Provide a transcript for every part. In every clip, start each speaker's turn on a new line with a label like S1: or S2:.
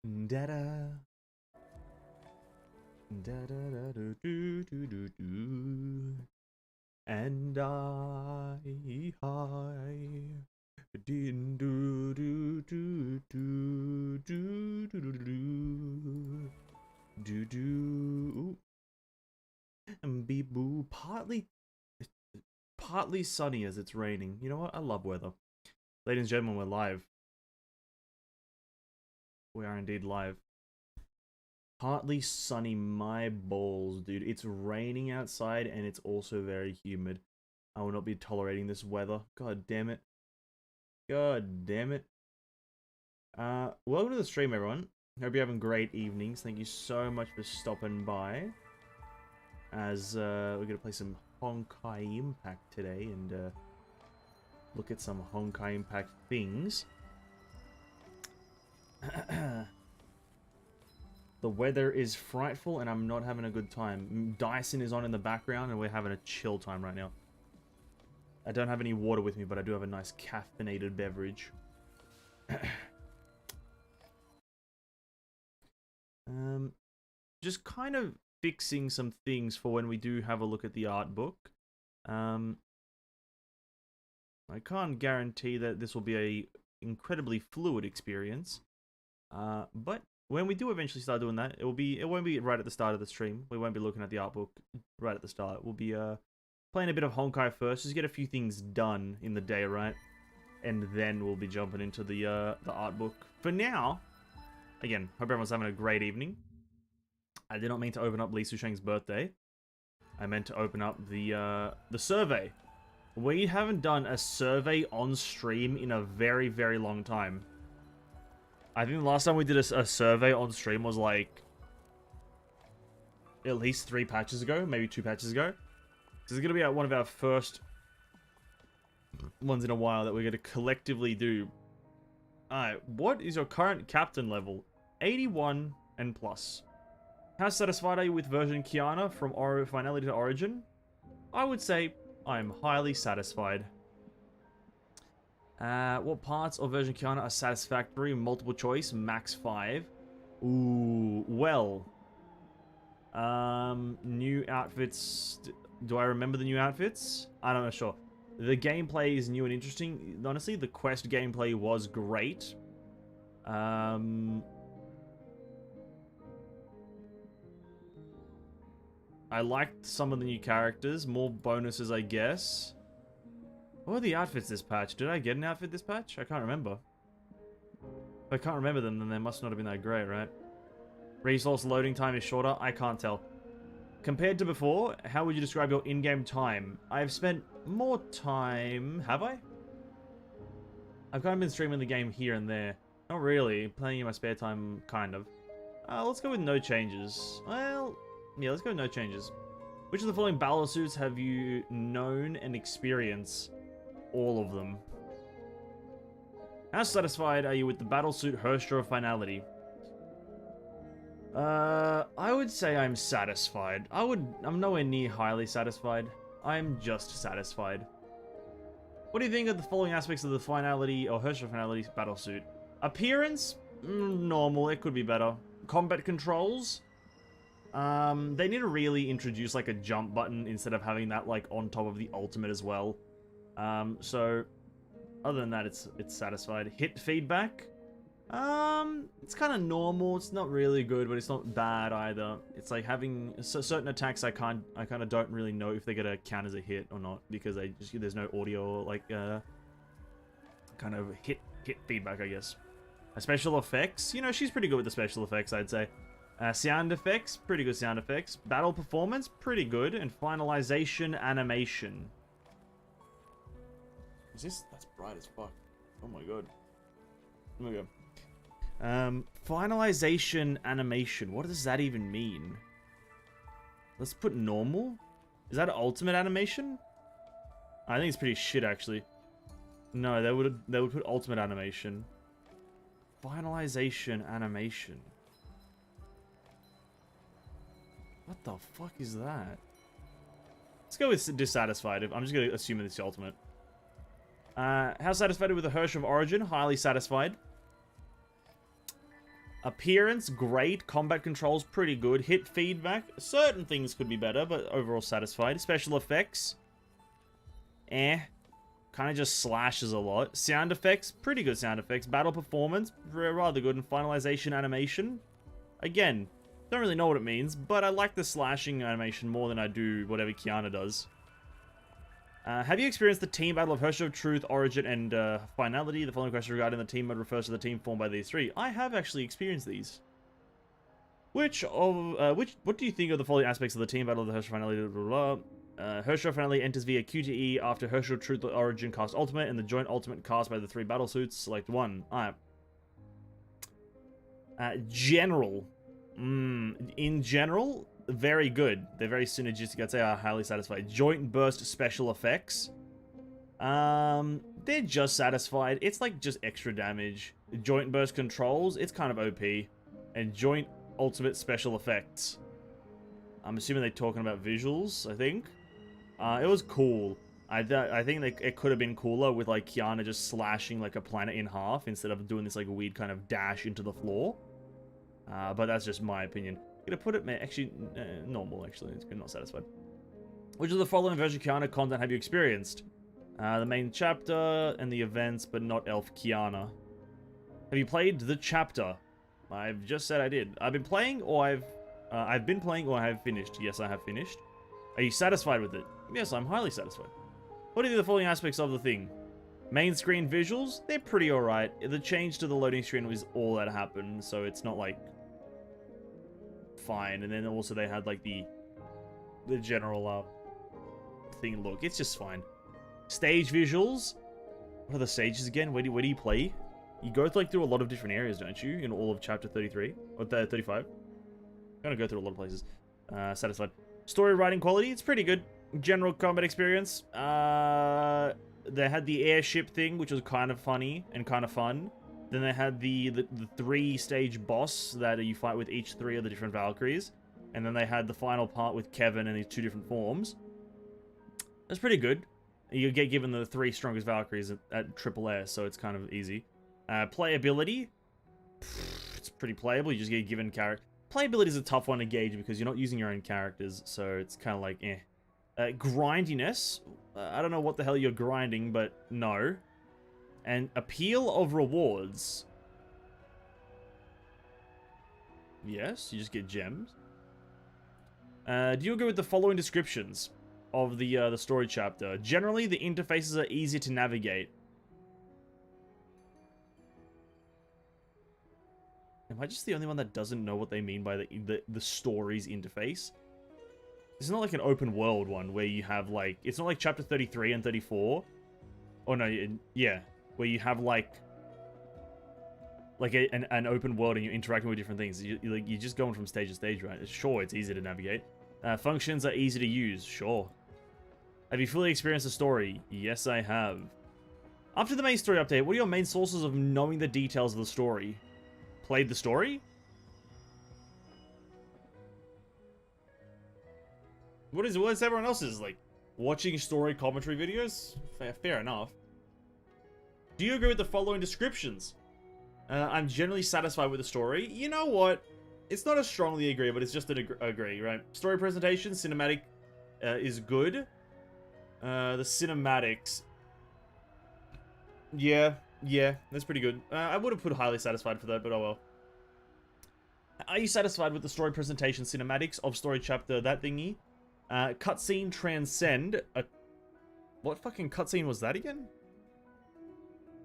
S1: Da da. Da da da do do do do do. And I din do do do do do do do do do do. And be boo. Partly sunny as it's raining. You know what? I love weather. Ladies and gentlemen, we're live. We are indeed live. Partly sunny, my balls, dude. It's raining outside and it's also very humid. I will not be tolerating this weather. God damn it. God damn it. Welcome to the stream, everyone. Hope you're having great evenings. Thank you so much for stopping by. As we're going to play some Honkai Impact today and look at some Honkai Impact things. The weather is frightful and I'm not having a good time. Dyson is on in the background and we're having a chill time right now. I don't have any water with me, but I do have a nice caffeinated beverage. Just kind of fixing some things for when we do have a look at the art book. I can't guarantee that this will be a incredibly fluid experience. But when we do eventually start doing that, it won't be right at the start of the stream. We won't be looking at the art book right at the start. We'll be playing a bit of Honkai first, just get a few things done in the day, right? And then we'll be jumping into the art book. For now, again, hope everyone's having a great evening. I did not mean to open up Li Susheng's birthday. I meant to open up the survey. We haven't done a survey on stream in a very, very long time. I think the last time we did a survey on stream was like at least 3 patches ago, maybe 2 patches ago. This is going to be one of our first ones in a while that we're going to collectively do. Alright, what is your current captain level? 81 and plus. How satisfied are you with version Kiana from Finality to Origin? I would say I'm highly satisfied. What parts of version Kiana are satisfactory? Multiple choice, max 5. Ooh, well. New outfits. Do I remember the new outfits? I don't know, sure. The gameplay is new and interesting. Honestly, the quest gameplay was great. I liked some of the new characters. More bonuses, I guess. What were the outfits this patch? Did I get an outfit this patch? I can't remember. If I can't remember them, then they must not have been that great, right? Resource loading time is shorter? I can't tell. Compared to before, how would you describe your in-game time? I've spent more time... Have I? I've kind of been streaming the game here and there. Not really. Playing in my spare time, kind of. Let's go with no changes. Well, yeah, let's go with no changes. Which of the following battle suits have you known and experienced? All of them. How satisfied are you with the battlesuit Herstra of Finality? I would say I'm satisfied. I'm nowhere near highly satisfied. I'm just satisfied. What do you think of the following aspects of the Finality or Herstra Finality battlesuit? Appearance? Normal, it could be better. Combat controls? They need to really introduce like a jump button instead of having that like on top of the ultimate as well. So other than that, it's satisfied. Hit feedback. It's kind of normal. It's not really good, but it's not bad either. It's like having certain attacks. I kind of don't really know if they're gonna count as a hit or not because there's no audio or like kind of hit feedback, I guess. Special effects. You know, she's pretty good with the special effects, I'd say. Sound effects, pretty good sound effects. Battle performance, pretty good. And finalization animation. That's bright as fuck. Oh my god. There we go. Finalization animation. What does that even mean? Let's put normal. Is that ultimate animation? I think it's pretty shit, actually. No, they would put ultimate animation. Finalization animation. What the fuck is that? Let's go with dissatisfied. I'm just going to assume it's the ultimate. How satisfied with the Herstra of Origin? Highly satisfied. Appearance, great. Combat controls, pretty good. Hit feedback, certain things could be better, but overall satisfied. Special effects, kind of just slashes a lot. Sound effects, pretty good sound effects. Battle performance, rather good. And finalization animation, again, don't really know what it means, but I like the slashing animation more than I do whatever Kiana does. Have you experienced the team battle of Herrscher of Truth, Origin, and Finality? The following question regarding the team mode refers to the team formed by these three. I have actually experienced these. What do you think of the following aspects of the team battle of the Herrscher Finality? Herrscher Finality enters via QTE after Herrscher of Truth, Origin cast Ultimate, and the joint Ultimate cast by the three battle suits. Select one. General. In general, very good. They're very synergistic. I'd say are highly satisfied. Joint burst special effects. They're just satisfied. It's like just extra damage. Joint burst controls. It's kind of OP. And joint ultimate special effects. I'm assuming they're talking about visuals, I think. It was cool. I think it could have been cooler with like Kiana just slashing like a planet in half instead of doing this like weird kind of dash into the floor. But that's just my opinion. Gonna put it, actually, normal, actually. It's not satisfied. Which of the following version Kiana content have you experienced? The main chapter and the events, but not Elf Kiana. Have you played the chapter? I've just said I did. I've been playing, or I've been playing, or I have finished. Yes, I have finished. Are you satisfied with it? Yes, I'm highly satisfied. What are the following aspects of the thing? Main screen visuals, they're pretty alright. The change to the loading screen was all that happened, so it's not like fine. And then also they had like the general thing look. It's just fine. Stage visuals. What are the stages again? Where do you play? You go through a lot of different areas, don't you? In all of chapter 33 or 35. I'm gonna go through a lot of places. Satisfied. Story writing quality. It's pretty good. General combat experience. They had the airship thing, which was kind of funny and kind of fun. Then they had the three-stage boss that you fight with each three of the different Valkyries. And then they had the final part with Kevin in these two different forms. That's pretty good. You get given the three strongest Valkyries at triple S, so it's kind of easy. Playability. It's pretty playable. You just get given character. Playability is a tough one to gauge because you're not using your own characters, so it's kind of like, eh. Grindiness. I don't know what the hell you're grinding, but no. And appeal of rewards. Yes, you just get gems. Do you agree with the following descriptions of the story chapter? Generally, the interfaces are easy to navigate. Am I just the only one that doesn't know what they mean by the story's interface? It's not like an open world one where you have like... It's not like chapter 33 and 34. Oh no, yeah. Where you have like an open world and you're interacting with different things. You're just going from stage to stage, right? Sure, it's easy to navigate. Functions are easy to use, sure. Have you fully experienced the story? Yes, I have. After the main story update, what are your main sources of knowing the details of the story? Played the story? What is everyone else's, like, watching story commentary videos? Fair enough. Do you agree with the following descriptions? I'm generally satisfied with the story. You know what? It's not a strongly agree, but it's just an agree, right? Story presentation, cinematic is good. The cinematics... Yeah, that's pretty good. I would have put highly satisfied for that, but oh well. Are you satisfied with the story presentation cinematics of story chapter that thingy? Cutscene transcend. What fucking cutscene was that again?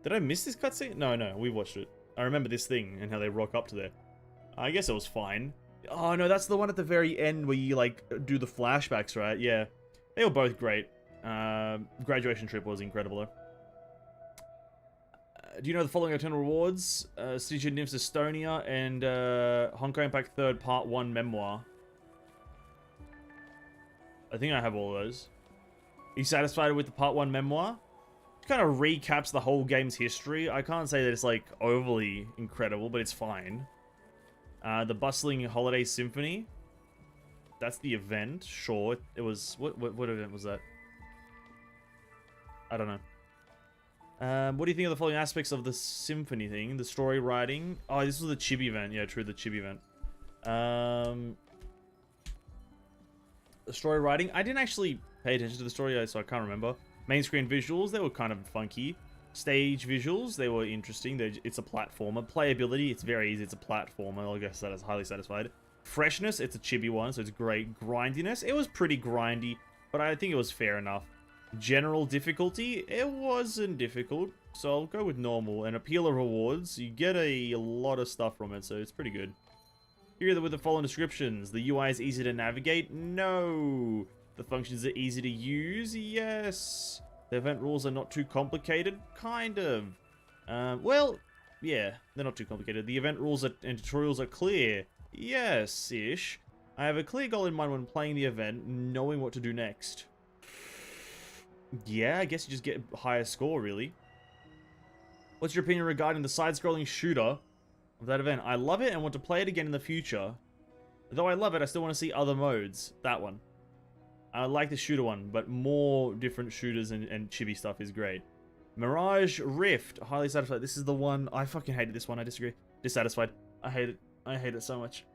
S1: Did I miss this cutscene? No, we watched it. I remember this thing and how they rock up to there. I guess it was fine. Oh no, that's the one at the very end where you like do the flashbacks, right? Yeah, they were both great. Graduation trip was incredible though. Do you know the following Eternal Rewards? Stygian Nymphs Estonia and Honkai Impact 3rd Part 1 Memoir. I think I have all those. Are you satisfied with the Part 1 Memoir? It kind of recaps the whole game's history. I can't say that it's like overly incredible, but it's fine. The Bustling Holiday Symphony. That's the event. Sure. It was... What event was that? I don't know. What do you think of the following aspects of the symphony thing? The story writing. Oh, this was the chibi event. Yeah, true, the chibi event. The story writing. I didn't actually pay attention to the story, so I can't remember. Main screen visuals, they were kind of funky. Stage visuals, they were interesting. It's a platformer. Playability, it's very easy. It's a platformer. I guess that is highly satisfied. Freshness, it's a chibi one, so it's great. Grindiness, it was pretty grindy, but I think it was fair enough. General difficulty, it wasn't difficult, so I'll go with normal. And appeal of rewards, you get a lot of stuff from it, so it's pretty good. Here with the following descriptions. The UI is easy to navigate? No. The functions are easy to use? Yes. The event rules are not too complicated? Kind of. Well, yeah, they're not too complicated. The event rules and tutorials are clear? Yes-ish. I have a clear goal in mind when playing the event, knowing what to do next. Yeah, I guess you just get a higher score, really. What's your opinion regarding the side-scrolling shooter of that event? I love it and want to play it again in the future. Though I love it, I still want to see other modes. That one. I like the shooter one, but more different shooters and chibi stuff is great. Mirage Rift. Highly satisfied. This is the one. I fucking hated this one. I disagree. Dissatisfied. I hate it. I hate it so much.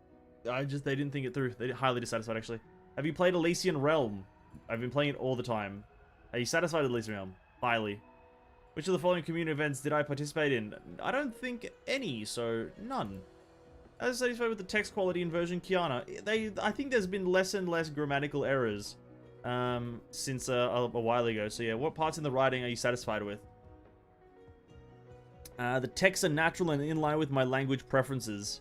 S1: They didn't think it through. They're highly dissatisfied, actually. Have you played Elysian Realm? I've been playing it all the time. Are you satisfied with Elysian Realm? Highly. Which of the following community events did I participate in? I don't think any, so none. As satisfied with the text quality in version Kiana. I think there's been less and less grammatical errors since a while ago. So yeah, what parts in the writing are you satisfied with? The texts are natural and in line with my language preferences.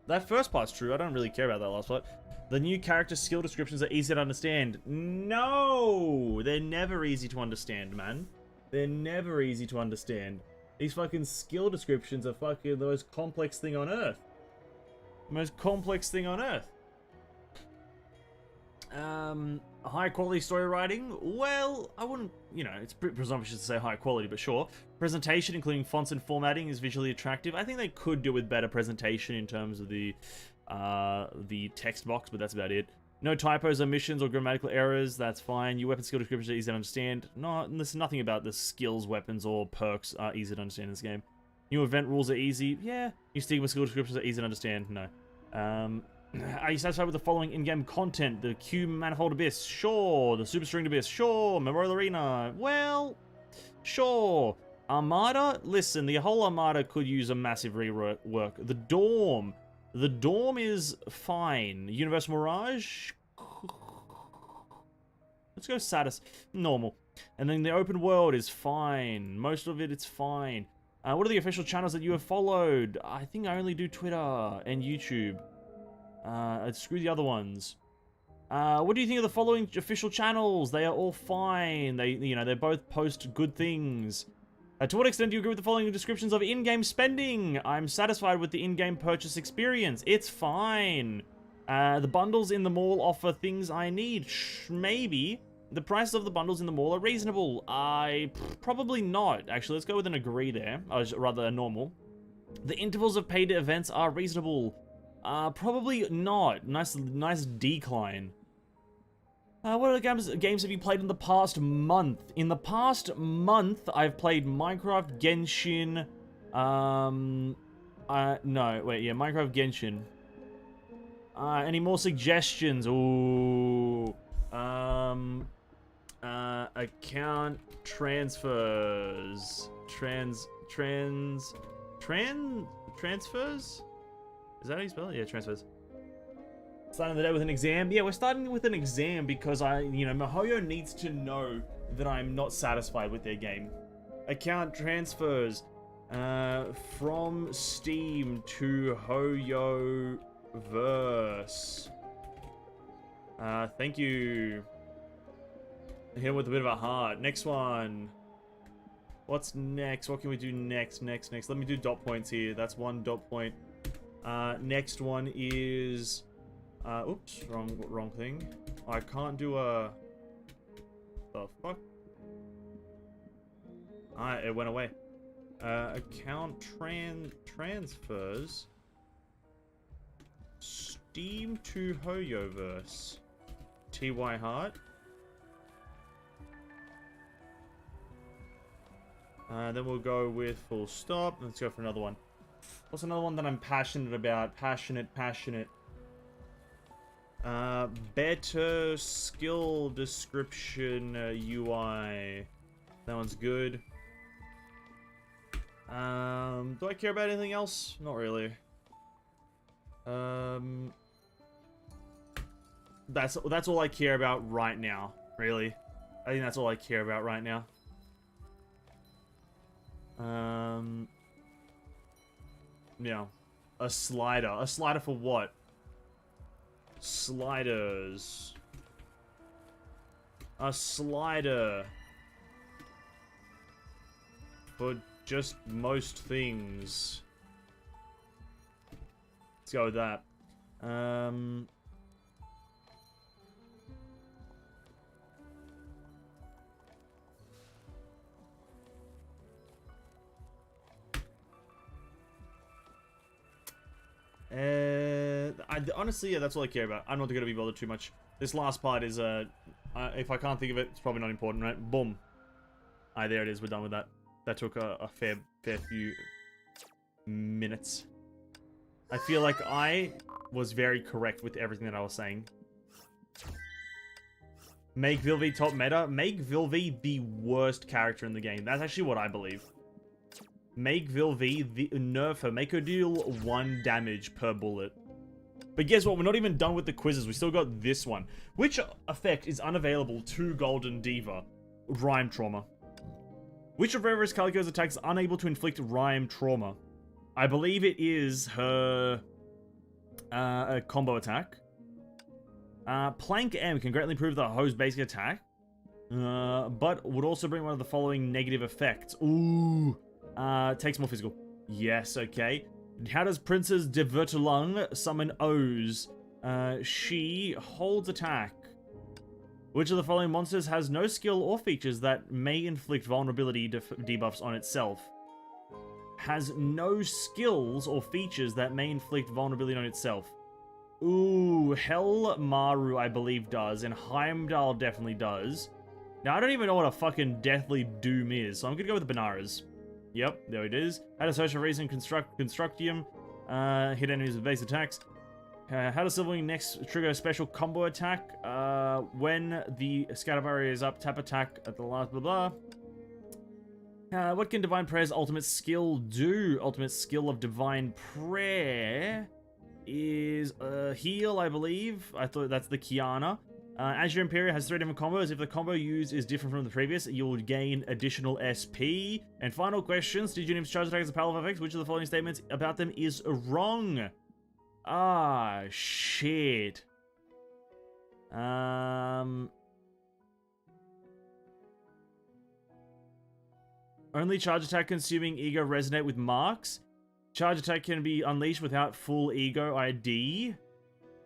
S1: That first part's true. I don't really care about that last part. The new character skill descriptions are easy to understand. No! They're never easy to understand, man. They're never easy to understand. These fucking skill descriptions are fucking the most complex thing on Earth. The most complex thing on Earth. High quality story writing? Well, I wouldn't, you know, it's presumptuous to say high quality, but sure. Presentation, including fonts and formatting, is visually attractive. I think they could do with better presentation in terms of the text box, but that's about it. No typos, omissions, or grammatical errors. That's fine. Your weapon skill descriptions are easy to understand. No, there's nothing about the skills, weapons, or perks are easy to understand in this game. New event rules are easy. Yeah. New stigma skill descriptions are easy to understand. No. Are you satisfied with the following in-game content? The Q Manifold Abyss? Sure. The Super Stringed Abyss? Sure. Memorial Arena? Well, sure. Armada? Listen, the whole Armada could use a massive rework. The Dorm. The Dorm is fine. Universal Mirage? Let's go normal. And then the open world is fine. Most of it's fine. What are the official channels that you have followed? I think I only do Twitter and YouTube. Screw the other ones. What do you think of the following official channels? They are all fine. They both post good things. To what extent do you agree with the following descriptions of in-game spending? I'm satisfied with the in-game purchase experience. It's fine. The bundles in the mall offer things I need. Maybe. The prices of the bundles in the mall are reasonable. Probably not. Actually, let's go with an agree there. Or rather, a normal. The intervals of paid events are reasonable. Probably not. Nice decline. What other games have you played in the past month? In the past month, I've played Minecraft, Genshin. No, wait, yeah, Minecraft, Genshin. Any more suggestions? Ooh. Account transfers. Transfers? Is that how you spell it? Yeah, transfers. Starting the day with an exam? Yeah, we're starting with an exam because MiHoYo needs to know that I'm not satisfied with their game. Account transfers from Steam to HoYoverse. Thank you. Hit him with a bit of a heart. Next one. What's next? What can we do next? Next. Let me do dot points here. That's one dot point. Next one is... oops, wrong thing. I can't do a... The fuck? It went away. Account transfers. Steam to HoYoverse. TY Heart. Then we'll go with full stop. Let's go for another one. What's another one that I'm passionate about? Passionate. Better skill description UI. That one's good. Do I care about anything else? Not really. That's all I care about right now. Really, I think that's all I care about right now. Yeah, a slider. A slider for what? Sliders. A slider for just most things. Let's go with that. Honestly, yeah, that's all I care about. I'm not going to be bothered too much. This last part is, if I can't think of it, it's probably not important, right? Boom. Alright, there it is. We're done with that. That took a fair few minutes. I feel like I was very correct with everything that I was saying. Make Vilvi top meta. Make Vilvi the worst character in the game. That's actually what I believe. Make Vilvi the nerf her. Make her deal 1 damage per bullet. But guess what? We're not even done with the quizzes. We still got this one. Which effect is unavailable to Golden Diva? Rhyme Trauma. Which of Reverus Calico's attacks is unable to inflict Rhyme Trauma? I believe it is her a combo attack. Plank M can greatly improve the host basic attack. But would also bring one of the following negative effects. Ooh. Takes more physical. Yes, okay. How does Princess de Vertelung summon O's? She holds attack. Which of the following monsters has no skill or features that may inflict vulnerability debuffs on itself? Has no skills or features that may inflict vulnerability on itself. Ooh, Hell Maru I believe does, and Heimdall definitely does. Now I don't even know what a fucking Deathly Doom is, so I'm gonna go with Benares. Yep, there it is. How does Social Reason Constructium hit enemies with base attacks? How does Silverwing next trigger a special combo attack? When the scatter barrier is up, tap attack at the last blah blah. What can Divine Prayer's ultimate skill do? Ultimate skill of Divine Prayer is heal, I believe. I thought that's the Kiana. Azure Imperial has 3 different combos. If the combo used is different from the previous, you'll gain additional SP. And final questions. Did you name charge attacks as powerful effects? Which of the following statements about them is wrong? Ah, shit. Only charge attack consuming ego resonate with marks. Charge attack can be unleashed without full ego ID.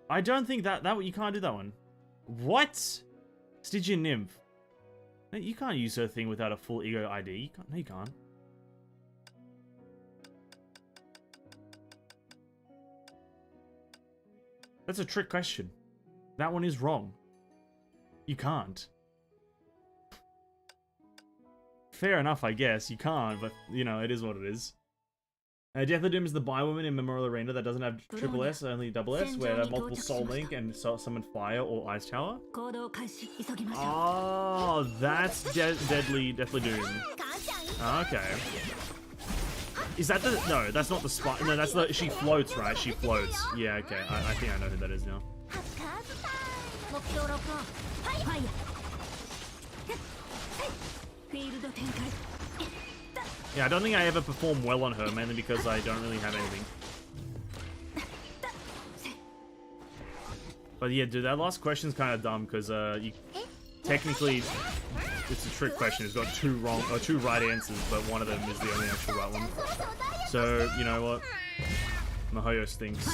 S1: I don't think that you can't do that one. What? Stygian Nymph. No, you can't use her thing without a full ego ID. You can't. No, you can't. That's a trick question. That one is wrong. You can't. Fair enough, I guess. You can't, but, you know, it is what it is. Deathly Doom is the Bi-Woman in Memorial Arena that doesn't have triple S, only double S, where multiple Soul Link and summon Fire or Ice Tower. Oh, that's Deadly Doom. Okay. Is that the... No, that's not the spot. No, that's the... She floats, right? She floats. Yeah, okay. I think I know who that is now. Yeah, I don't think I ever perform well on her, mainly because I don't really have anything. But yeah, dude, that last question's kind of dumb, because you technically... It's a trick question. It's got 2 right answers, but one of them is the only actual right one. So, you know what? Mihoyo stinks.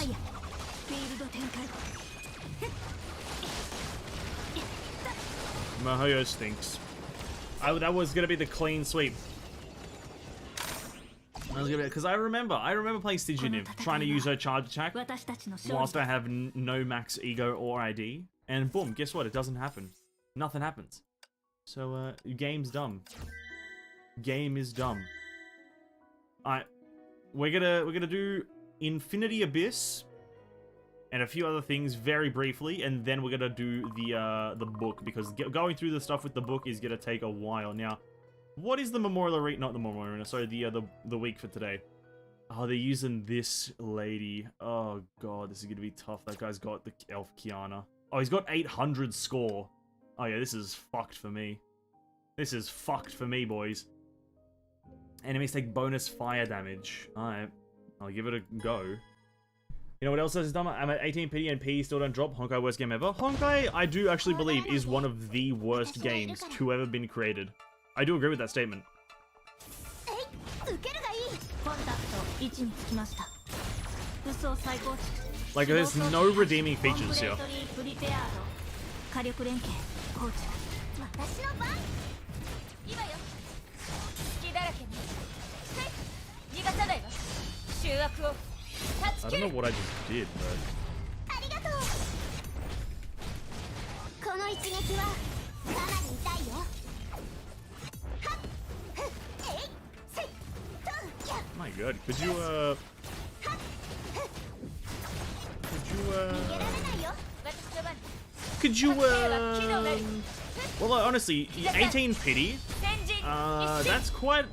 S1: Mihoyo stinks. That was gonna be the clean sweep. Because I remember playing Stygian Nymph, trying to use her charge attack whilst I have no max ego or ID, and boom, guess what? It doesn't happen. Nothing happens. So, game's dumb. game is dumb. Alright, we're gonna do Infinity Abyss and a few other things very briefly, and then we're gonna do the book, because going through the stuff with the book is gonna take a while. Now, what is the Memorial Arena? Not the Memorial Arena, sorry, the week for today. Oh, they're using this lady. Oh god, this is gonna be tough. That guy's got the elf Kiana. Oh, he's got 800 score. Oh yeah, this is fucked for me. This is fucked for me, boys. Enemies take bonus fire damage. Alright, I'll give it a go. You know what else is dumb? I'm at 18 pity and P still don't drop. Honkai worst game ever. Honkai, I do actually believe, is one of the worst games to ever been created. I do agree with that statement. Like, there's no redeeming features here. I don't know what I just did, but... My god, could you, well, honestly, 18 pity, that's quite...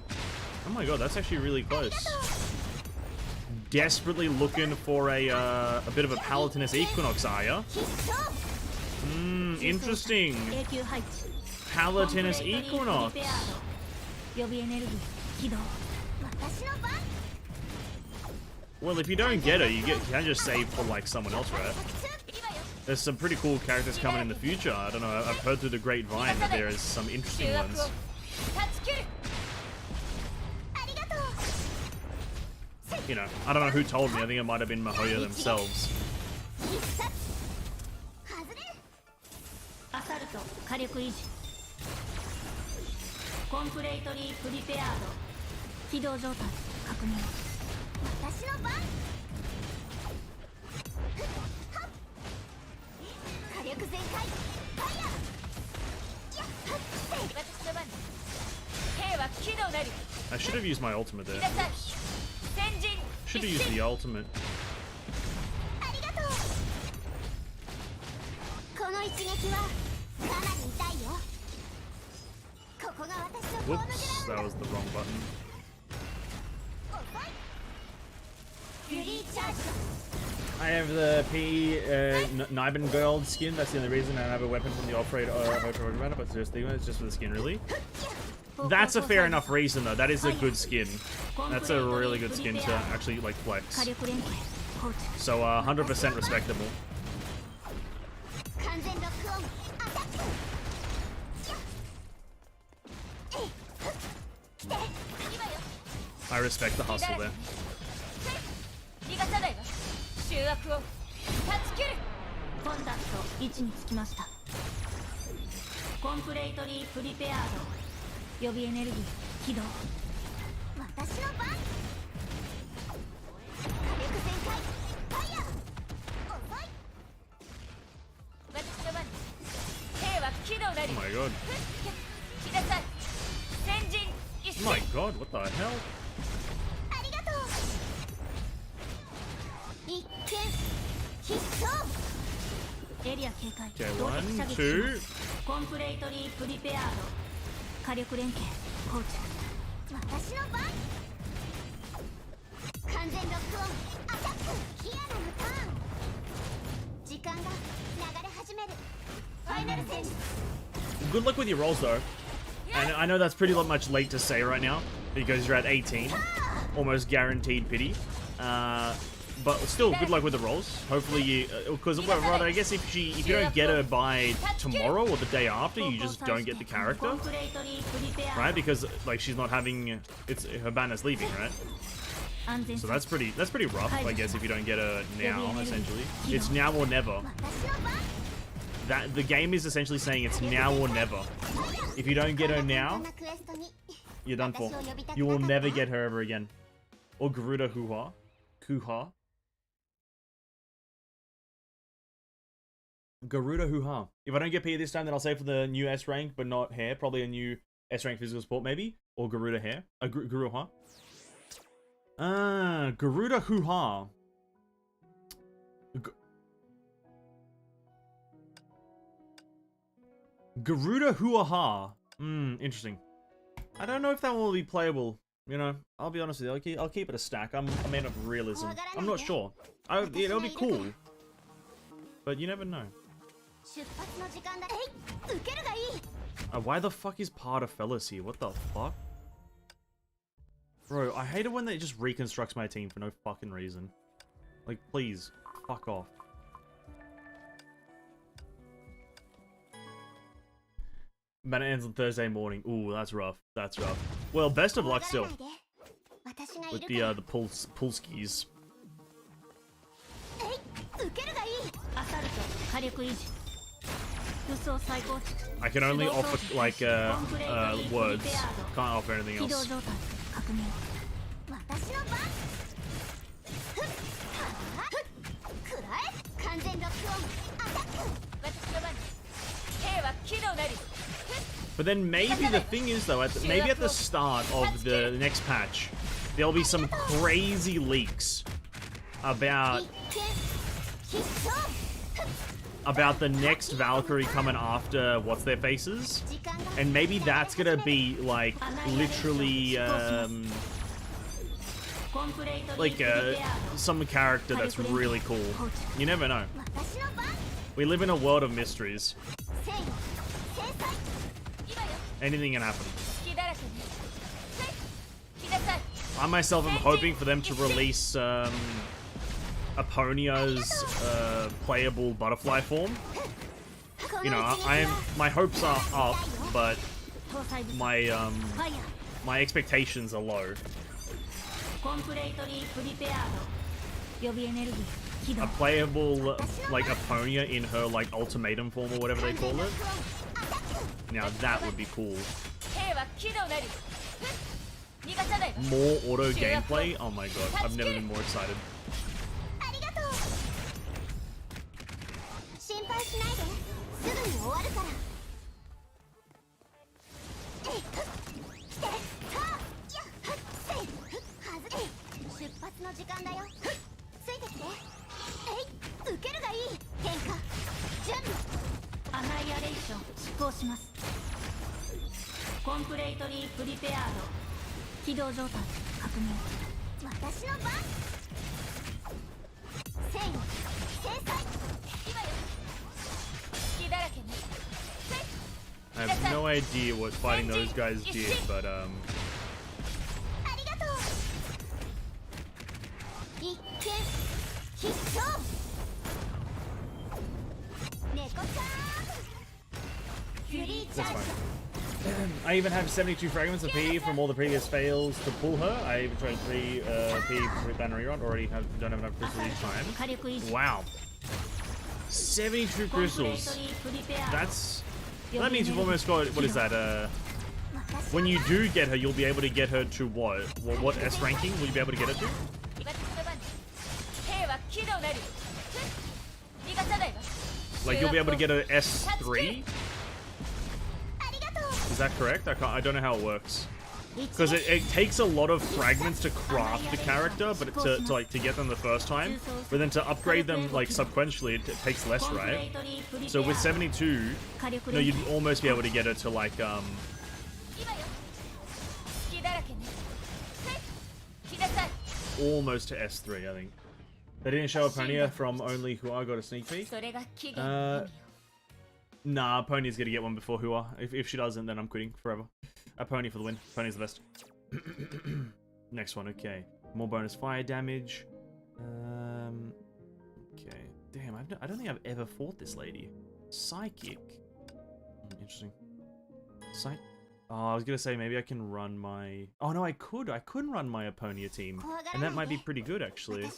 S1: Oh my god, that's actually really close. Desperately looking for a bit of a Palatinus Equinox, are ya? Interesting. Palatinus Equinox. Well, if you don't get her, you can just save for like someone else, right? There's some pretty cool characters coming in the future. I don't know, I've heard through the grapevine that there is some interesting ones. You know, I don't know who told me. I think it might have been Mahoya themselves. I should have used my ultimate there. Should have used the ultimate. Whoops, that was the wrong button. I have the P Nibengirl skin. That's the only reason I have a weapon from the operator but seriously, it's just for the skin, really. That's a fair enough reason, though. That is a good skin. That's a really good skin to actually, like, flex. So, 100% respectable. I respect the hustle there. Oh my god. Oh my god, what the hell? Okay, 1, 2. Good luck with your rolls, though. And I know that's pretty much late to say right now, because you're at 18. Almost guaranteed pity. But still, good luck with the rolls. Hopefully you... Because, well, I guess if you don't get her by tomorrow or the day after, you just don't get the character. Right? Because, like, she's not having... her banner's leaving, right? So that's pretty rough, I guess, if you don't get her now, essentially. It's now or never. The game is essentially saying it's now or never. If you don't get her now, you're done for. You will never get her ever again. Or Garuda Hoo-Ha. Hoo-Ha. Garuda Hoo-Ha. If I don't get P this time, then I'll save for the new S rank, but not hair. Probably a new S rank physical support maybe, or Garuda hair. Garuha. Garuda hoo-ha. Garuda hoo-ha. Interesting. I don't know if that will be playable. You know, I'll be honest with you. I'll keep it a stack. I'm a man of realism. I'm not sure. It'll be cool, but you never know. Why the fuck is Pardafellas here? What the fuck? Bro, I hate it when it just reconstructs my team for no fucking reason. Like, please, fuck off. Man, it ends on Thursday morning. Ooh, that's rough. That's rough. Well, best of luck still. With the pull skis. I can only offer, like, words. Can't offer anything else. But then maybe the thing is though, maybe at the start of the next patch, there'll be some crazy leaks about the next Valkyrie coming after what's their faces, and maybe that's gonna be like literally some character that's really cool. You never know. We live in a world of mysteries. Anything can happen. I myself am hoping for them to release Aponia's playable butterfly form. You know, my hopes are up, but my expectations are low. A playable like Aponia in her like ultimatum form or whatever they call it. Now that would be cool. More auto gameplay? Oh my god, I've never been more excited. I have no idea what fighting those guys did, but that's fine. I even have 72 fragments of P from all the previous fails to pull her. I even tried 3 P for banner rerun. Already don't have enough crystals each time. Wow. 72 crystals. That means you've almost got, what is that? When you do get her, you'll be able to get her to what? What S ranking will you be able to get her to? Like you'll be able to get her S3? Is that correct? I don't know how it works. Because it takes a lot of fragments to craft the character, but to get them the first time. But then to upgrade them like sequentially, it takes less, right? So with 72, no, you'd almost be able to get it to like almost to S3, I think. They didn't show Aponia from only Hua got a sneak peek. Nah, Pony's gonna get one before Hua. If she doesn't, then I'm quitting forever. A Pony for the win. Pony's the best. Next one, okay. More bonus fire damage. Okay. Damn, I don't think I've ever fought this lady. Psychic. Interesting. Oh, I was gonna say maybe I can run my... Oh no, I could. I could run my Aponia team. And that might be pretty good, actually.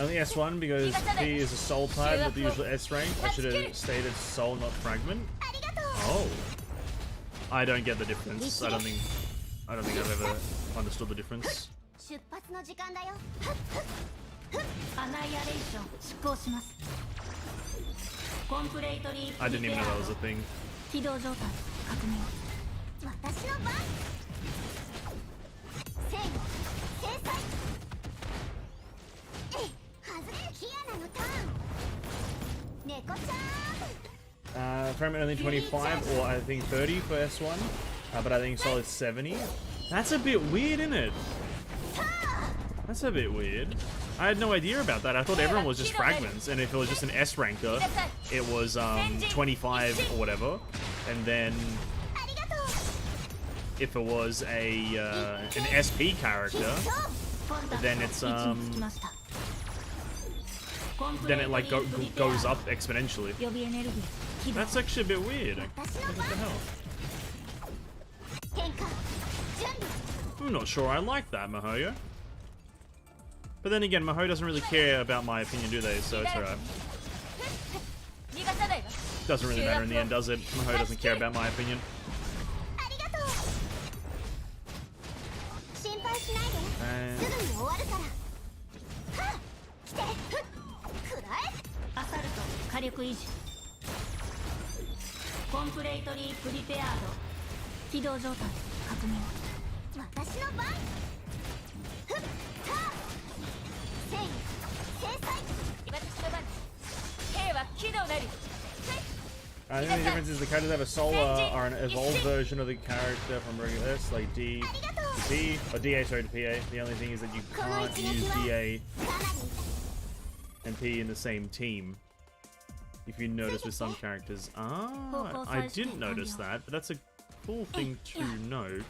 S1: Only S1 because P is a soul type with the usual S rank. I should have stated soul, not fragment. Oh. I don't get the difference. I don't think I've ever understood the difference. I didn't even know that was a thing. Fragment only 25 or I think 30 for S1, but I think solid 70. That's a bit weird, isn't it? That's a bit weird. I had no idea about that. I thought everyone was just fragments, and if it was just an S ranker, it was 25 or whatever, and then if it was a an SP character, then it's then it like goes up exponentially. That's actually a bit weird. What the hell? I'm not sure I like that, Mihoyo. But then again, Miho doesn't really care about my opinion, do they? So it's alright. Doesn't really matter in the end, does it? Miho doesn't care about my opinion. I think the difference is the characters that have a soul are an evolved version of the character from regular S, like D to P, or DA, sorry, to PA. The only thing is that you can't use DA and P in the same team. If you notice with some characters. Ah, I didn't notice that, but that's a cool thing to note.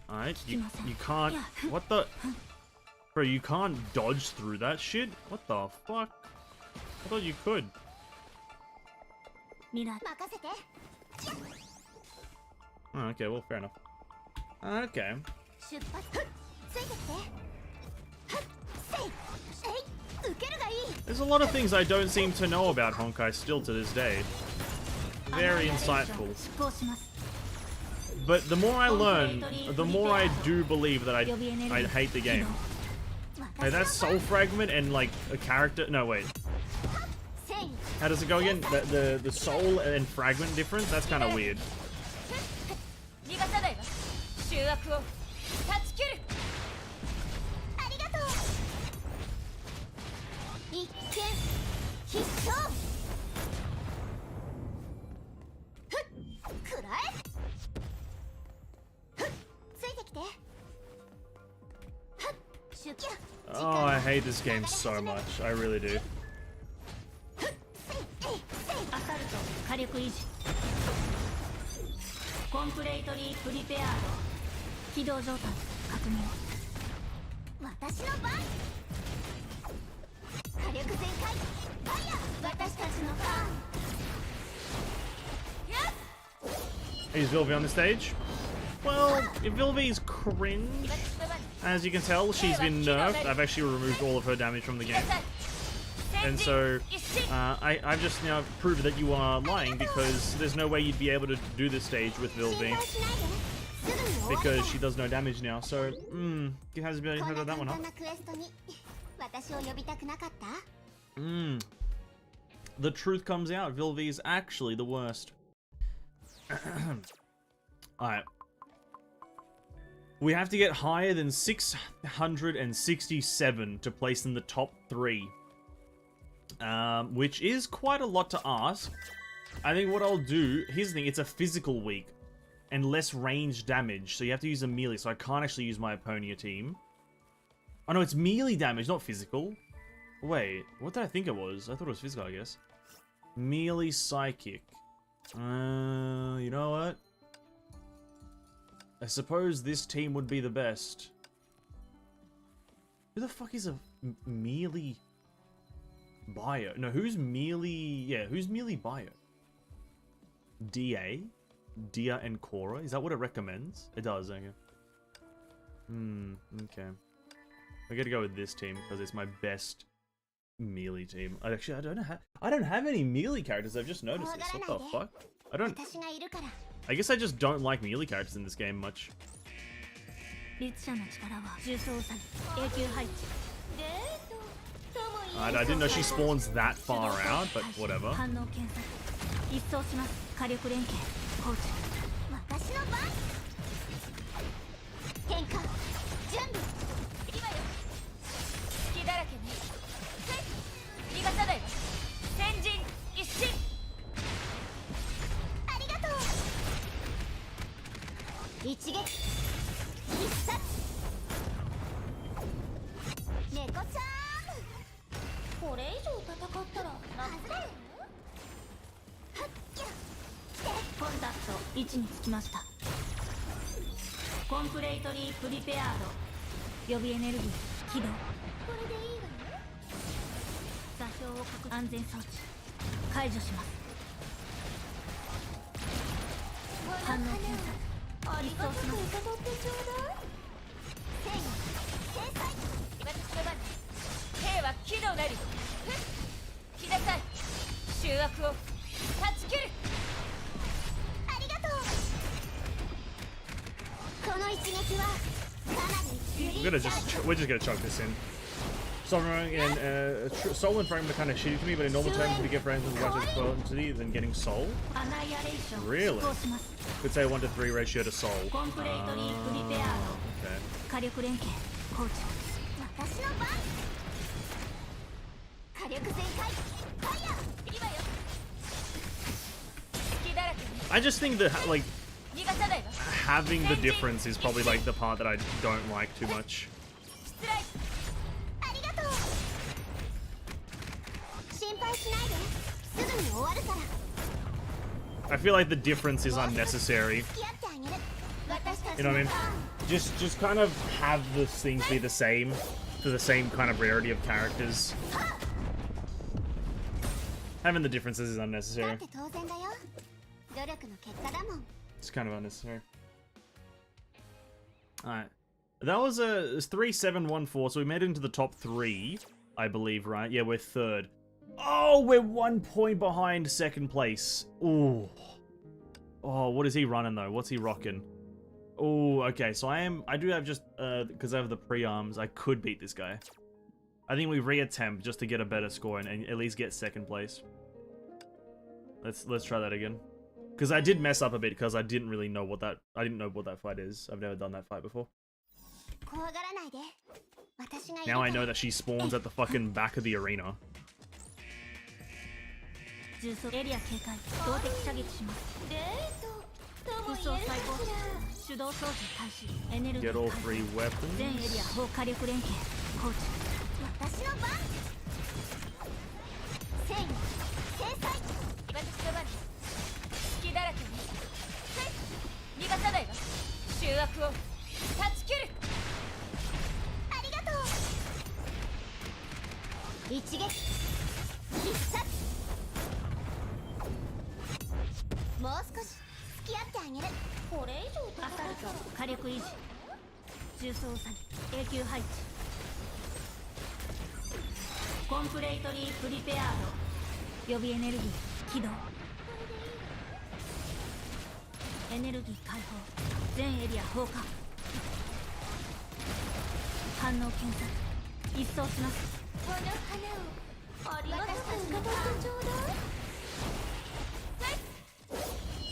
S1: Alright, you can't... What the... Bro, you can't dodge through that shit? What the fuck? I thought you could. Oh, okay, well, fair enough. Okay. There's a lot of things I don't seem to know about Honkai still to this day. Very insightful. But the more I learn, the more I do believe that I hate the game. Hey, that's soul fragment and like a character. No, wait. How does it go again? The soul and fragment difference? That's kind of weird. Oh, I hate this game so much. I really do. Is Vilvi on the stage? Well, Vilvi's cringe. As you can tell, she's been nerfed. I've actually removed all of her damage from the game. And so, I've just now proved that you are lying, because there's no way you'd be able to do this stage with Vilvi. Because she does no damage now, so, it has been heard of that one, huh? The truth comes out, Vilvi is actually the worst. Alright. We have to get higher than 667 to place in the top 3. Which is quite a lot to ask. I think what I'll do... Here's the thing, it's a physical week. And less range damage, so you have to use a melee, so I can't actually use my Eponia team. Oh no, it's melee damage, not physical. Wait, what did I think it was? I thought it was physical, I guess. Melee psychic. You know what? I suppose this team would be the best. Who the fuck is a melee bio? No, who's melee? Yeah, who's melee bio? DA? Dia and Cora. Is that what it recommends? It does, okay. Okay. I gotta go with this team because it's my best melee team. I don't have any melee characters. I've just noticed this. What the fuck? I guess I just don't like melee characters in this game much. I didn't know she spawns that far out, but whatever. We're just gonna chuck this in. Sovereign and soul and frame are kind of shitty to me, but in normal terms, we get frames with larger quantity than getting soul. Really? Could say 1-to-3 ratio to soul. Okay. I just think that like having the difference is probably like the part that I don't like too much. I feel like the difference is unnecessary. You know what I mean? Just kind of have the things be the same for the same kind of rarity of characters. Having the differences is unnecessary. It's kind of unnecessary. Alright. That was a 3-7-1-4, so we made it into the top 3, I believe, right? Yeah, we're third. Oh, we're 1 point behind second place. Ooh. Oh, what is he running though? What's he rocking? Oh, okay. So I do have just because I have the pre-arms, I could beat this guy. I think we reattempt just to get a better score and at least get second place. Let's try that again. Because I did mess up a bit because I didn't really know what that fight is. I've never done that fight before. Now I know that she spawns at the fucking back of the arena. Get all 3 weapons.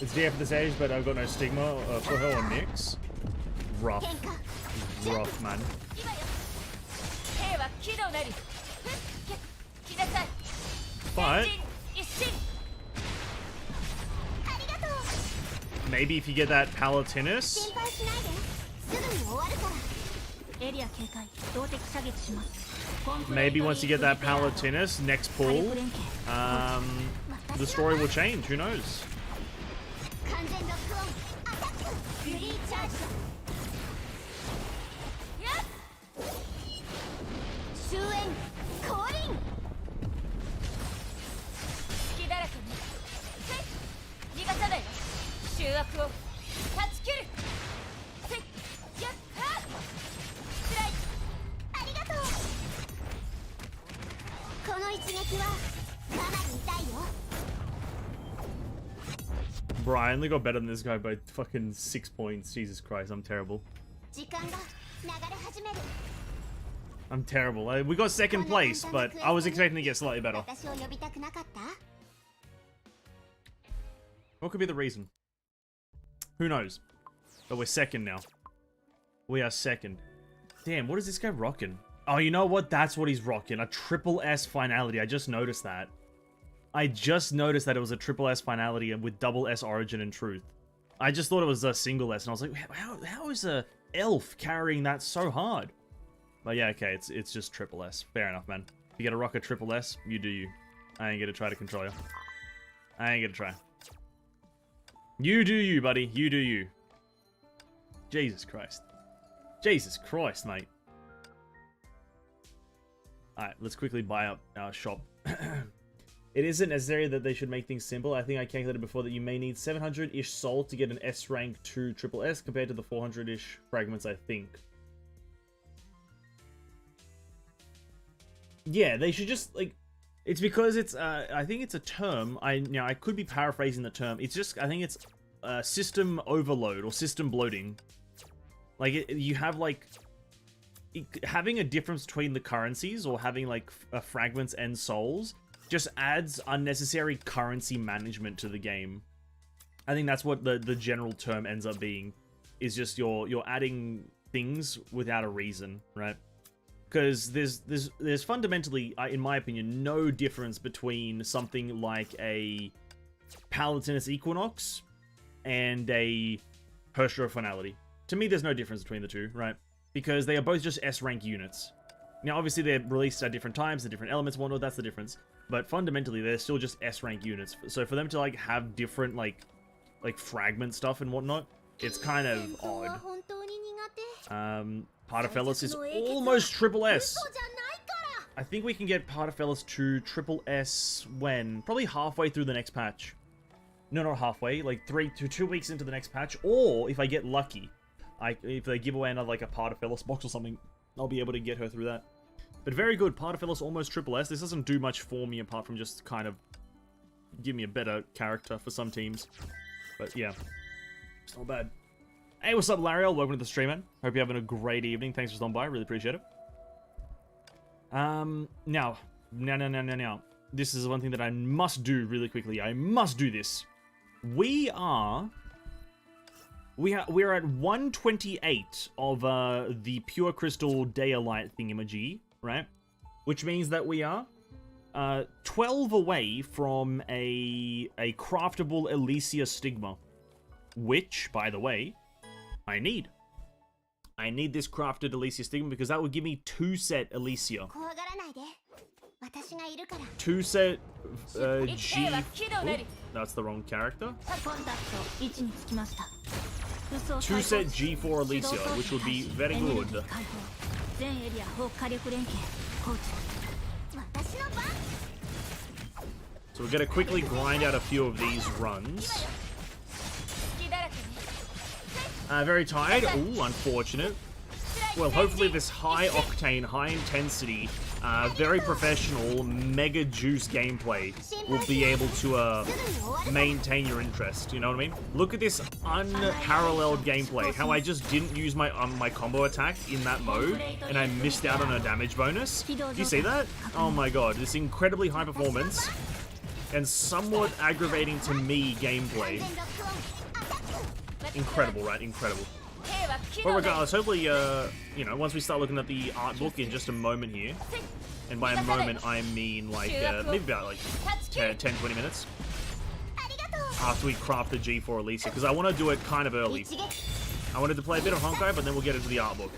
S1: It's DF at this age, but I've got no stigma for her or Nyx. Rough. Rough, man. But maybe if you get that Palatinus, maybe once you get that Palatinus, next pull, the story will change. Who knows? Bro, I only got better than this guy by fucking 6 points. Jesus Christ, I'm terrible. I'm terrible. We got second place, but I was expecting to get slightly better. What could be the reason? Who knows? But we're second now. We are second. Damn, what is this guy rocking? Oh, you know what? That's what he's rocking. A triple S finality. I just noticed that. I just noticed that it was a triple S finality with double S origin and truth. I just thought it was a single S, and I was like, how is a elf carrying that so hard? But yeah, okay, it's just triple S. Fair enough, man. If you get a rock a triple S, you do you. I ain't gonna try to control you. I ain't gonna try. You do you, buddy. You do you. Jesus Christ. Jesus Christ, mate. Alright, let's quickly buy up our shop. It isn't necessary that they should make things simple. I think I calculated before that you may need 700-ish soul to get an S rank to triple S compared to the 400-ish fragments, I think. Yeah, they should just, like... It's because it's, I think it's a term. I could be paraphrasing the term. It's just, I think it's system overload or system bloating. Like, you have, like... having a difference between the currencies or having, like, fragments and souls just adds unnecessary currency management to the game. I think that's what the general term ends up being. Is just you're adding things without a reason, right? Because there's fundamentally, in my opinion, no difference between something like a Palatinus Equinox and a Hershra Finality. To me, there's no difference between the two, right? Because they are both just S-rank units. Now, obviously, they're released at different times, the different elements, whatnot, that's the difference. But fundamentally, they're still just S-rank units. So for them to, like, have different, like fragment stuff and whatnot, it's kind of odd. Pardafellis is almost triple S. I think we can get Pardafellis to triple S when? Probably halfway through the next patch. No, not halfway. Like 3 to 2 weeks into the next patch. Or, if I get lucky, if they give away another, like, a Pardafellis box or something, I'll be able to get her through that. But very good. Pardafellis almost triple S. This doesn't do much for me apart from just kind of give me a better character for some teams. But yeah, it's not bad. Hey, what's up, Lariel? Welcome to the stream, man. Hope you're having a great evening. Thanks for stopping by. Really appreciate it. Now. This is one thing that I must do really quickly. I must do this. We are at 128 of the Pure Crystal Daylight thingamajig, right? Which means that we are 12 away from a craftable Elysia Stigma. Which, by the way, I need. I need this crafted Elysia Stigma because that would give me 2 set Elysia. 2 set G... Ooh, that's the wrong character. 2 set G4 Elysia, which would be very good. So we're gonna quickly grind out a few of these runs. Very tired. Ooh, unfortunate. Well, hopefully this high octane, high intensity, very professional, mega juice gameplay will be able to maintain your interest. You know what I mean? Look at this unparalleled gameplay. How I just didn't use my my combo attack in that mode, and I missed out on a damage bonus. Do you see that? Oh my god, this incredibly high performance and somewhat aggravating to me gameplay. Incredible, right? Incredible. But regardless, hopefully, you know, once we start looking at the art book in just a moment here, and by a moment I mean like, maybe about like 10-20 minutes, after we craft the G4 Elysia, because I want to do it kind of early. I wanted to play a bit of Honkai, but then we'll get into the art book.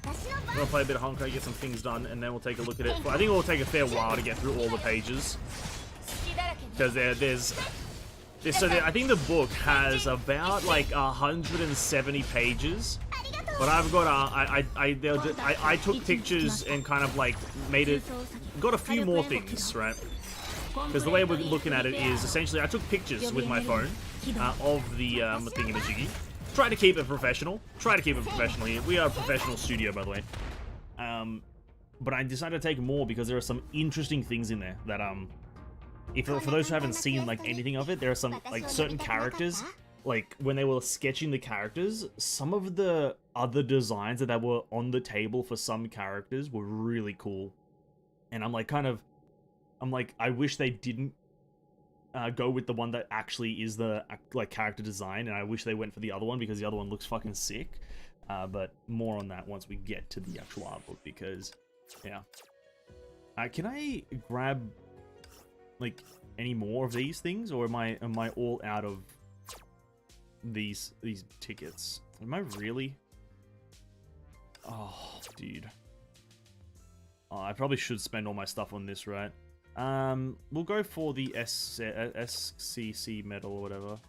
S1: I'm gonna play a bit of Honkai, get some things done, and then we'll take a look at it. I think it will take a fair while to get through all the pages, because I think the book has about like 170 pages, but I've got I took pictures and kind of like made it, got a few more things, right? Because the way we're looking at it is essentially I took pictures with my phone of the thingamajiggy. Try to keep it professional. Try to keep it professional here. We are a professional studio, by the way. But I decided to take more because there are some interesting things in there that, for those who haven't seen, like, anything of it, there are some, like, certain characters, like, when they were sketching the characters, some of the other designs that were on the table for some characters were really cool. And I'm like, I wish they didn't go with the one that actually is the, like, character design, and I wish they went for the other one because the other one looks fucking sick. But more on that once we get to the actual art book, because, yeah. Can I grab, like, any more of these things, or am I all out of these tickets? Am I really? Oh, dude. Oh, I probably should spend all my stuff on this, right? We'll go for the SCC medal or whatever.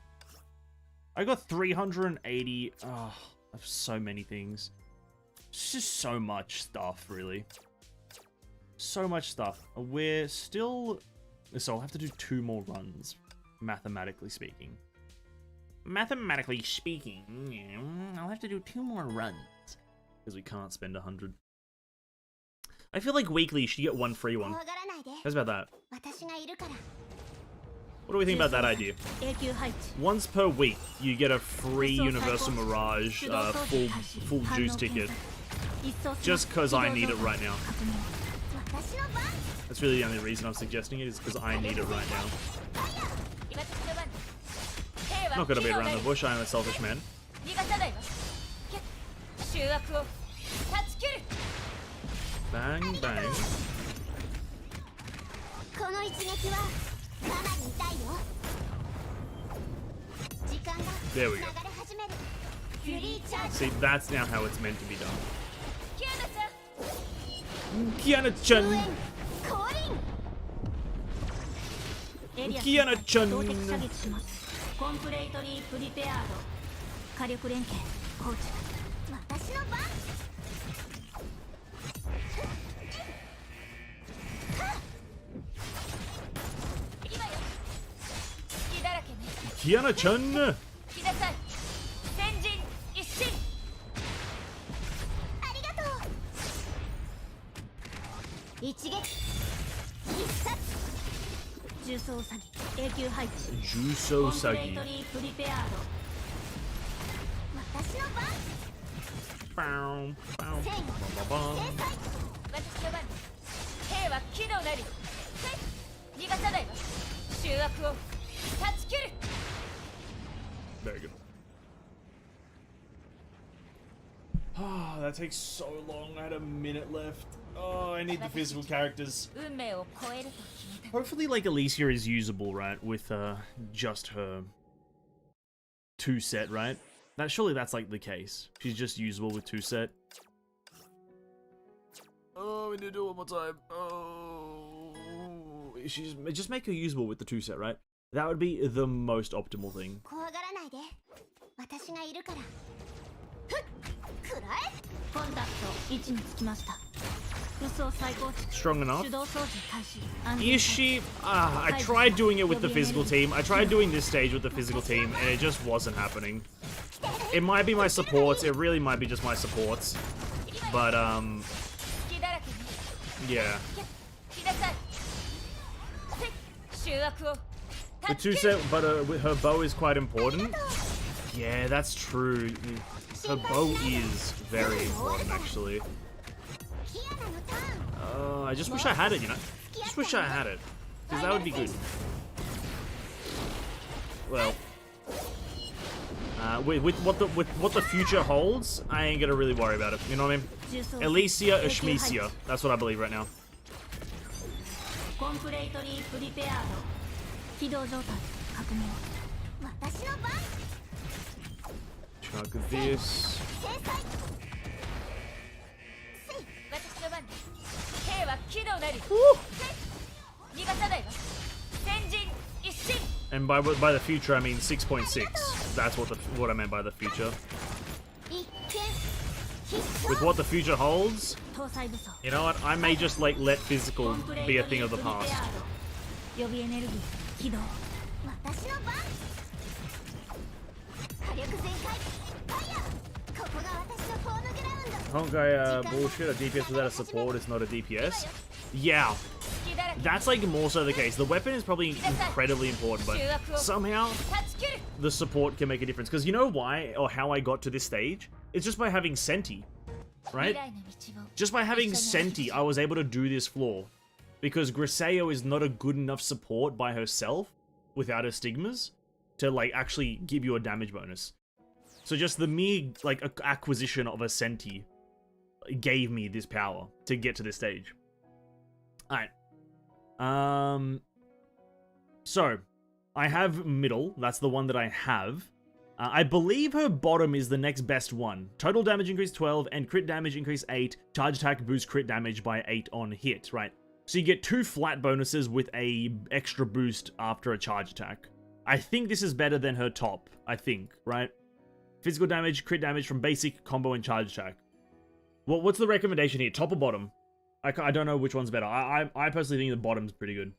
S1: I got 380. Oh, I have so many things. It's just so much stuff, really. So much stuff. We're still... So I'll have to do 2 more runs, mathematically speaking. Mathematically speaking, I'll have to do 2 more runs. Because we can't spend 100. I feel like weekly you should get 1 free one. How's about that? What do we think about that idea? Once per week, you get a free Universal Mirage full juice ticket. Just because I need it right now. That's really the only reason I'm suggesting it, is because I need it right now. Not gonna beat around the bush, I am a selfish man. Bang, bang. There we go. See, that's now how it's meant to be done. Kiana-chan! Kiana-chan! Kiana-chan! Juso Sagi. Bow, bow, bow, Very good. Oh, that takes so long. I had a minute left. Oh, I need the physical characters. Hopefully, like, Alicia is usable, right? With just her 2 set, right? Surely that's like the case. She's just usable with 2 set. Oh, we need to do it one more time. Oh, just make her usable with the 2 set, right? That would be the most optimal thing. Strong enough? Is she? I tried doing it with the physical team. I tried doing this stage with the physical team, and it just wasn't happening. It might be my supports. It really might be just my supports. But, yeah. The 2 set, but her bow is quite important. Yeah, that's true. Her bow is very important, actually. I just wish I had it, you know? Just wish I had it. Because that would be good. Well. With what the future holds, I ain't gonna really worry about it. You know what I mean? Alicia Ishmisia. That's what I believe right now. Chunk of this. Woo! And by the future, I mean 6.6. That's what I meant by the future. With what the future holds, you know what? I may just like let physical be a thing of the past. Honkai bullshit. A DPS without a support is not a DPS. Yeah, that's like more so the case. The weapon is probably incredibly important, but somehow the support can make a difference. Because you know why or how I got to this stage? It's just by having Senti, right? Just by having Senti, I was able to do this floor. Because Griseo is not a good enough support by herself without her stigmas to like actually give you a damage bonus. So just the mere like acquisition of a Senti gave me this power to get to this stage. Alright. So I have middle. That's the one that I have. I believe her bottom is the next best one. Total damage increase 12 and crit damage increase 8. Charge attack boosts crit damage by 8 on hit, right? So you get 2 flat bonuses with a extra boost after a charge attack. I think this is better than her top, I think, right? Physical damage, crit damage from basic, combo, and charge attack. Well, what's the recommendation here? Top or bottom? I don't know which one's better. I personally think the bottom's pretty good.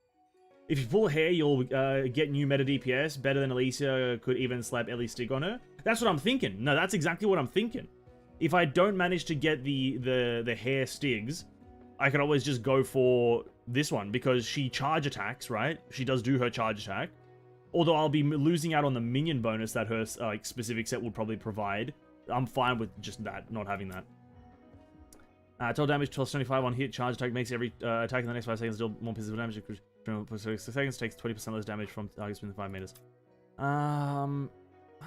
S1: If you pull hair, you'll get new meta DPS. Better than Alicia, could even slap Ellie Stig on her. That's what I'm thinking. No, that's exactly what I'm thinking. If I don't manage to get the hair Stigs, I could always just go for this one because she charge attacks, right? She does do her charge attack. Although I'll be losing out on the minion bonus that her like specific set would probably provide. I'm fine with just that, not having that. Total damage plus 25 on hit. Charge attack makes every attack in the next 5 seconds deal more physical damage. 6 seconds takes 20% less damage from targets within 5 meters. I'm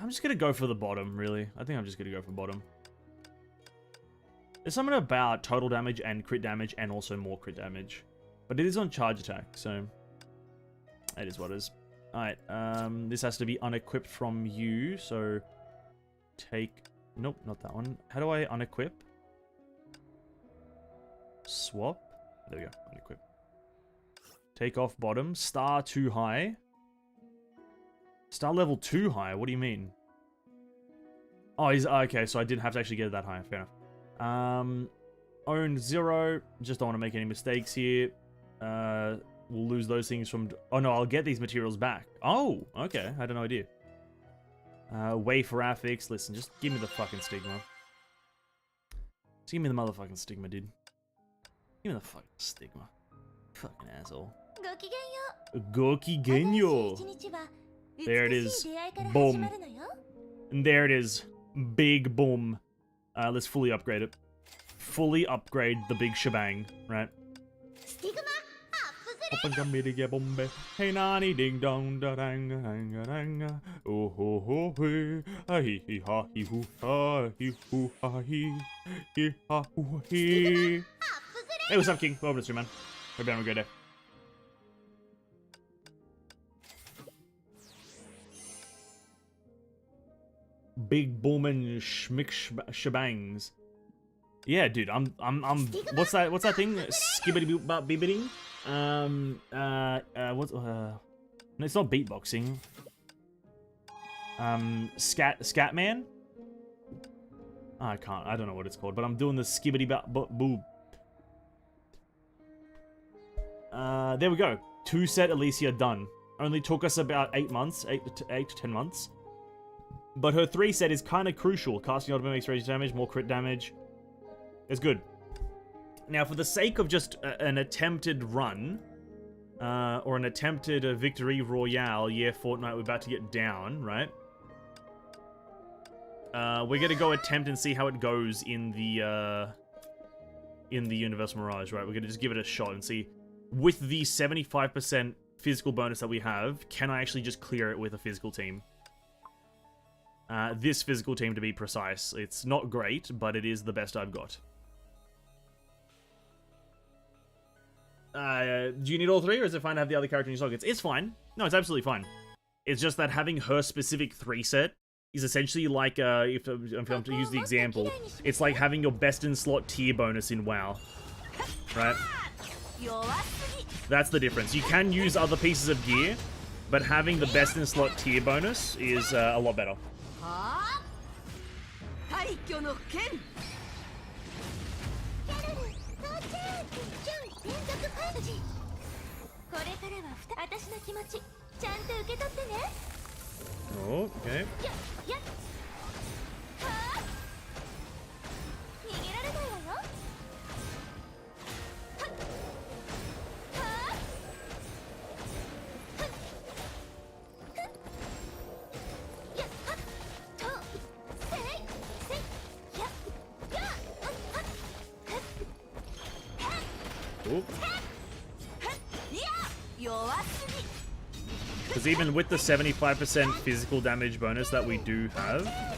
S1: just gonna go for the bottom, really. I think I'm just gonna go for bottom. There's something about total damage and crit damage and also more crit damage. But it is on charge attack, so it is what it is. Alright, this has to be unequipped from you, so take... Nope, not that one. How do I unequip? Swap? There we go, unequip. Take off bottom. Star too high. Star level too high? What do you mean? Oh, he's... Okay, so I didn't have to actually get it that high. Fair enough. Own 0. Just don't want to make any mistakes here. We'll lose those things from... Oh, no, I'll get these materials back. Oh, okay. I had no idea. Way for affix. Listen, just give me the fucking stigma. Just give me the motherfucking stigma, dude. Give me the fucking stigma. Fucking asshole. Goki Genyo. There it is. Boom. And there it is. Big boom. Let's fully upgrade it. Fully upgrade the big shebang, right? Hey nani ding dong da dang dang dang. Oh ho ho hey. Hi hi ha hi hu ha hi hu ha hi hi ha hu hi. Hey, what's up, King? Welcome to stream, man. Hope you're having a good day. Big booming schmick shebangs. Yeah, dude, I'm what's that thing? Skibbity bibbity? What's no, it's not beatboxing. Scatman? Oh, I don't know what it's called, but I'm doing the skibbity boob. There we go. 2 set Alicia done. Only took us about 8 months, 8 to 10 months. But her 3 set is kind of crucial. Casting ultimate makes rage damage, more crit damage. It's good. Now, for the sake of just an attempted run, or an attempted victory royale, yeah, Fortnite, we're about to get down, right? We're gonna go attempt and see how it goes in the Universal Mirage, right? We're gonna just give it a shot and see, with the 75% physical bonus that we have, can I actually just clear it with a physical team? This physical team, to be precise. It's not great, but it is the best I've got. Do you need all 3, or is it fine to have the other character in your sockets? It's fine. No, it's absolutely fine. It's just that having her specific 3 set is essentially like, if I'm to use the example, it's like having your best in slot tier bonus in WoW. Right? That's the difference. You can use other pieces of gear, but having the best in slot tier bonus is a lot better. Oh, okay. Ooh. Because even with the 75% physical damage bonus that we do have,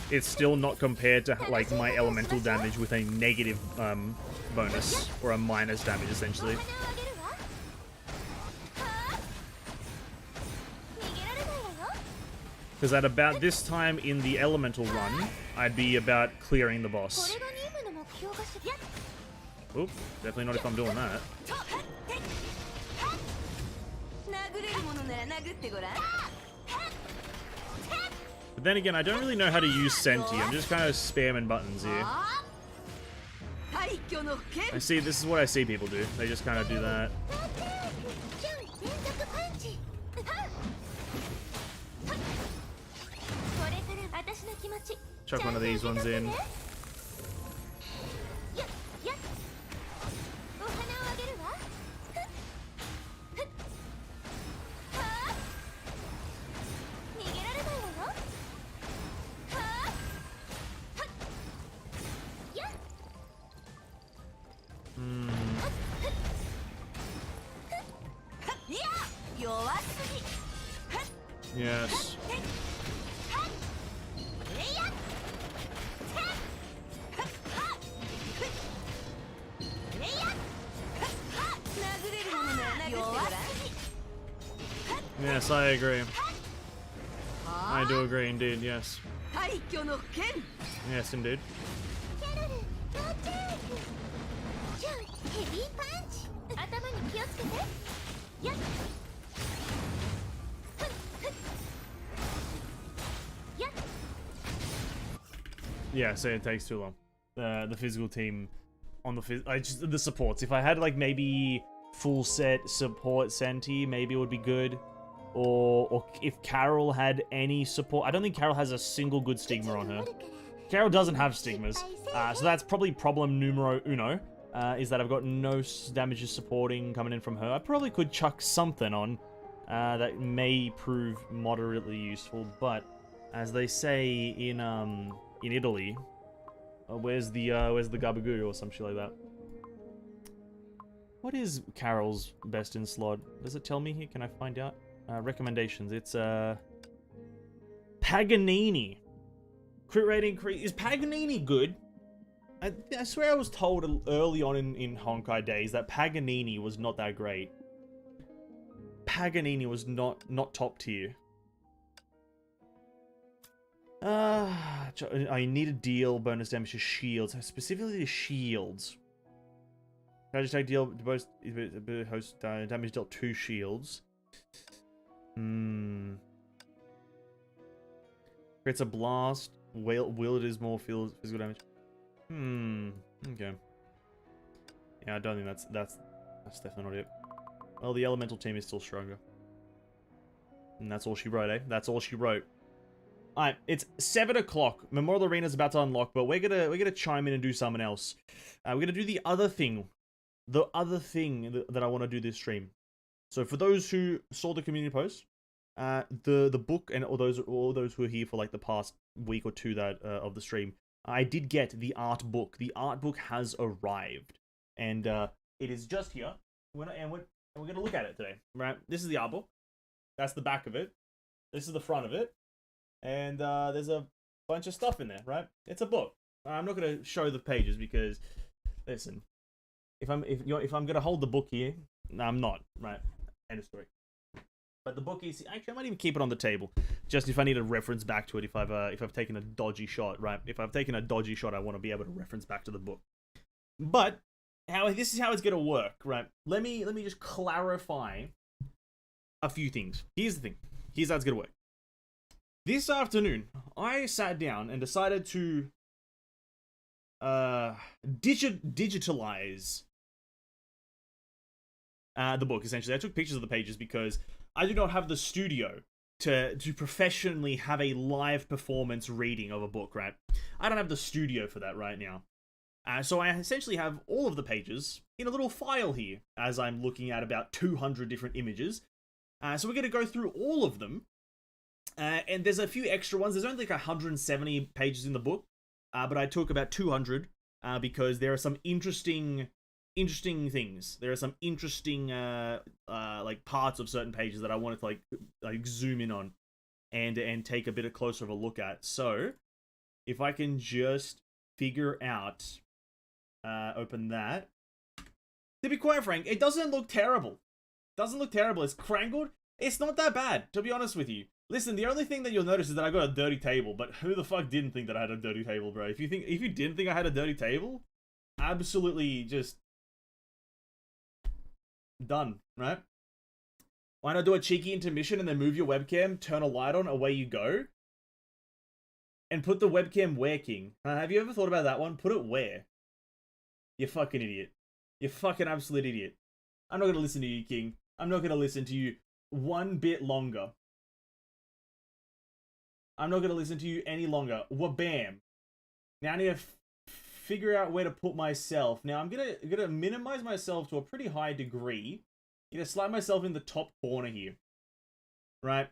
S1: it's still not compared to like my elemental damage with a negative bonus, or a minus damage essentially. Because at about this time in the elemental run, I'd be about clearing the boss. Oop, definitely not if I'm doing that. But then again, I don't really know how to use Senti. I'm just kind of spamming buttons here. I see, this is what I see people do. They just kind of do that. Chuck one of these ones in. Yes. Yes, I agree. I do agree indeed, yes. Yes, indeed. Yeah, so it takes too long. The physical team on the supports. If I had like maybe full set support Senti, maybe it would be good. Or if Carol had any support. I don't think Carol has a single good stigma on her. Carol doesn't have stigmas. So that's probably problem numero uno. Is that I've got no damages supporting coming in from her. I probably could chuck something on that may prove moderately useful, but as they say in Italy, where's the gabagool or some shit like that? What is Carol's best in slot? Does it tell me here? Can I find out? Recommendations. It's Paganini. Crit rate increase. Is Paganini good? I swear I was told early on in Honkai days that Paganini was not that great. Paganini was not top tier. I need to deal bonus damage to shields, specifically to shields. Can I just take deal both host damage dealt to shields? Creates a blast. Will it is more physical damage. Okay. Yeah, I don't think that's definitely not it. Well, the elemental team is still stronger. And that's all she wrote, eh? That's all she wrote. Alright, it's 7 o'clock. Memorial Arena's about to unlock, but we're gonna chime in and do something else. We're gonna do the other thing. The other thing that I want to do this stream. So for those who saw the community post, the book, and all those who are here for like the past week or two that of the stream, I did get the art book. The art book has arrived, and it is just here. We're gonna look at it today, right? This is the art book. That's the back of it. This is the front of it, and there's a bunch of stuff in there, right? It's a book. I'm not gonna show the pages because, listen, if I'm gonna hold the book here, no, I'm not, right? End of story. But the book is actually, I might even keep it on the table, just if I need a reference back to it. If I've taken a dodgy shot, right? If I've taken a dodgy shot, I want to be able to reference back to the book. But this is how it's gonna work, right? Let me just clarify a few things. Here's the thing. Here's how it's gonna work. This afternoon, I sat down and decided to digitalize the book. Essentially, I took pictures of the pages because I do not have the studio to professionally have a live performance reading of a book, right? I don't have the studio for that right now. So I essentially have all of the pages in a little file here, as I'm looking at about 200 different images. So we're going to go through all of them. And there's a few extra ones. There's only like 170 pages in the book, but I took about 200 because there are some interesting things. There are some interesting like parts of certain pages that I wanted to like zoom in on and take a bit of closer of a look at. So if I can just figure out open that. To be quite frank, it doesn't look terrible. It's crangled. It's not that bad, to be honest with you. Listen, the only thing that you'll notice is that I got a dirty table, but who the fuck didn't think that I had a dirty table, bro? If you didn't think I had a dirty table, absolutely just done, right? Why not do a cheeky intermission and then move your webcam, turn a light on, away you go? And put the webcam where, King? Have you ever thought about that one? Put it where? You fucking idiot. You fucking absolute idiot. I'm not gonna listen to you, King. I'm not gonna listen to you one bit longer. I'm not gonna listen to you any longer. Wabam. Now I need to figure out where to put myself. Now I'm gonna minimize myself to a pretty high degree. I'm gonna slide myself in the top corner here. Right?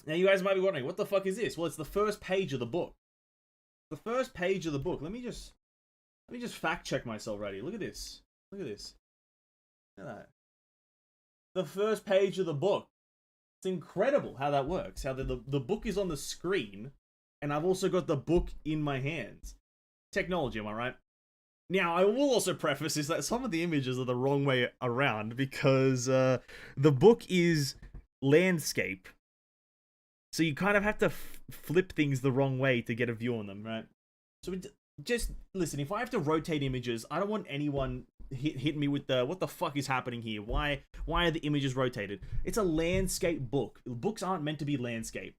S1: Now you guys might be wondering, what the fuck is this? Well, it's the first page of the book. The first page of the book. Let me just fact check myself right here. Look at this. Look at this. Look at that. The first page of the book. It's incredible how that works. How the book is on the screen, and I've also got the book in my hands. Technology, am I right? Now, I will also preface is that some of the images are the wrong way around, because the book is landscape. So you kind of have to flip things the wrong way to get a view on them, right? So just listen, if I have to rotate images, I don't want anyone hit me with the, what the fuck is happening here? Why are the images rotated? It's a landscape book. Books aren't meant to be landscape.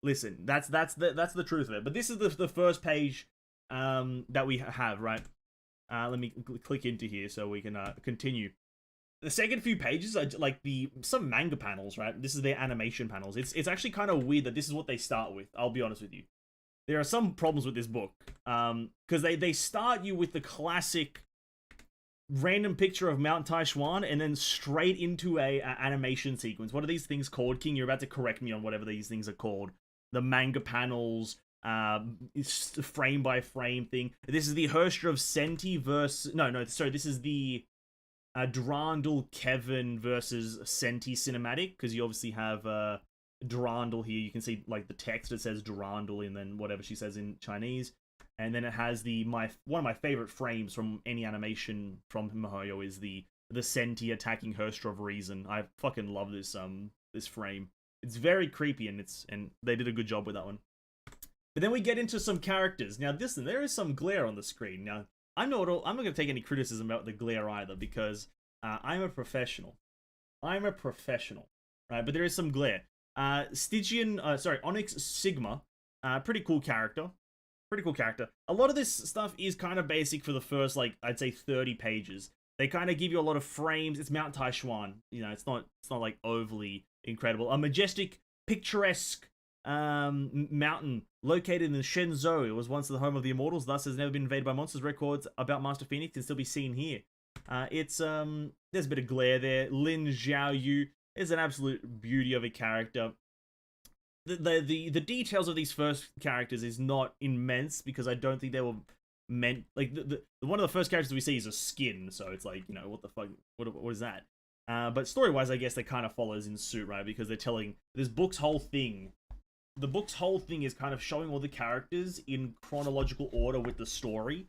S1: Listen, that's the truth of it. But this is the first page that we have, right? Let me click into here so we can continue. The second few pages are like some manga panels, right? This is their animation panels. It's actually kind of weird that this is what they start with. I'll be honest with you. There are some problems with this book, because they start you with the classic random picture of Mount Taichuan and then straight into a animation sequence. What are these things called, King? You're about to correct me on whatever these things are called. The manga panels, frame by frame thing. This is the Herstra of Senti versus sorry. This is the Durandal Kevin versus Senti cinematic, because you obviously have Durandal here. You can see like the text, it says Durandal and then whatever she says in Chinese. And then it has one of my favorite frames from any animation from Mihoyo is the Senti attacking Herstra of Reason. I fucking love this this frame. It's very creepy and they did a good job with that one. But then we get into some characters. Now listen, there is some glare on the screen. Now I'm not going to take any criticism about the glare either, because I'm a professional. Right? But there is some glare. Onyx Sigma, pretty cool character. A lot of this stuff is kind of basic for the first, like, I'd say 30 pages. They kind of give you a lot of frames. It's Mount Taichuan. You know, it's not like overly incredible. A majestic, picturesque mountain located in Shenzhou. It was once the home of the immortals, thus has never been invaded by monsters. Records about Master Phoenix can still be seen here. There's a bit of glare there. Lin Xiaoyu is an absolute beauty of a character. The details of these first characters is not immense, because I don't think they were meant, like, one of the first characters we see is a skin, so it's like, you know, what the fuck, what is that? But story-wise, I guess that kind of follows in suit, right? Because they're telling this book's whole thing. The book's whole thing is kind of showing all the characters in chronological order with the story.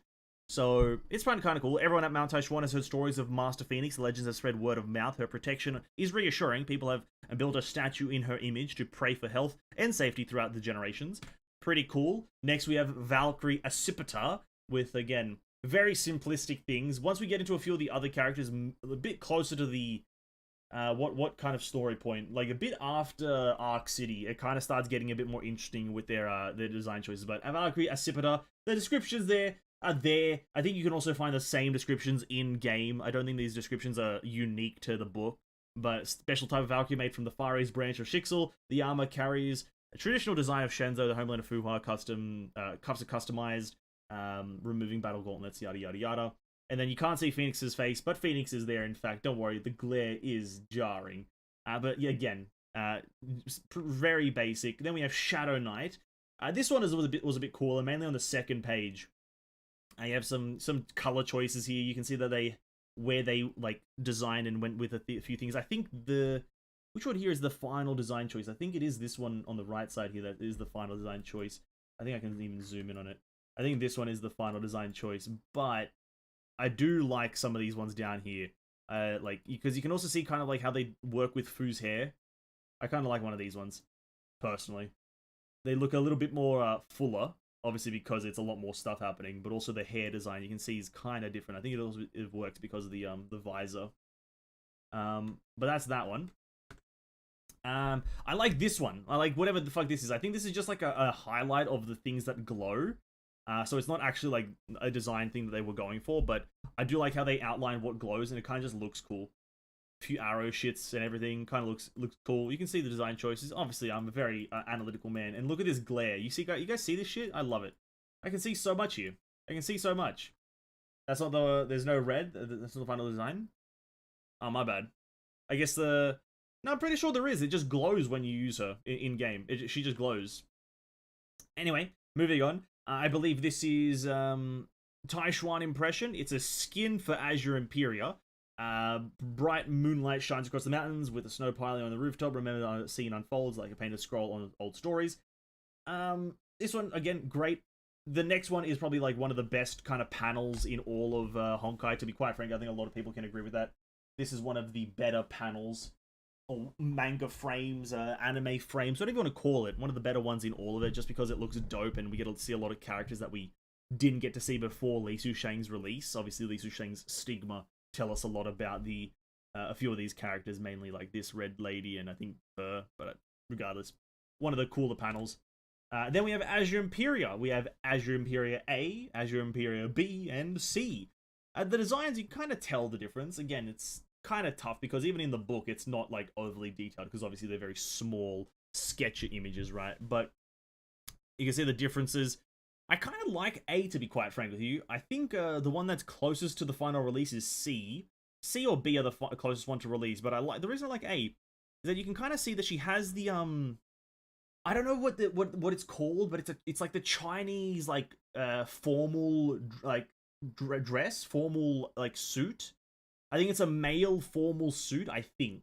S1: So it's kind of cool. Everyone at Mount Taichuan has heard stories of Master Phoenix. The legends have spread word of mouth. Her protection is reassuring. People have built a statue in her image to pray for health and safety throughout the generations. Pretty cool. Next we have Valkyrie Acipita with, again, very simplistic things. Once we get into a few of the other characters, a bit closer to the what kind of story point, like a bit after Arc City, it kind of starts getting a bit more interesting with their design choices. But Valkyrie Acipita, the descriptions there are there. I think you can also find the same descriptions in game. I don't think these descriptions are unique to the book, but special type of Valkyrie made from the Far East branch of Shixel. The armor carries a traditional design of Shenzhou, the homeland of Fuhua. Cuffs are customized, removing battle gauntlets, yada yada yada. And then you can't see Phoenix's face, but Phoenix is there. In fact, don't worry, the glare is jarring. But yeah, again, very basic. Then we have Shadow Knight. This one was a bit cooler, mainly on the second page. You have some color choices here. You can see that where they like designed and went with a few things. I think which one here is the final design choice? I think it is this one on the right side here that is the final design choice. I think I can even zoom in on it. I think this one is the final design choice, but I do like some of these ones down here. Like, because you can also see kind of like how they work with Fu's hair. I kind of like one of these ones, personally. They look a little bit more fuller, obviously because it's a lot more stuff happening, but also the hair design you can see is kind of different. I think it works because of the visor. But that's that one. I like this one. I like whatever the fuck this is. I think this is just like a highlight of the things that glow. So it's not actually like a design thing that they were going for, but I do like how they outline what glows, and it kind of just looks cool. A few arrow shits and everything kind of looks cool. You can see the design choices. Obviously, I'm a very analytical man, and look at this glare. You guys see this shit? I love it. I can see so much here. I can see so much. That's not there's no red. That's not the final design. Oh, my bad. I guess no, I'm pretty sure there is. It just glows when you use her in game. She just glows. Anyway, moving on. I believe this is Taishuan Impression. It's a skin for Azure Imperia. Bright moonlight shines across the mountains with a snow piling on the rooftop. Remember the scene unfolds like a painted scroll on old stories. This one, again, great. The next one is probably like one of the best kind of panels in all of Honkai. To be quite frank, I think a lot of people can agree with that. This is one of the better panels, or manga frames, anime frames, whatever you want to call it. One of the better ones in all of it, just because it looks dope and we get to see a lot of characters that we didn't get to see before Li Susheng's release. Obviously, Li Susheng's Stigma tell us a lot about a few of these characters, mainly like this red lady and I think her, but regardless, one of the cooler panels. Then we have Azure Imperia. We have Azure Imperia A, Azure Imperia B, and C. The designs, you kind of tell the difference. Again, it's kind of tough because even in the book, it's not like overly detailed because obviously they're very small sketch images, right? But you can see the differences. I kind of like A, to be quite frank with you. I think the one that's closest to the final release is C. C or B are the closest one to release, but the reason I like A is that you can kind of see that she has the I don't know what it's called, but it's like the Chinese like formal like dress, formal like suit. I think it's a male formal suit, I think.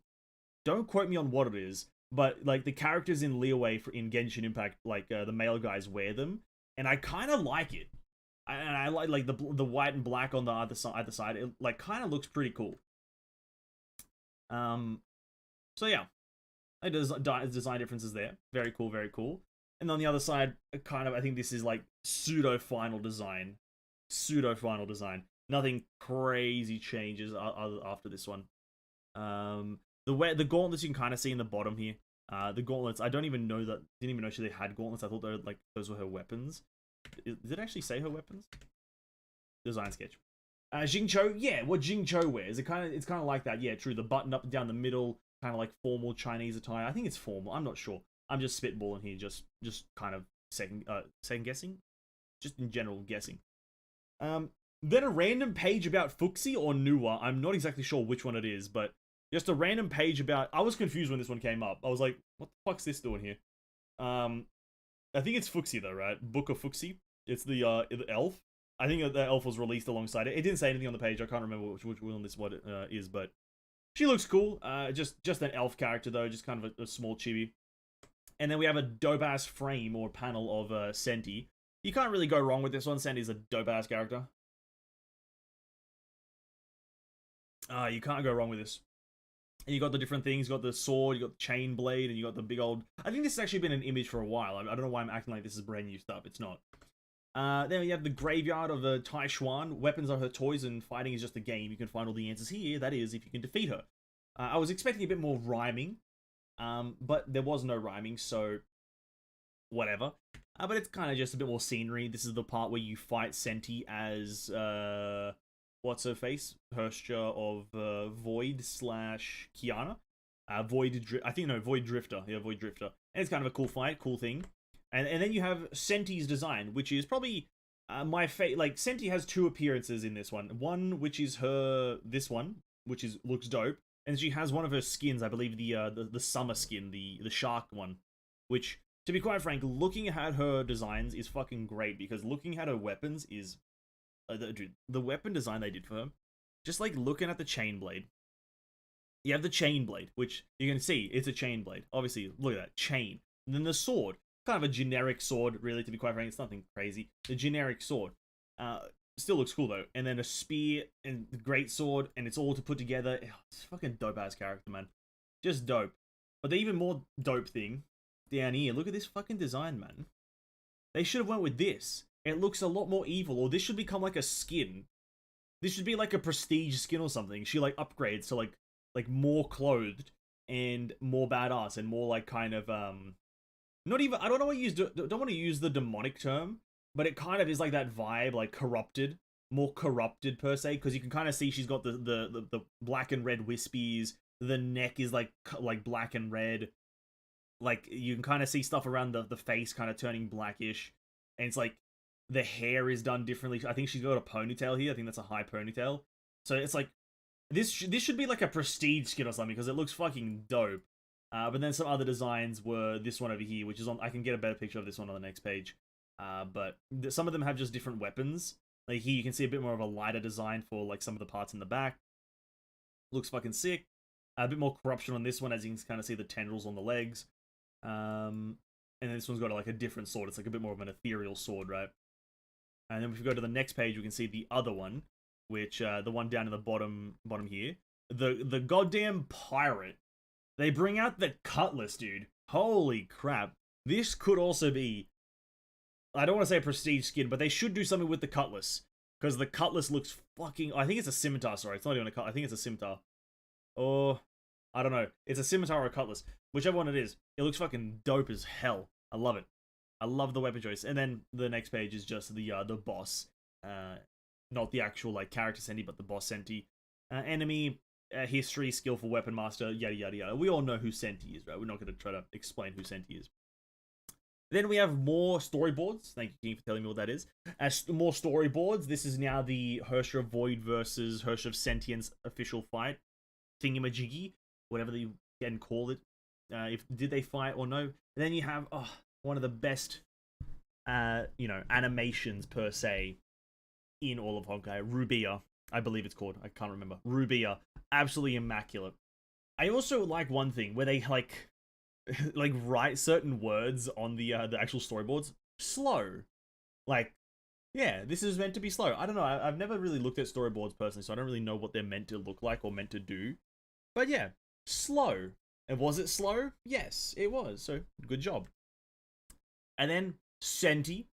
S1: Don't quote me on what it is, but like the characters in Liyue in Genshin Impact, like the male guys wear them. And I kind of like it, and I like the white and black on the other side. It like kind of looks pretty cool. So yeah, design differences there. Very cool, very cool. And on the other side, kind of, I think this is like pseudo final design. Nothing crazy changes after this one. The gauntlets you can kind of see in the bottom here. The gauntlets, I didn't even know they had gauntlets. I thought they were, like, those were her weapons. Did it actually say her weapons? Design sketch. Jingcho, yeah, what Jingcho wears. It's kind of like that. Yeah, true. The button up and down the middle, kind of like formal Chinese attire. I think it's formal. I'm not sure. I'm just spitballing here, just kind of second guessing, just in general guessing. Then a random page about Fuxi or Nuwa. I'm not exactly sure which one it is, but just a random page about... I was confused when this one came up. I was like, what the fuck's this doing here? I think it's Fuxi though, right? Book of Fuxi. It's the elf. I think the elf was released alongside it. It didn't say anything on the page. I can't remember which one this what it is, but she looks cool. Just an elf character though, just kind of a small chibi. And then we have a dope-ass frame or panel of Senti. You can't really go wrong with this one. Senti's a dope-ass character. You can't go wrong with this. And you got the different things. You got the sword, you got the chain blade, and you got the big old... I think this has actually been an image for a while. I don't know why I'm acting like this is brand new stuff. It's not. Then we have the graveyard of Taishuan. Weapons are her toys and fighting is just a game. You can find all the answers here. That is, if you can defeat her. I was expecting a bit more rhyming. But there was no rhyming, so... whatever. But it's kind of just a bit more scenery. This is the part where you fight Senti as... what's her face? Herstia of Void / Kiana. Void Drifter. Yeah, Void Drifter. And it's kind of a cool fight, cool thing. And then you have Senti's design, which is probably my favorite. Like, Senti has two appearances in this one. One, which is this one, which looks dope. And she has one of her skins, I believe the summer skin, the shark one. Which, to be quite frank, looking at her designs is fucking great, because looking at her weapons is dude, the weapon design they did for him, just like looking at the chain blade. You have the chain blade, which you can see it's a chain blade. Obviously, look at that chain. And then the sword, kind of a generic sword, really. To be quite frank, it's nothing crazy. The generic sword, still looks cool though. And then a spear and the great sword, and it's all to put together. It's fucking dope ass character, man. Just dope. But the even more dope thing down here, look at this fucking design, man. They should have went with this. It looks a lot more evil, or this should become like a skin. This should be like a prestige skin or something. She like upgrades to like more clothed and more badass and more like kind of not even, I don't want to use the demonic term, but it kind of is like that vibe, like corrupted, more corrupted per se, because you can kind of see she's got the black and red wispies. The neck is like black and red. Like you can kind of see stuff around the face kind of turning blackish, and it's like the hair is done differently. I think she's got a ponytail here. I think that's a high ponytail. So it's like this should be like a prestige skin or something because it looks fucking dope. But then some other designs were this one over here, which is on. I can get a better picture of this one on the next page. But some of them have just different weapons. Like here, you can see a bit more of a lighter design for like some of the parts in the back. Looks fucking sick. A bit more corruption on this one, as you can kind of see the tendrils on the legs. And then this one's got like a different sword. It's like a bit more of an ethereal sword, right? And then if we go to the next page, we can see the other one, which the one down in the bottom here, the goddamn pirate. They bring out the cutlass, dude. Holy crap! This could also be, I don't want to say a prestige skin, but they should do something with the cutlass because the cutlass looks fucking. I think it's a scimitar. Sorry, it's not even a cutlass. I think it's a scimitar. Or I don't know. It's a scimitar or a cutlass, whichever one it is. It looks fucking dope as hell. I love it. I love the weapon choice. And then the next page is just the boss. Not the actual like character Senti, but the boss Senti. Enemy, history, skillful weapon master, yada yada yada. We all know who Senti is, right? We're not going to try to explain who Senti is. Then we have more storyboards. Thank you, King, for telling me what that is. More storyboards. This is now the Hersha of Void versus Hersha of Sentience official fight. Thingamajiggy, whatever you can call it. Did they fight or no? And then you have one of the best animations per se in all of Honkai. Rubia, I believe it's called. I can't remember. Rubia, absolutely immaculate. I also like one thing where they like write certain words on the actual storyboards slow. Like, yeah, this is meant to be slow. I don't know. I've never really looked at storyboards personally, so I don't really know what they're meant to look like or meant to do. But yeah, slow. And was it slow? Yes, it was. So good job. And then Senti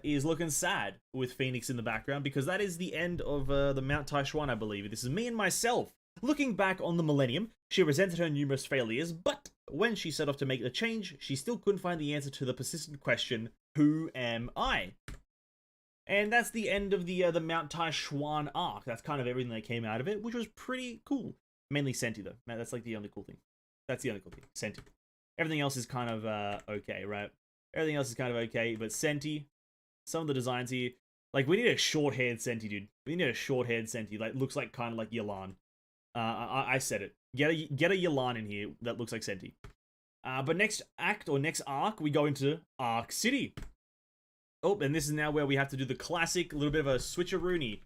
S1: is looking sad with Phoenix in the background because that is the end of the Mount Taishuan, I believe. This is me and myself. Looking back on the millennium, she resented her numerous failures, but when she set off to make the change, she still couldn't find the answer to the persistent question, who am I? And that's the end of the Mount Taishuan arc. That's kind of everything that came out of it, which was pretty cool. Mainly Senti, though. Man, that's like the only cool thing. That's the only cool thing. Senti. Everything else is kind of okay, right? Everything else is kind of okay, but Senti, some of the designs here, like we need a short-haired Senti, dude. We need a short-haired Senti, like looks like kind of like Yelan. I said it. Get a Yelan in here that looks like Senti. But next act or next arc, we go into Arc City. Oh, and this is now where we have to do the classic little bit of a switcheroony.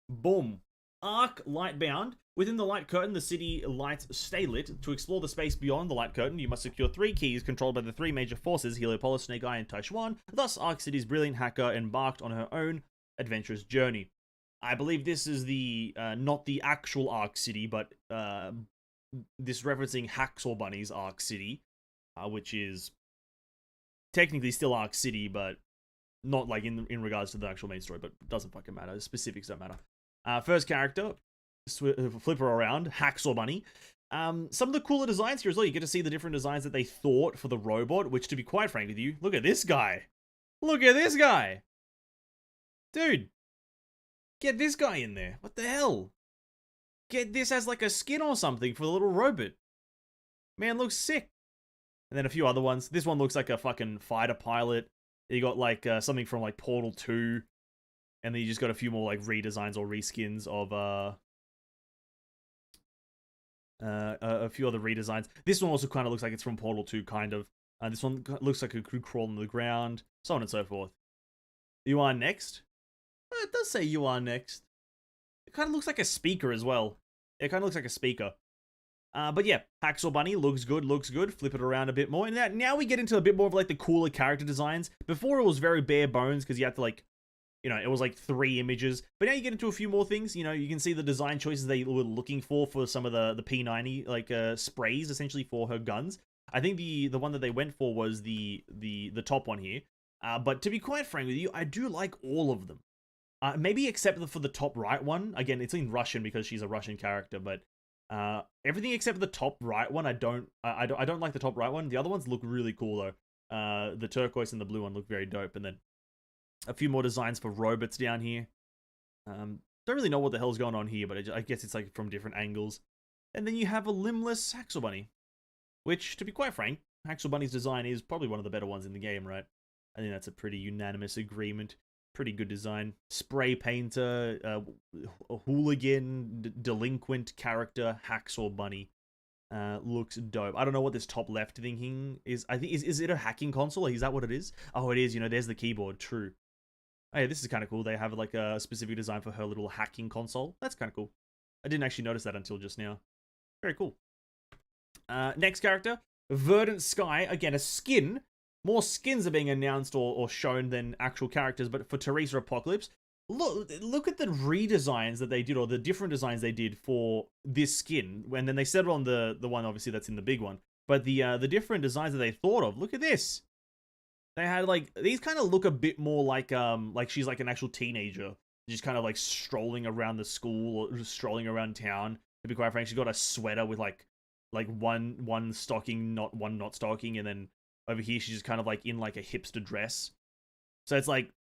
S1: Boom. Arc Lightbound. Within the light curtain, the city lights stay lit. To explore the space beyond the light curtain, you must secure 3 keys controlled by the 3 major forces, Heliopolis, Snake Eye, and Taishuan. Thus, Arc City's brilliant hacker embarked on her own adventurous journey. I believe this is the, not the actual Arc City, but this referencing Hacksaw Bunny's Arc City, which is technically still Arc City, but not like in regards to the actual main story, but doesn't fucking matter. The specifics don't matter. First character, flip her around, Hacksaw Bunny. Some of the cooler designs here as well. You get to see the different designs that they thought for the robot, which to be quite frank with you, look at this guy. Look at this guy. Dude. Get this guy in there. What the hell? Get this as like a skin or something for the little robot. Man, looks sick. And then a few other ones. This one looks like a fucking fighter pilot. You got like something from like Portal 2. And then you just got a few more like redesigns or reskins of a few other redesigns. This one also kind of looks like it's from Portal 2, kind of. This one looks like it could crawl on the ground, so on and so forth. You are next. it does say you are next. It kind of looks like a speaker as well. It kind of looks like a speaker. But yeah, Hacksaw Bunny looks good, looks good. Flip it around a bit more. And now we get into a bit more of like the cooler character designs. Before it was very bare bones because you had to like, you know, it was like 3 images. But now you get into a few more things. You know, you can see the design choices they were looking for some of the P90 like sprays essentially for her guns. I think the one that they went for was the top one here. But to be quite frank with you, I do like all of them. Maybe except for the top right one. Again, it's in Russian because she's a Russian character, but everything except for the top right one, I don't like the top right one. The other ones look really cool though. The turquoise and the blue one look very dope, and then a few more designs for robots down here. Don't really know what the hell's going on here, but I guess it's like from different angles. And then you have a limbless Hacksaw Bunny, which, to be quite frank, Hacksaw Bunny's design is probably one of the better ones in the game, right? I think that's a pretty unanimous agreement. Pretty good design. Spray painter, a hooligan, delinquent character, Hacksaw Bunny. Looks dope. I don't know what this top left thinking is. I think is it a hacking console? Is that what it is? Oh, it is. You know, there's the keyboard. True. Oh, yeah, this is kind of cool. They have like a specific design for her little hacking console. That's kind of cool. I didn't actually notice that until just now. Very cool. Next character, Verdant Sky. Again, a skin. More skins are being announced or shown than actual characters, but for Teresa Apocalypse, look at the redesigns that they did, or the different designs they did for this skin. And then they settled on the one, obviously, that's in the big one. But the different designs that they thought of, look at this. They had, like, these kind of look a bit more like she's like an actual teenager, just kind of like strolling around the school or just strolling around town. To be quite frank, she's got a sweater with like one stocking, not stocking, and then over here she's just kind of like in like a hipster dress. So it's like,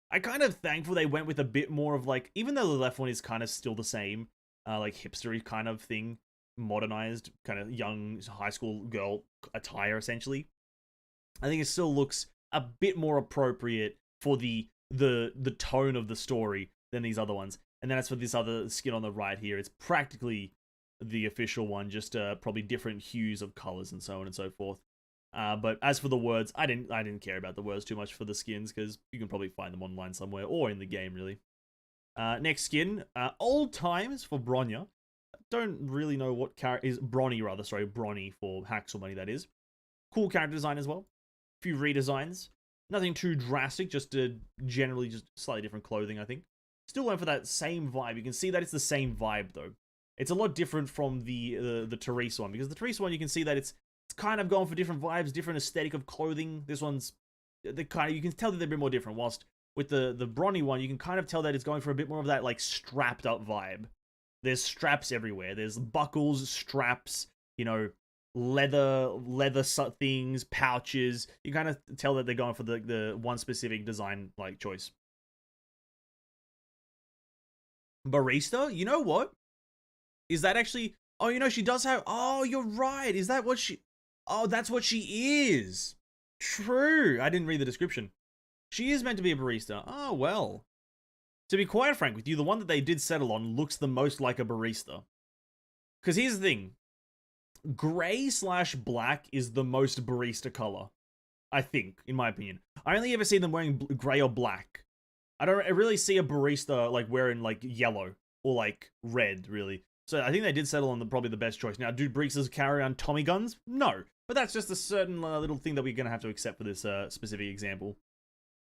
S1: I kind of thankful they went with a bit more of like, even though the left one is kind of still the same, like hipstery kind of thing, modernized kind of young high school girl attire essentially. I think it still looks a bit more appropriate for the tone of the story than these other ones. And then as for this other skin on the right here, it's practically the official one, just probably different hues of colors and so on and so forth. But as for the words, I didn't care about the words too much for the skins because you can probably find them online somewhere or in the game really. Next skin, Old Times for Bronya. Don't really know what character is Bronny rather. Sorry, Bronny for Hacksaw Bunny. That is cool character design as well. Few redesigns, nothing too drastic. Just generally just slightly different clothing. I think still went for that same vibe. You can see that it's the same vibe though. It's a lot different from the Teresa one, because the Teresa one you can see that it's kind of going for different vibes, different aesthetic of clothing. This one's the kind of, you can tell that they're a bit more different. Whilst with the Bronny one, you can kind of tell that it's going for a bit more of that like strapped up vibe. There's straps everywhere. There's buckles, straps, you know, leather things, pouches. You kind of tell that they're going for the one specific design like choice. Barista, you know what? Is that actually? Oh, you know, she does have. Oh, you're right. Is that what she? Oh, that's what she is. True. I didn't read the description. She is meant to be a barista. Oh, well. To be quite frank with you, the one that they did settle on looks the most like a barista. Because here's the thing. Grey/black is the most barista color. I think, in my opinion. I only ever see them wearing grey or black. I don't really see a barista like wearing like yellow or like red, really. So I think they did settle on probably the best choice. Now, do baristas carry around Tommy guns? No. But that's just a certain little thing that we're going to have to accept for this specific example.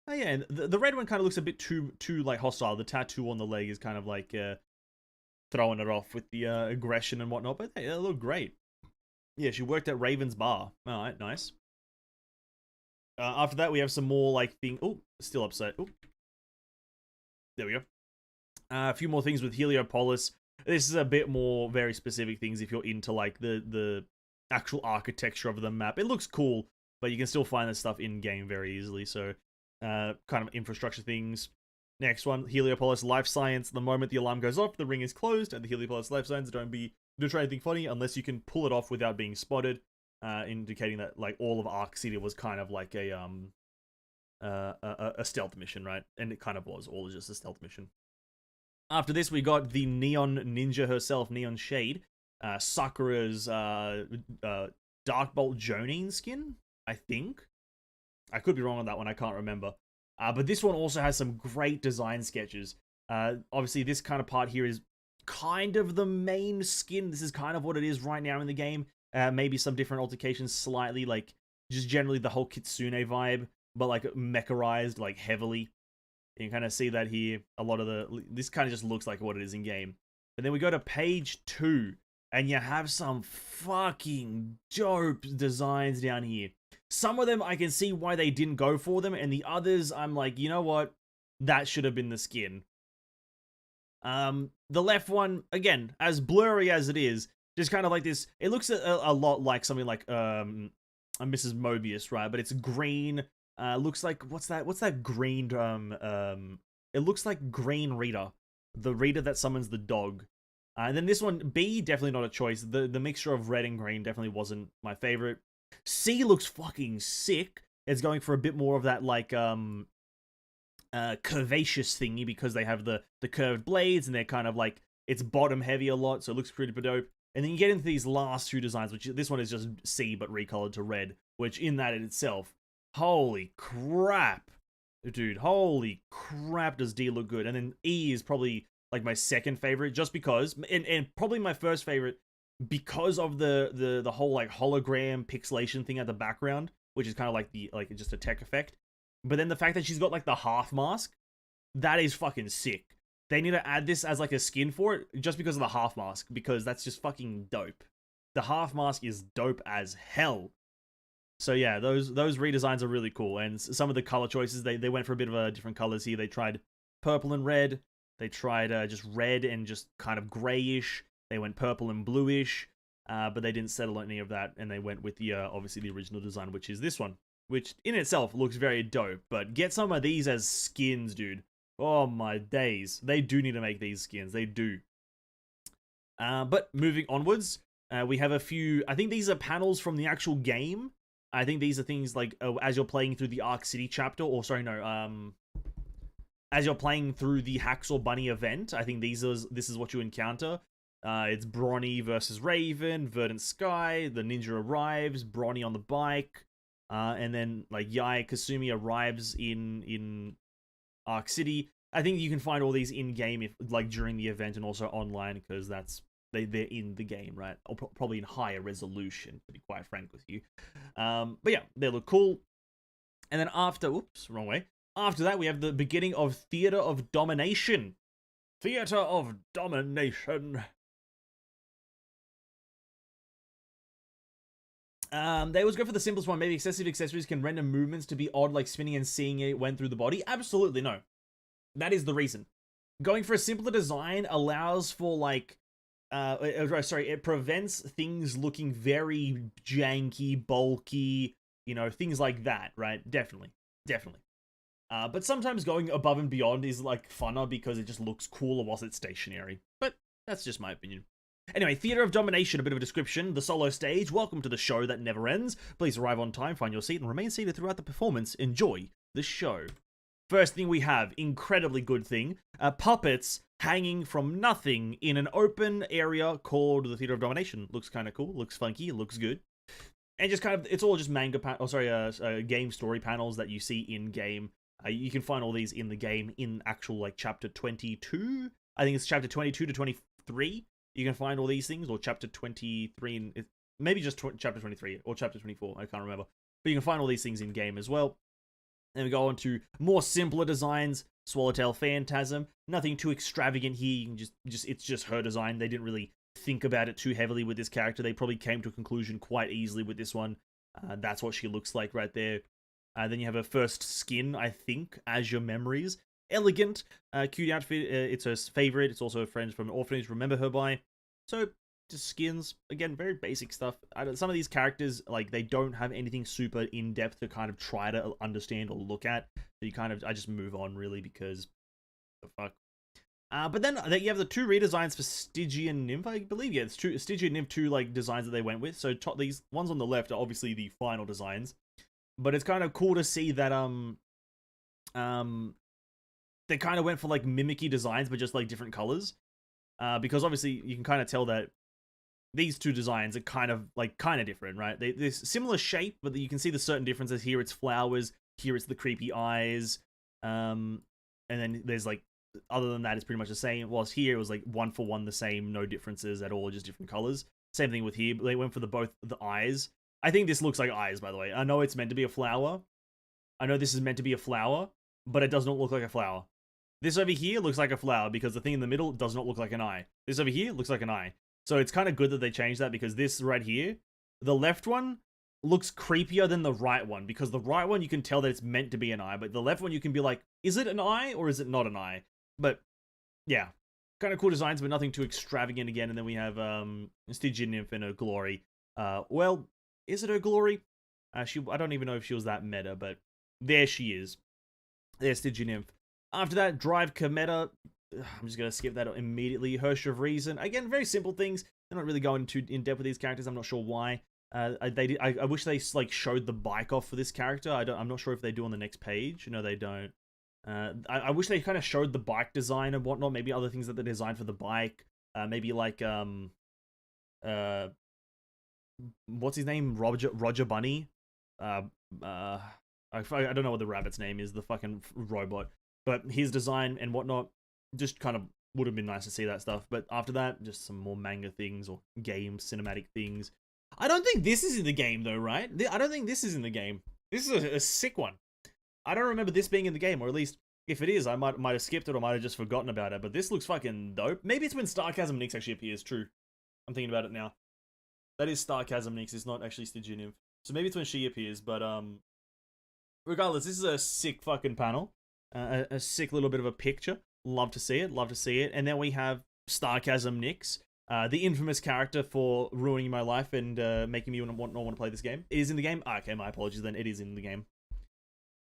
S1: Oh yeah, and the red one kind of looks a bit too like hostile. The tattoo on the leg is kind of like throwing it off with the aggression and whatnot. But they look great. Yeah, she worked at Raven's Bar. All right, nice. After that, we have some more like thing. Oh, still upset. Oh, there we go. A few more things with Heliopolis. This is a bit more very specific things if you're into like the actual architecture of the map. It looks cool, but you can still find this stuff in game very easily. So, kind of infrastructure things. Next one, Heliopolis Life Science. The moment the alarm goes off, the ring is closed, and the Heliopolis Life Science don't try anything funny unless you can pull it off without being spotted, indicating that like all of Arc City was kind of like a stealth mission, right? And it kind of was all just a stealth mission. After this, we got the Neon Ninja herself, Neon Shade, Sakura's Darkbolt Jonin skin, I think. I could be wrong on that one, I can't remember. But this one also has some great design sketches. Obviously, this kind of part here is kind of the main skin. This is kind of what it is right now in the game. Maybe some different altercations slightly, like just generally the whole Kitsune vibe, but like mecharized, like heavily. You can kind of see that here. A lot of this kind of just looks like what it is in game. And then we go to page 2, and you have some fucking dope designs down here. Some of them I can see why they didn't go for them, and the others I'm like, you know what? That should have been the skin. The left one, again, as blurry as it is, just kind of like this. It looks a lot like something like Mrs. Mobius, right? But it's green. Looks like what's that green? It looks like Green Reader, the reader that summons the dog. And then this one, B, definitely not a choice. The mixture of red and green definitely wasn't my favorite. C looks fucking sick. It's going for a bit more of that like curvaceous thingy because they have the curved blades and they're kind of like it's bottom heavy a lot, so it looks pretty dope. And then you get into these last two designs, which this one is just C but recolored to red, which in that in itself, holy crap, dude, holy crap, does D look good. And then E is probably like my second favorite, just because, and probably my first favorite because of the whole like hologram pixelation thing at the background, which is kind of like just a tech effect. But then the fact that she's got like the half mask, that is fucking sick. They need to add this as like a skin for it just because of the half mask, because that's just fucking dope. The half mask is dope as hell. So yeah, those redesigns are really cool. And some of the color choices, they went for a bit of a different colors here. They tried purple and red. They tried just red and just kind of grayish. They went purple and bluish, but they didn't settle on any of that. And they went with the obviously the original design, which is this one, which in itself looks very dope. But get some of these as skins, dude. Oh my days. They do need to make these skins. They do. But moving onwards, we have a few, I think these are panels from the actual game. I think these are things like as you're playing through the Arc City chapter, or sorry, no, as you're playing through the Hacksaw Bunny event, I think this is what you encounter. It's Bronya versus Raven, Verdant Sky, the ninja arrives, Bronya on the bike, and then like Yae Kasumi arrives in Arc City. I think you can find all these in game if like during the event and also online, because they're in the game, right? Or probably in higher resolution, to be quite frank with you. But yeah, they look cool. And then after, oops, wrong way. After that, we have the beginning of Theater of Domination. Theater of Domination. They always go for the simplest one. Maybe excessive accessories can render movements to be odd, like spinning and seeing it went through the body. Absolutely no. That is the reason. Going for a simpler design allows for like, it prevents things looking very janky, bulky, you know, things like that, right? Definitely. But sometimes going above and beyond is like funner because it just looks cooler whilst it's stationary. But that's just my opinion. Anyway, Theater of Domination, a bit of a description. The solo stage, welcome to the show that never ends. Please arrive on time, find your seat, and remain seated throughout the performance. Enjoy the show. First thing we have, incredibly good thing, puppets hanging from nothing in an open area called the Theater of Domination. Looks kind of cool, looks funky, looks good. And just kind of, it's all just game story panels that you see in game. You can find all these in the game in actual like chapter 22. I think it's chapter 22 to 23. You can find all these things, or chapter 23, and maybe just chapter 23 or chapter 24. I can't remember. But you can find all these things in game as well. Then we go on to more simpler designs. Swallowtail Phantasm. Nothing too extravagant here. You can it's just her design. They didn't really think about it too heavily with this character. They probably came to a conclusion quite easily with this one. That's what she looks like right there. Then you have her first skin, I think, Azure Memories. Elegant, cute outfit. It's her favorite. It's also a friend from an orphanage. Remember her by. So just skins, again, very basic stuff. Some of these characters, like, they don't have anything super in depth to kind of try to understand or look at. So I just move on really because the fuck. But then you have the two redesigns for Stygian Nymph, I believe. Yeah, it's Stygian Nymph, two like designs that they went with. So these ones on the left are obviously the final designs. But it's kind of cool to see that they kind of went for like mimicky designs, but just like different colors. Because obviously you can kind of tell that these two designs are kind of different, right? They're similar shape, but you can see the certain differences. Here it's flowers, here it's the creepy eyes. And then there's like, other than that, it's pretty much the same. Whilst here, it was like 1-for-1 the same, no differences at all, just different colors. Same thing with here, they went for both the eyes. I think this looks like eyes, by the way. I know it's meant to be a flower. I know this is meant to be a flower, but it does not look like a flower. This over here looks like a flower because the thing in the middle does not look like an eye. This over here looks like an eye. So it's kind of good that they changed that, because this right here, the left one looks creepier than the right one, because the right one you can tell that it's meant to be an eye, but the left one you can be like, is it an eye or is it not an eye? But yeah, kind of cool designs, but nothing too extravagant again. And then we have Stygian Nymph and her glory. Well, is it her glory? I don't even know if she was that meta, but there she is. There's Stygian Nymph. After that, Drive Cometa. I'm just going to skip that immediately. Hirsch of Reason. Again, very simple things. They're not really going too in-depth with these characters. I'm not sure why. I wish they like showed the bike off for this character. I'm not sure if they do on the next page. No, they don't. I wish they kind of showed the bike design and whatnot. Maybe other things that they designed for the bike. Maybe like what's his name? Roger Bunny. I don't know what the rabbit's name is. The fucking robot. But his design and whatnot just kind of would have been nice to see that stuff. But after that, just some more manga things or game cinematic things. I don't think this is in the game though, right? I don't think this is in the game. This is a sick one. I don't remember this being in the game, or at least if it is, I might have skipped it or might have just forgotten about it. But this looks fucking dope. Maybe it's when Sarcasm Nyx actually appears. True. I'm thinking about it now. That is Sarcasm Nyx. It's not actually Stygian Nymph. So maybe it's when she appears. But regardless, this is a sick fucking panel. A sick little bit of a picture. Love to see it. Love to see it. And then we have Sarcasm Nyx. The infamous character for ruining my life and making me not want to play this game. It is in the game? Okay, my apologies then. It is in the game.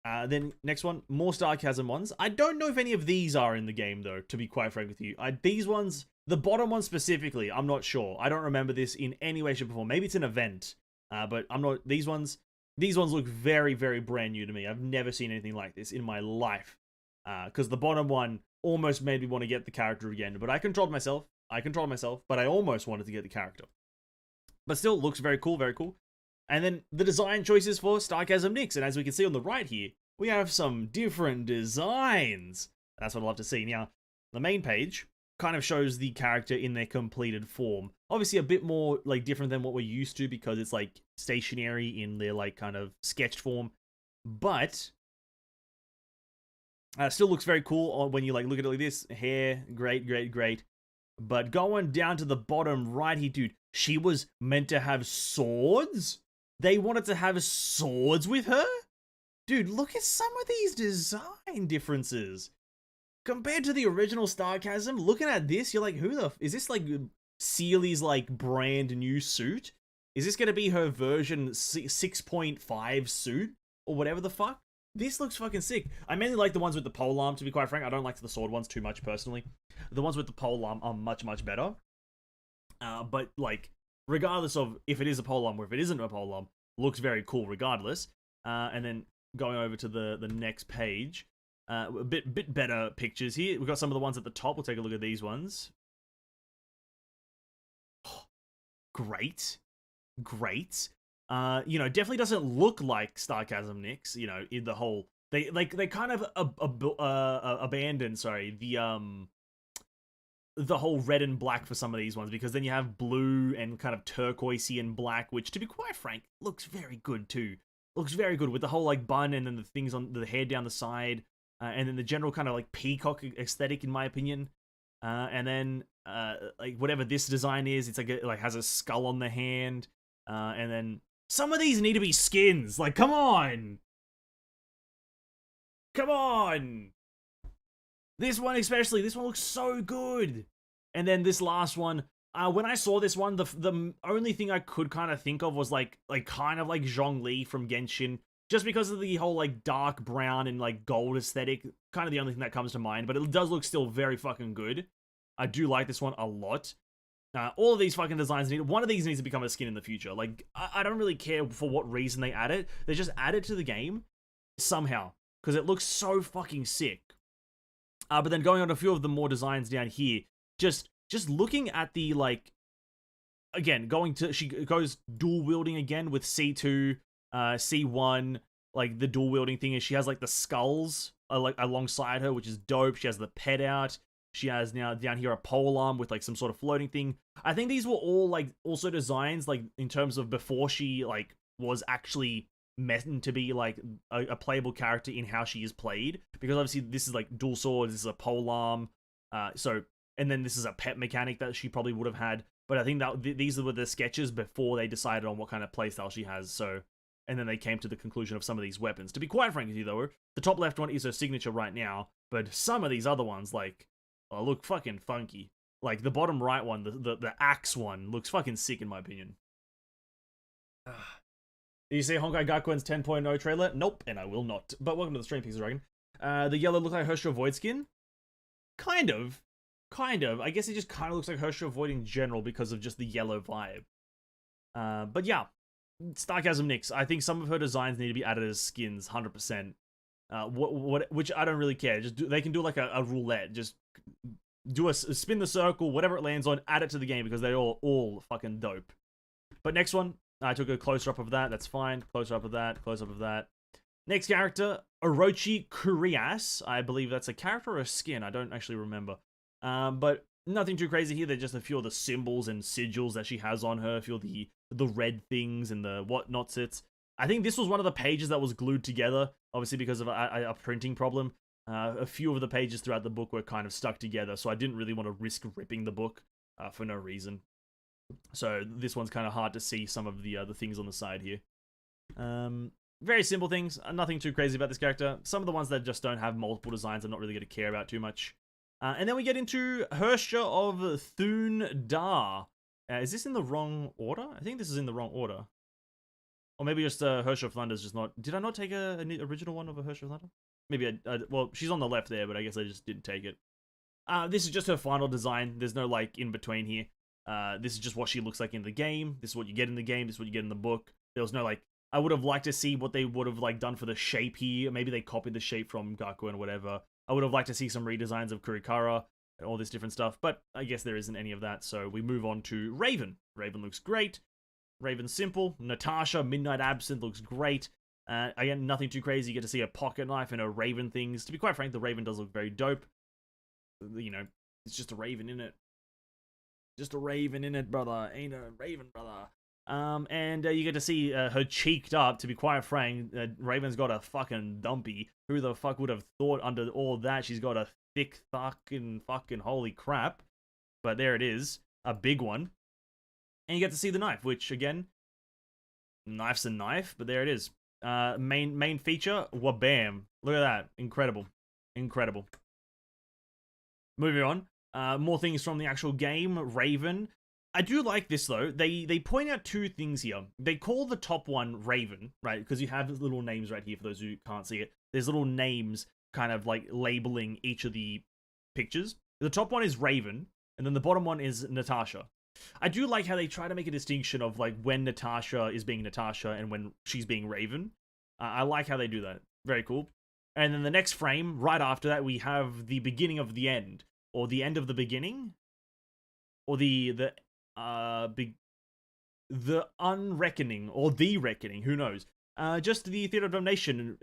S1: Then next one, more Sarcasm ones. I don't know if any of these are in the game though, to be quite frank with you. These ones, the bottom one specifically, I'm not sure. I don't remember this in any way, shape, or form. Maybe it's an event, but I'm not. These ones look very, very brand new to me. I've never seen anything like this in my life. Because the bottom one almost made me want to get the character again, but I controlled myself, but I almost wanted to get the character. But still, looks very cool, very cool. And then the design choices for Sarcasm Nyx, and as we can see on the right here, we have some different designs. That's what I love to see. Now, the main page kind of shows the character in their completed form. Obviously a bit more like different than what we're used to, because it's like stationary in their like kind of sketched form. But still looks very cool when you like look at it like this. Hair, great, great, great. But going down to the bottom right here, dude, she was meant to have swords? They wanted to have swords with her? Dude, look at some of these design differences. Compared to the original Sarcasm, looking at this, you're like, is this like Seely's like brand new suit? Is this going to be her version 6.5 suit? Or whatever the fuck? This looks fucking sick. I mainly like the ones with the polearm, to be quite frank. I don't like the sword ones too much, personally. The ones with the polearm are much, much better. But, like, regardless of if it is a polearm or if it isn't a polearm, looks very cool regardless. And then going over to the next page, a bit better pictures here. We've got some of the ones at the top. We'll take a look at these ones. Oh, great. Great. You know, definitely doesn't look like Sarcasm Nyx, you know, in the whole... They kind of abandoned, the whole red and black for some of these ones, because then you have blue and kind of turquoisey and black, which, to be quite frank, looks very good too. Looks very good with the whole like bun and then the things on the hair down the side, and then the general kind of like peacock aesthetic, in my opinion. And then like whatever this design is, it's like has a skull on the hand, and then some of these need to be skins. Like, come on, come on. This one especially, this one looks so good. And then this last one, when I saw this one, the only thing I could kind of think of was like kind of like Zhongli from Genshin, just because of the whole like dark brown and like gold aesthetic. Kind of the only thing that comes to mind, but it does look still very fucking good. I do like this one a lot. All of these fucking designs one of these needs to become a skin in the future. Like, I don't really care for what reason they add it. They just add it to the game somehow, because it looks so fucking sick. But then going on a few of the more designs down here, just looking at the, like, again, she goes dual wielding again with C2, C1, like the dual wielding thing is she has like the skulls like alongside her, which is dope. She has the pet out. She has now down here a pole arm with like some sort of floating thing. I think these were all like also designs like in terms of before she like was actually meant to be like a playable character in how she is played, because obviously this is like dual swords, this is a pole arm, and then this is a pet mechanic that she probably would have had. But I think that these were the sketches before they decided on what kind of playstyle she has. So, and then they came to the conclusion of some of these weapons. To be quite frank with you though, the top left one is her signature right now, but some of these other ones like look fucking funky. Like the bottom right one, the axe one, looks fucking sick in my opinion. Did you see Honkai Gakuen's 10.0 trailer? Nope, and I will not. But welcome to the stream, Pixel Dragon. The yellow looks like Herschel Void skin? Kind of. I guess it just kind of looks like Herschel Void in general because of just the yellow vibe. But yeah, Starchasm Nyx. I think some of her designs need to be added as skins, 100%. Which I don't really care. They can do like a roulette. Just do a spin the circle, whatever it lands on, add it to the game because they're all fucking dope. But next one, I took a closer up of that. That's fine. Closer up of that. Closer up of that. Next character, Orochi Kurias. I believe that's a character or a skin. I don't actually remember. But nothing too crazy here. They're just a few of the symbols and sigils that she has on her. A few of the red things and the whatnots. I think this was one of the pages that was glued together, obviously because of a printing problem. A few of the pages throughout the book were kind of stuck together, so I didn't really want to risk ripping the book for no reason. So this one's kind of hard to see some of the things on the side here. Very simple things, nothing too crazy about this character. Some of the ones that just don't have multiple designs I'm not really going to care about too much. And then we get into Hersha of Thun Dar. Is this in the wrong order? I think this is in the wrong order. Or maybe just Hersha of Thunder's just not... Did I not take an original one of a Hersha of Thunder? Maybe well, she's on the left there, but I guess I just didn't take it. This is just her final design. There's no, like, in-between here. This is just what she looks like in the game. This is what you get in the game. This is what you get in the book. There was no, like... I would have liked to see what they would have, like, done for the shape here. Maybe they copied the shape from Gakuen or whatever. I would have liked to see some redesigns of Kurikara and all this different stuff, but I guess there isn't any of that, so we move on to Raven. Raven looks great. Raven's simple. Natasha, Midnight Absinthe, looks great. Again, nothing too crazy. You get to see a pocket knife and a Raven things. To be quite frank, the Raven does look very dope. You know, it's just a Raven in it. Just a Raven in it, brother. Ain't a Raven, brother. And you get to see her cheeked up. To be quite frank, Raven's got a fucking dumpy. Who the fuck would have thought under all that she's got a thick fucking holy crap. But there it is. A big one. And you get to see the knife, which again, knife's a knife, but there it is. Main feature, wabam. Look at that. Incredible. Incredible. Moving on. More things from the actual game. Raven. I do like this though. They point out two things here. They call the top one Raven, right? Because you have little names right here for those who can't see it. There's little names kind of like labeling each of the pictures. The top one is Raven, and then the bottom one is Natasha. I do like how they try to make a distinction of like when Natasha is being Natasha and when she's being Raven. I like how they do that. Very cool. And then the next frame, right after that, we have the beginning of the end, or the end of the beginning, or the unreckoning, or the reckoning, who knows. Just the Theater of Domination,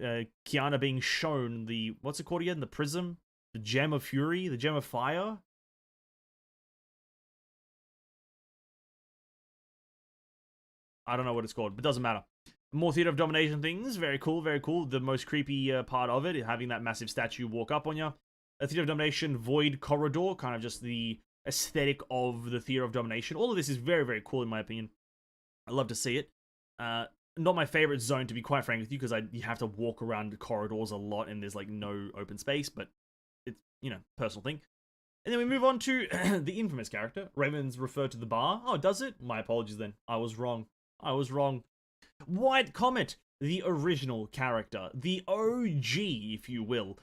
S1: Kiana being shown the, what's it called again? The Prism? The Gem of Fury? The Gem of Fire? I don't know what it's called, but doesn't matter. More Theater of Domination things, very cool, very cool. The most creepy part of it, having that massive statue walk up on you. A Theater of Domination Void Corridor, kind of just the aesthetic of the Theater of Domination. All of this is very, very cool in my opinion. I love to see it. Not my favorite zone, to be quite frank with you, because you have to walk around the corridors a lot and there's like no open space, but it's, you know, personal thing. And then we move on to the infamous character. Raven's referred to the bar. Oh, does it? My apologies then. I was wrong. White Comet, the original character, the OG, if you will,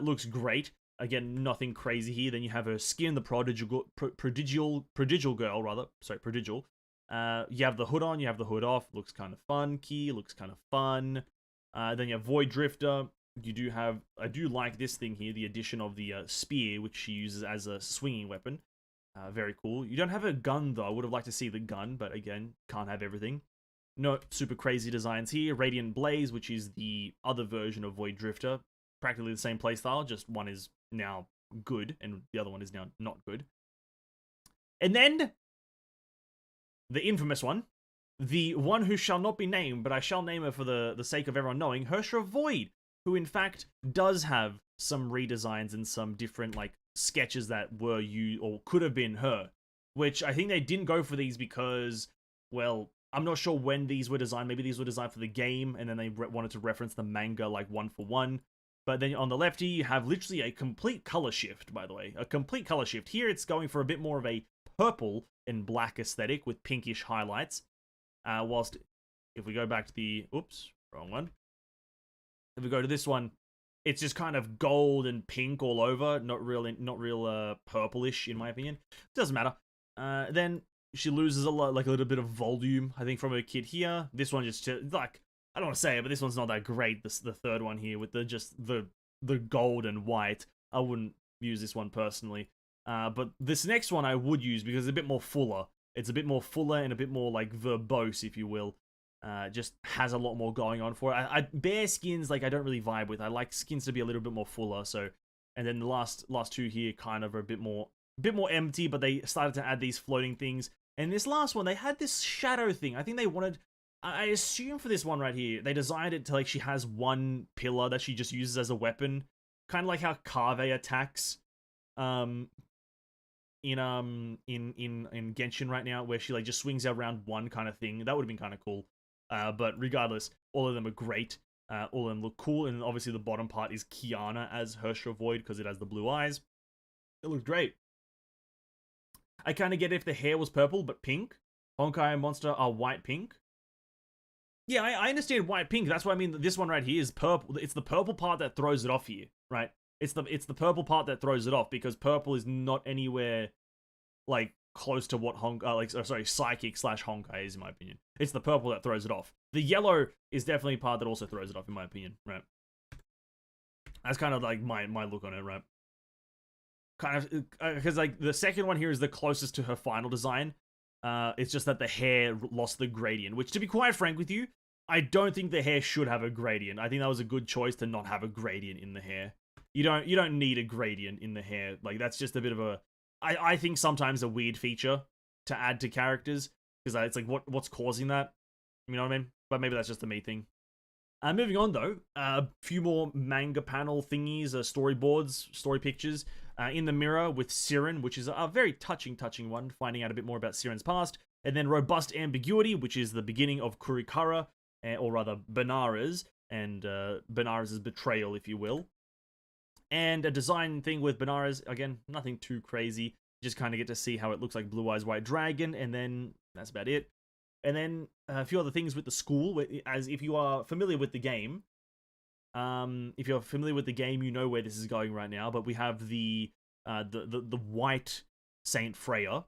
S1: looks great. Again, nothing crazy here. Then you have her skin, the prodigal girl, rather. Sorry, prodigal. You have the hood on, you have the hood off. Looks kind of funky, looks kind of fun. Then you have Void Drifter. You do have, I do like this thing here, the addition of the spear, which she uses as a swinging weapon. Very cool. You don't have a gun, though. I would have liked to see the gun, but again, can't have everything. No super crazy designs here. Radiant Blaze, which is the other version of Void Drifter. practically the same playstyle, just one is now good and the other one is now not good. And then the infamous one, the one who shall not be named, but I shall name her for the sake of everyone knowing, Herschel Void, who in fact does have some redesigns and some different like sketches that were you or could have been her, which I think they didn't go for these because, well, I'm not sure when these were designed. Maybe these were designed for the game and then they wanted to reference the manga like 1-for-1. But then on the left here, you have literally a complete color shift, by the way. A complete color shift. Here it's going for a bit more of a purple and black aesthetic with pinkish highlights. Whilst if we go back to the... Oops, wrong one. If we go to this one, it's just kind of gold and pink all over. Not real purplish, in my opinion. Doesn't matter. Then she loses a lot, like a little bit of volume, I think, from her kit here. This one just, like... I don't want to say it, but this one's not that great. The third one here with the gold and white. I wouldn't use this one personally. But this next one I would use because it's a bit more fuller. It's a bit more fuller and a bit more like verbose, if you will. Just has a lot more going on for it. Bare skins, like I don't really vibe with. I like skins to be a little bit more fuller. So, and then the last two here kind of are a bit more empty, but they started to add these floating things. And this last one, they had this shadow thing. I think they wanted. I assume for this one right here, they designed it to like she has one pillar that she just uses as a weapon, kind of like how Kave attacks, in Genshin right now, where she like just swings around one kind of thing. That would have been kind of cool. But regardless, all of them are great. All of them look cool, and obviously the bottom part is Kiana as Herschel Void because it has the blue eyes. It looked great. I kind of get it if the hair was purple but pink. Honkai and Monster are white pink. Yeah, I understand white pink. That's what I mean. This one right here is purple. It's the purple part that throws it off here, right? It's the purple part that throws it off because purple is not anywhere like close to what Psychic / Honkai is, in my opinion. It's the purple that throws it off. The yellow is definitely a part that also throws it off, in my opinion, right? That's kind of like my look on it, right? Kind of because like the second one here is the closest to her final design. It's just that the hair lost the gradient, which, to be quite frank with you, I don't think the hair should have a gradient. I think that was a good choice to not have a gradient in the hair. You don't need a gradient in the hair. Like, that's just a bit of a... I think sometimes a weird feature to add to characters, because it's like, what's causing that? You know what I mean? But maybe that's just a me thing. Moving on, though, a few more manga panel thingies, storyboards, story pictures. In the mirror with Siren, which is a very touching one, finding out a bit more about Siren's past. And then Robust Ambiguity, which is the beginning of Kurikara, or rather Benares, and Benares' betrayal, if you will. And a design thing with Benares, again, nothing too crazy. Just kind of get to see how it looks like Blue Eyes White Dragon, and then that's about it. And then a few other things with the school, as if you are familiar with the game, you know where this is going right now. But we have the white Saint Freya,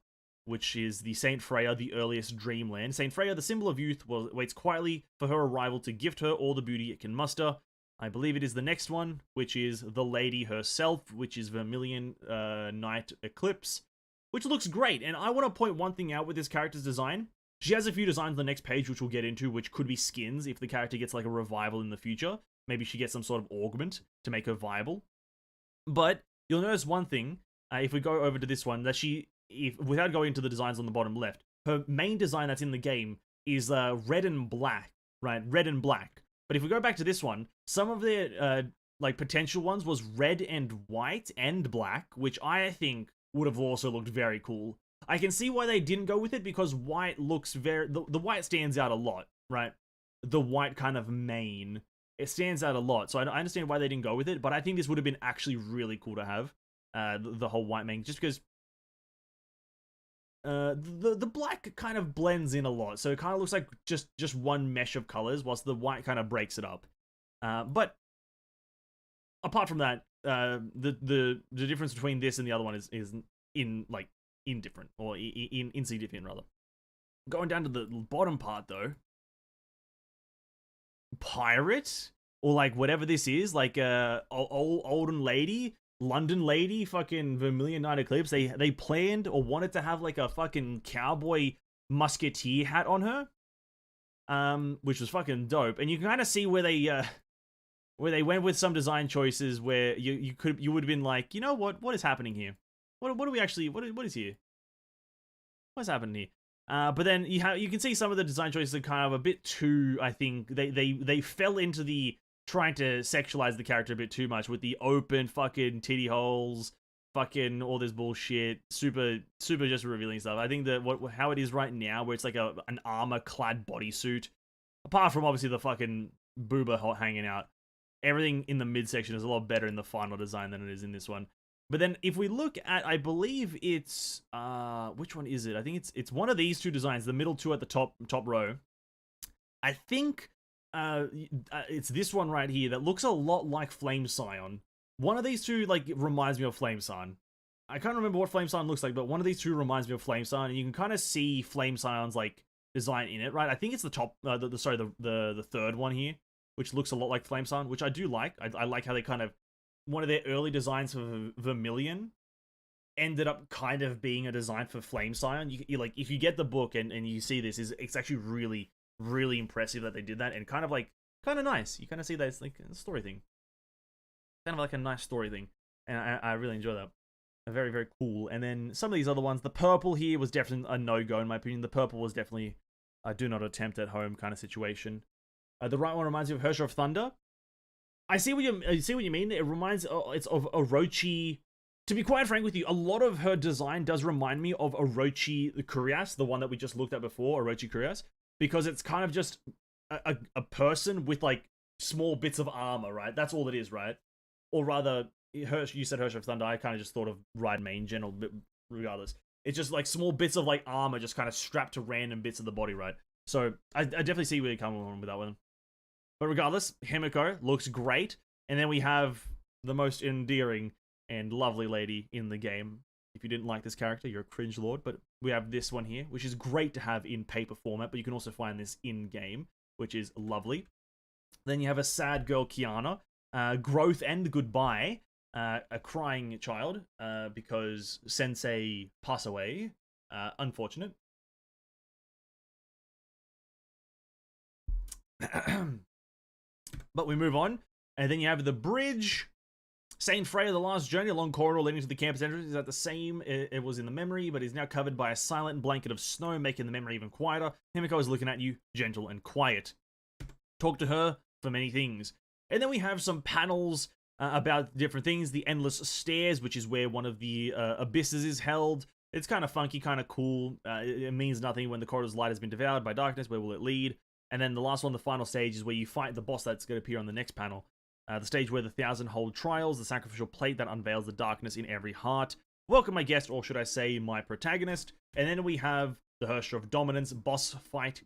S1: which is the Saint Freya, the earliest dreamland. Saint Freya, the symbol of youth, waits quietly for her arrival to gift her all the beauty it can muster. I believe it is the next one, which is the lady herself, which is Vermilion Night Eclipse, which looks great. And I want to point one thing out with this character's design. She has a few designs on the next page, which we'll get into, which could be skins if the character gets like a revival in the future. Maybe she gets some sort of augment to make her viable. But you'll notice one thing, if we go over to this one, that without going into the designs on the bottom left, her main design that's in the game is red and black, right? Red and black. But if we go back to this one, some of their like potential ones was red and white and black, which I think would have also looked very cool. I can see why they didn't go with it, because white looks very... The white stands out a lot, right? The white kind of mane. It stands out a lot, so I understand why they didn't go with it, but I think this would have been actually really cool to have. The whole white mane, just because... The black kind of blends in a lot, so it kind of looks like just one mesh of colors, whilst the white kind of breaks it up. But apart from that, the difference between this and the other one is indifferent, or insignificant rather. Going down to the bottom part though, pirate, or like whatever this is, like olden lady, London lady, fucking Vermilion Night Eclipse, they planned or wanted to have like a fucking cowboy musketeer hat on her, which was fucking dope. And you can kind of see where they where they went with some design choices where you would have been like, you know what is happening here? What are we actually what is here? What's happening here? But then you can see some of the design choices are kind of a bit too. I think they fell into the trying to sexualize the character a bit too much with the open fucking titty holes, fucking all this bullshit, super just revealing stuff. I think that how it is right now, where it's like an armor clad bodysuit, apart from obviously the fucking booba hanging out, everything in the midsection is a lot better in the final design than it is in this one. But then if we look at, I believe it's which one is it? I think it's one of these two designs, the middle two at the top row. I think it's this one right here that looks a lot like Flame Scion. One of these two like reminds me of Flame Scion. I can't remember what Flame Scion looks like, but one of these two reminds me of Flame Scion, and you can kind of see Flame Scion's like design in it, right? I think it's the top, the third one here, which looks a lot like Flame Scion, which I do like. I like how they kind of, one of their early designs for Vermilion ended up kind of being a design for Flame Scion. You like, if you get the book and you see this, it's actually really impressive that they did that, and kind of nice. You kind of see that it's like a story thing, kind of like a nice story thing, and I really enjoy that. Very cool. And then some of these other ones, the purple here was definitely a no-go in my opinion. The purple was definitely a do not attempt at home kind of situation. The right one reminds me of Hersher of Thunder. I see what you mean. It reminds it's of Orochi. To be quite frank with you, a lot of her design does remind me of Orochi Kurias, the one that we just looked at before, Orochi Kurias, because it's kind of just a person with like small bits of armor, right? That's all it is, right? Or rather, you said Hersher of Thunder. I kind of just thought of Ride Mei in general, but regardless, it's just like small bits of like armor just kind of strapped to random bits of the body, right? So I definitely see where you're coming from with that one. But regardless, Himiko looks great. And then we have the most endearing and lovely lady in the game. If you didn't like this character, you're a cringe lord. But we have this one here, which is great to have in paper format. But you can also find this in-game, which is lovely. Then you have a sad girl, Kiana. Growth and goodbye. A crying child because Sensei passed away. Unfortunate. But we move on, and then you have the bridge. Saint Freya, the last journey along corridor leading to the campus entrance is at the same it was in the memory, but is now covered by a silent blanket of snow, making the memory even quieter. Himiko is looking at you, gentle and quiet. Talk to her for many things. And then we have some panels about different things. The Endless Stairs, which is where one of the abysses is held. It's kind of funky, kind of cool. It means nothing when the corridor's light has been devoured by darkness. Where will it lead? And then the last one, the final stage, is where you fight the boss that's going to appear on the next panel. The stage where the 1,000-hold trials, the sacrificial plate that unveils the darkness in every heart. Welcome my guest, or should I say my protagonist. And then we have the Hersher of Dominance boss fight.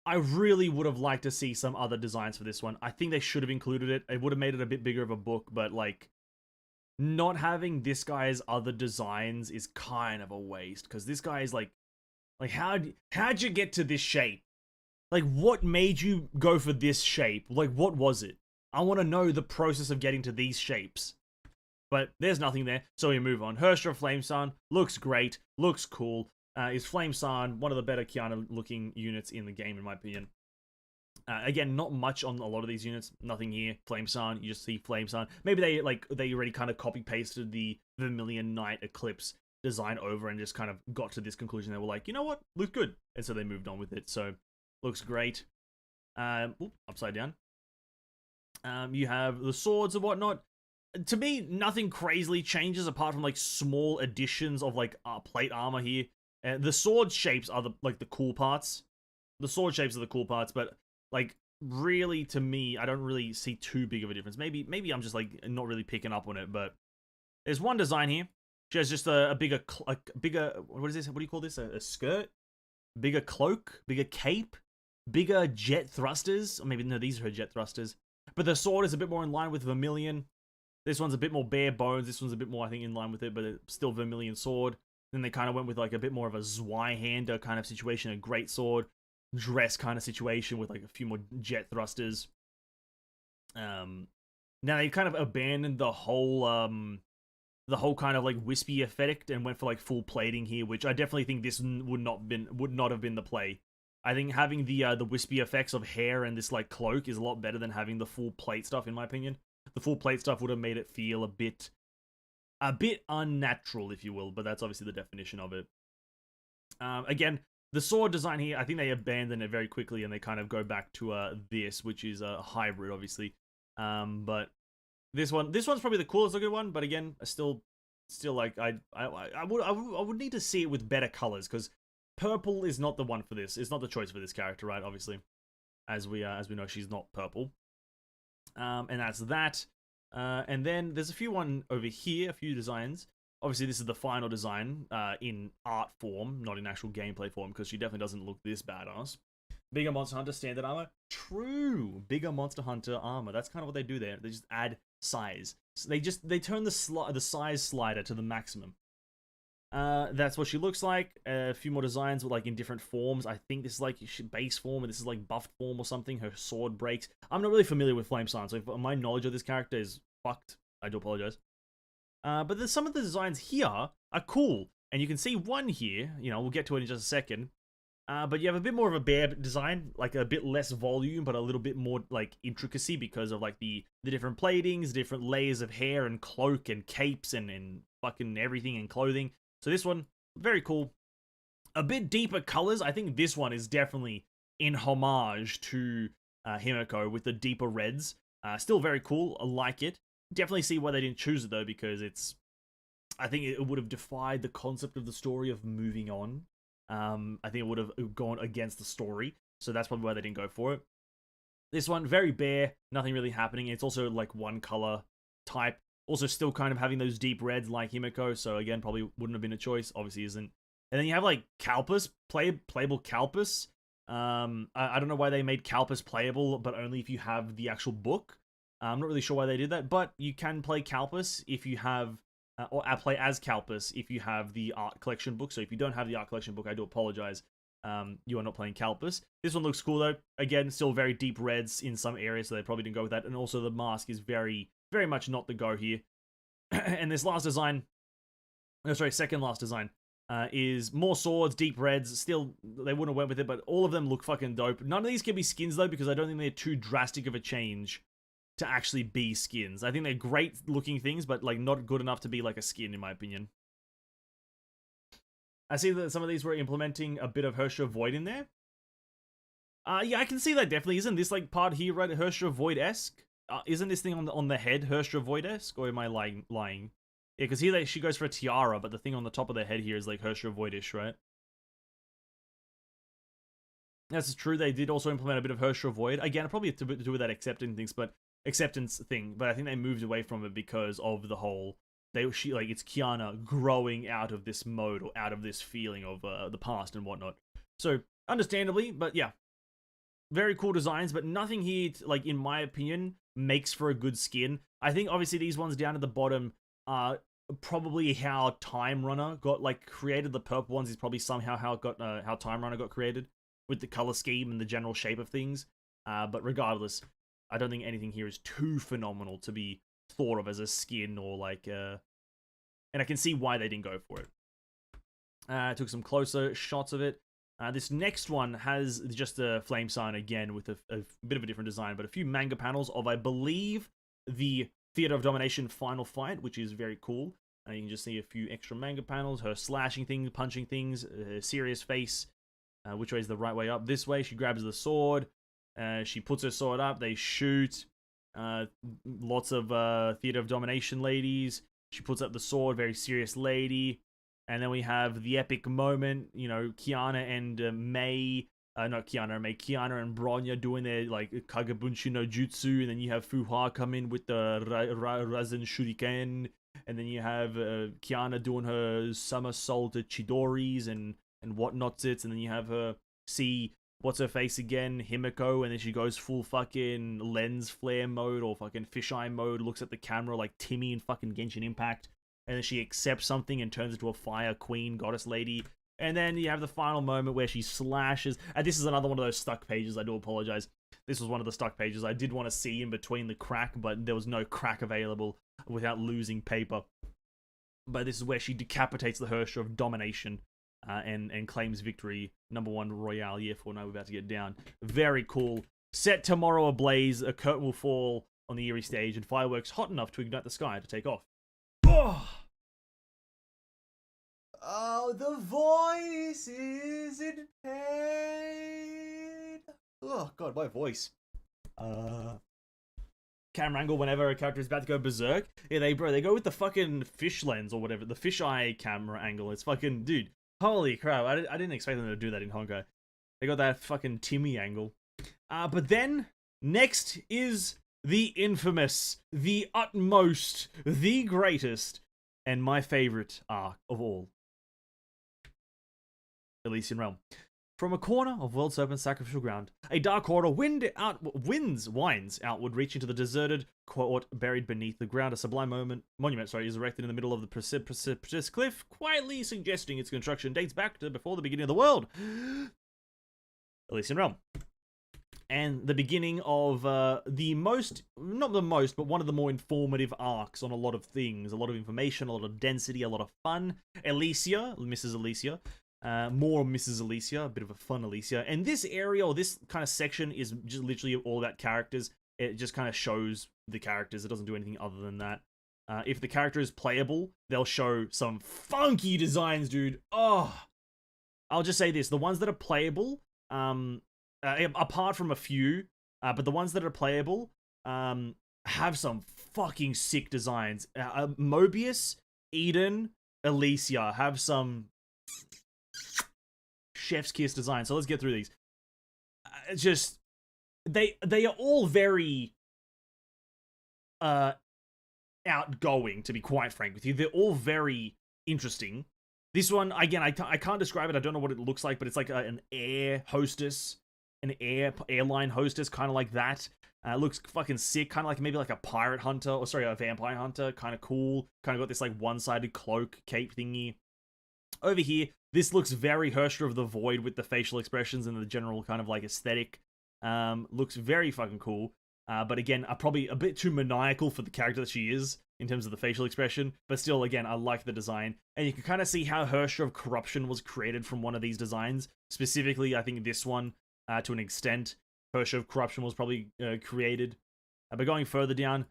S1: I really would have liked to see some other designs for this one. I think they should have included it. It would have made it a bit bigger of a book, but like, not having this guy's other designs is kind of a waste, because this guy is like how'd you get to this shape? Like, what made you go for this shape? Like, what was it? I want to know the process of getting to these shapes. But there's nothing there, so we move on. Hersher of Flame Scion looks great, looks cool. Is Flame Scion one of the better Kiana-looking units in the game, in my opinion. Again, not much on a lot of these units. Nothing here. Flame Scion, you just see Flame Scion. Maybe they already kind of copy-pasted the Vermilion Night Eclipse design over and just kind of got to this conclusion. They were like, you know what? Looks good. And so they moved on with it. So, looks great. Upside down. You have the swords and whatnot. To me, nothing crazily changes apart from like small additions of like plate armor here. The sword shapes are the cool parts. The sword shapes are the cool parts, but like really to me, I don't really see too big of a difference. Maybe I'm just like not really picking up on it, but there's one design here. She has just a bigger, what is this? What do you call this? A skirt? Bigger cloak? Bigger cape? Bigger jet thrusters? Or maybe, no, these are her jet thrusters. But the sword is a bit more in line with Vermilion. This one's a bit more bare bones. This one's a bit more, I think, in line with it, but it's still Vermilion sword. Then they kind of went with like a bit more of a Zweihander kind of situation, a great sword dress kind of situation with like a few more jet thrusters. Now they kind of abandoned the whole kind of like wispy effect and went for like full plating here, which I definitely think this would not have been the play. I think having the wispy effects of hair and this like cloak is a lot better than having the full plate stuff, in my opinion. The full plate stuff would have made it feel a bit unnatural, if you will, but that's obviously the definition of it. Again, the sword design here, I think they abandon it very quickly and they kind of go back to this, which is a hybrid, obviously. But this one's probably the coolest looking one. But again, still like I would need to see it with better colors, because purple is not the one for this. It's not the choice for this character, right? Obviously, as we know, she's not purple. And that's that. And then there's a few over here, a few designs. Obviously, this is the final design in art form, not in actual gameplay form, because she definitely doesn't look this badass. Bigger Monster Hunter standard armor. True. Bigger Monster Hunter armor. That's kind of what they do there. They just add size. So they turn the size slider to the maximum. That's what she looks like. A few more designs with like in different forms. I think this is like base form and this is like buffed form or something. Her sword breaks. I'm not really familiar with Flame Sign, so if my knowledge of this character is fucked, I do apologize. But there's some of the designs here are cool. And you can see one here, we'll get to it in just a second. But you have a bit more of a bare design, like a bit less volume, but a little bit more like intricacy because of like the different platings, different layers of hair and cloak and capes and fucking everything and clothing. So this one, very cool. A bit deeper colors. I think this one is definitely in homage to Himiko with the deeper reds. Still very cool. I like it. Definitely see why they didn't choose it though, because I think it would have defied the concept of the story of moving on. I think it would have gone against the story, so that's probably why they didn't go for it. This one, very bare, nothing really happening. It's also like one color type. Also still kind of having those deep reds like Himiko, so again, probably wouldn't have been a choice. Obviously isn't. And then you have like Calpus, playable Calpus. I don't know why they made Calpus playable, but only if you have the actual book. I'm not really sure why they did that, but you can play Calpus if you have, or play as Calpus if you have the art collection book. So if you don't have the art collection book, I do apologize. You are not playing Calpus. This one looks cool though. Again, still very deep reds in some areas, so they probably didn't go with that. And also the mask is very, very much not the go here. And this last design, second last design, is more swords, deep reds. Still, they wouldn't have went with it, but all of them look fucking dope. None of these can be skins though, because I don't think they're too drastic of a change to actually be skins. I think they're great looking things, but like not good enough to be like a skin in my opinion. I see that some of these were implementing a bit of Herrscher Void in there. Yeah, I can see that definitely. Isn't this like part here, right? Herrscher Void-esque? Isn't this thing on the head Herrscher Void-esque? Or am I lying? Yeah, because here she goes for a tiara, but the thing on the top of the head here is like Herrscher Void-ish, right? That's true. They did also implement a bit of Herrscher Void. Again, probably to do with that acceptance thing, but I think they moved away from it because of the whole it's Kiana growing out of this mode or out of this feeling of the past and whatnot. So understandably, but yeah, very cool designs, but nothing here like in my opinion makes for a good skin. I think obviously these ones down at the bottom are probably how Time Runner got like created. The purple ones is probably somehow how Time Runner got created with the color scheme and the general shape of things. But regardless, I don't think anything here is too phenomenal to be thought of as a skin or like, and I can see why they didn't go for it. Took some closer shots of it. This next one has just a flame sign again with a bit of a different design, but a few manga panels of, I believe, the Theater of Domination final fight, which is very cool. You can just see a few extra manga panels, her slashing things, punching things, serious face. Which way is the right way up? This way. She grabs the sword. She puts her sword up. They shoot. Lots of Theater of Domination ladies. She puts up the sword. Very serious lady. And then we have the epic moment. Kiana and Mei. Not Kiana and Mei. Kiana and Bronya doing their like Kagabunshi no Jutsu. And then you have Fuhua come in with the Rasen Shuriken. And then you have Kiana doing her somersault Chidoris and whatnots it, and then you have her see what's her face again, Himiko, and then she goes full fucking lens flare mode or fucking fisheye mode, looks at the camera like Timmy in fucking Genshin Impact, and then she accepts something and turns into a fire queen goddess lady, and then you have the final moment where she slashes, and this is another one of those stuck pages, I do apologize. This was one of the stuck pages I did want to see in between the crack, but there was no crack available without losing paper. But this is where she decapitates the Herrscher of Domination. and claims victory. #1 Royale, yeah, Fortnite, we're about to get down. Very cool. Set tomorrow ablaze, a curtain will fall on the eerie stage, and fireworks hot enough to ignite the sky to take off. Oh, the voice is in pain. Oh god, my voice. Camera angle whenever a character is about to go berserk. Yeah, they go with the fucking fish lens or whatever, the fisheye camera angle. It's fucking, dude. Holy crap! I didn't expect them to do that in Honkai. They got that fucking Timmy angle. But then next is the infamous, the utmost, the greatest, and my favorite arc of all. Elysian Realm. From a corner of World Serpent's sacrificial ground, a dark corridor winds outward, reaching to the deserted court buried beneath the ground. A sublime monument is erected in the middle of the precipitous cliff, quietly suggesting its construction dates back to before the beginning of the world. Elysian Realm. And the beginning of not the most, but one of the more informative arcs on a lot of things. A lot of information, a lot of density, a lot of fun. Elysia, Mrs. Elysia. More Mrs. Elysia, a bit of a fun Elysia. And this area, or this kind of section, is just literally all about characters. It just kind of shows the characters. It doesn't do anything other than that. If the character is playable, they'll show some funky designs, dude. Oh, I'll just say this. The ones that are playable, apart from a few, but the ones that are playable, have some fucking sick designs. Mobius, Eden, Elysia have some chef's kiss design. So let's get through these. It's just they are all very outgoing, to be quite frank with you. They're all very interesting. This one, again, I can't describe it. I don't know what it looks like, but it's like an air hostess, an airline hostess, kind of like that. Looks fucking sick, kind of like maybe like a pirate hunter, or sorry, a vampire hunter. Kind of cool. Kind of got this like one-sided cloak cape thingy. Over here, this looks very Hersher of the Void with the facial expressions and the general kind of like aesthetic. Looks very fucking cool. But again, probably a bit too maniacal for the character that she is in terms of the facial expression. But still, again, I like the design. And you can kind of see how Hersher of Corruption was created from one of these designs. Specifically, I think this one, to an extent, Hersher of Corruption was probably created. But going further down,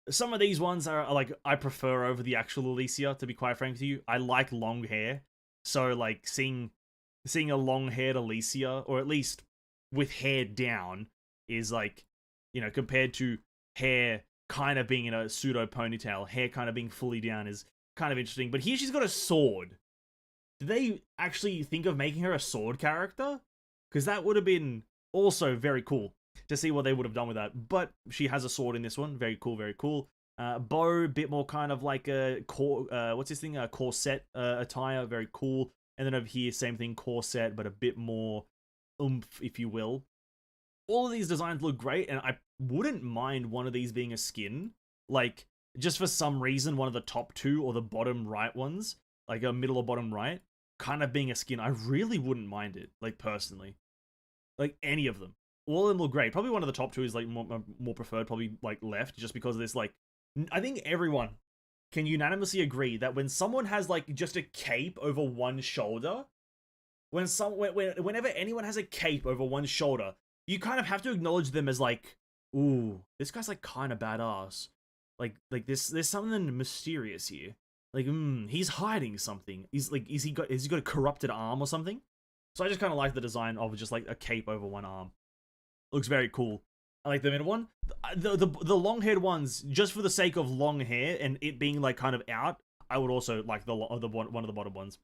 S1: some of these ones are like, I prefer over the actual Elysia, to be quite frank with you. I like long hair. So, like, seeing a long-haired Elysia, or at least with hair down, is like, you know, compared to hair kind of being in a pseudo-ponytail, hair kind of being fully down is kind of interesting. But here she's got a sword. Did they actually think of making her a sword character? Because that would have been also very cool to see what they would have done with that. But she has a sword in this one. Very cool, very cool. Bow, bit more kind of like a what's this thing? A corset attire, very cool. And then over here, same thing, corset, but a bit more oomph, if you will. All of these designs look great, and I wouldn't mind one of these being a skin. Like, just for some reason, one of the top two or the bottom right ones, like a middle or bottom right, kind of being a skin. I really wouldn't mind it, like, personally. Like, any of them. All of them look great. Probably one of the top two is, like, more preferred, probably, like, left, just because of this, like, I think everyone can unanimously agree that when someone has, like, just a cape over one shoulder, whenever anyone has a cape over one shoulder, you kind of have to acknowledge them as, like, ooh, this guy's, like, kind of badass. Like there's something mysterious here. Like, he's hiding something. He's, like, has he got a corrupted arm or something? So I just kind of like the design of just, like, a cape over one arm. Looks very cool. I like the middle one. The long-haired ones, just for the sake of long hair and it being, like, kind of out, I would also like one of the bottom ones.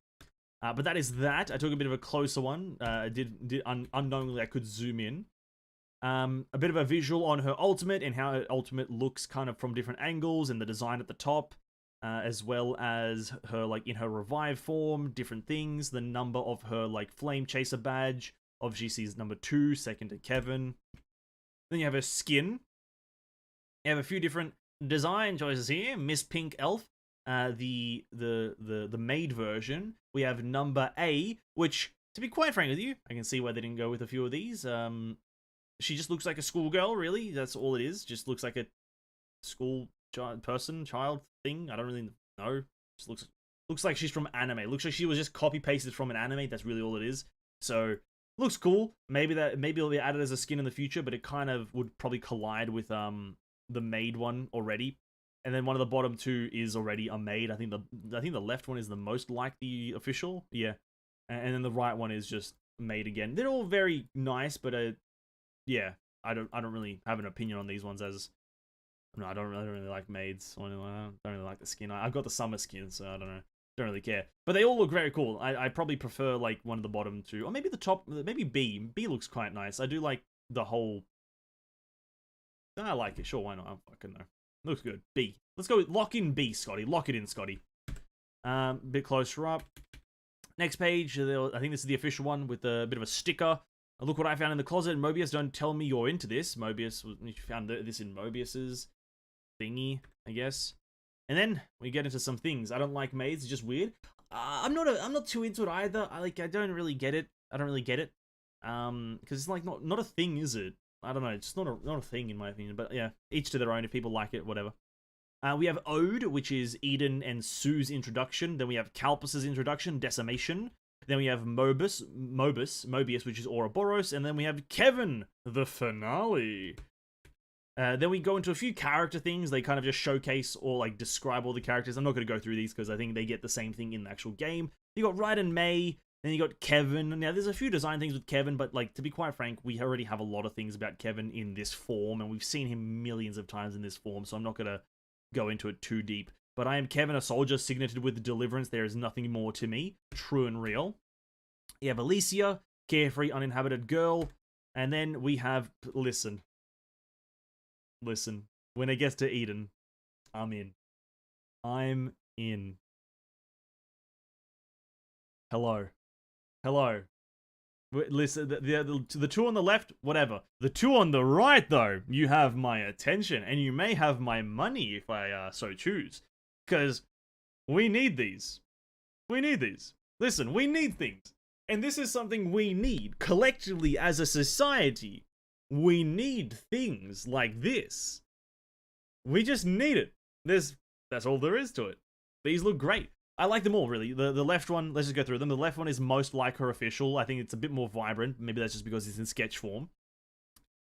S1: But that is that. I took a bit of a closer one. Unknowingly I could zoom in. A bit of a visual on her ultimate and how her ultimate looks kind of from different angles and the design at the top, as well as her, like, in her revive form, different things, the number of her, like, flame chaser badge. Obviously she's number 2, second to Kevin. Then you have her skin. You have a few different design choices here. Miss Pink Elf, the maid version. We have number A, which, to be quite frank with you, I can see why they didn't go with a few of these. She just looks like a schoolgirl, really. That's all it is. Just looks like a school child thing. I don't really know. Just looks Looks like she's from anime. Looks like she was just copy pasted from an anime. That's really all it is. So looks cool. Maybe it'll be added as a skin in the future, but it kind of would probably collide with the made one already. And then one of the bottom two is already a made. I think the left one is the most like the official. Yeah. And then the right one is just made again. They're all very nice, but yeah, I don't really have an opinion on these ones as no, I don't really like maids. I don't really like the skin. I've got the summer skin, so I don't know. Don't really care. But they all look very cool. I probably prefer like one of the bottom two, or maybe the top. Maybe B. B looks quite nice. I do like the whole. I like it. Sure, why not? I fucking know. Looks good. B. Let's go with lock in B, Scotty. Lock it in, Scotty. Bit closer up. Next page. I think this is the official one with a bit of a sticker. Look what I found in the closet. Mobius, don't tell me you're into this. Mobius, you found this in Mobius's thingy, I guess. And then we get into some things. I don't like maids. It's just weird. I'm not too into it either. I don't really get it. I don't really get it. Because it's like not a thing, is it? I don't know. It's not a thing in my opinion. But yeah, each to their own. If people like it, whatever. We have Ode, which is Eden and Sue's introduction. Then we have Calpus's introduction, Decimation. Then we have Mobius, which is Ouroboros. And then we have Kevin, the finale. Then we go into a few character things. They kind of just showcase or like describe all the characters. I'm not going to go through these because I think they get the same thing in the actual game. You got Ryan and Mei. Then you got Kevin. Now, there's a few design things with Kevin, but like to be quite frank, we already have a lot of things about Kevin in this form, and we've seen him millions of times in this form, so I'm not going to go into it too deep. But I am Kevin, a soldier signated with deliverance. There is nothing more to me. True and real. You have Alicia, carefree, uninhabited girl. And then we have... Listen. When it gets to Eden, I'm in. I'm in. Hello. Listen, the two on the left, whatever. The two on the right, though, you have my attention. And you may have my money if I so choose. Because we need these. Listen, we need things. And this is something we need collectively as a society. We need things like this. We just need it. That's all there is to it. These look great. I like them all, really. The left one, let's just go through them. The left one is most like her official. I think it's a bit more vibrant. Maybe that's just because it's in sketch form.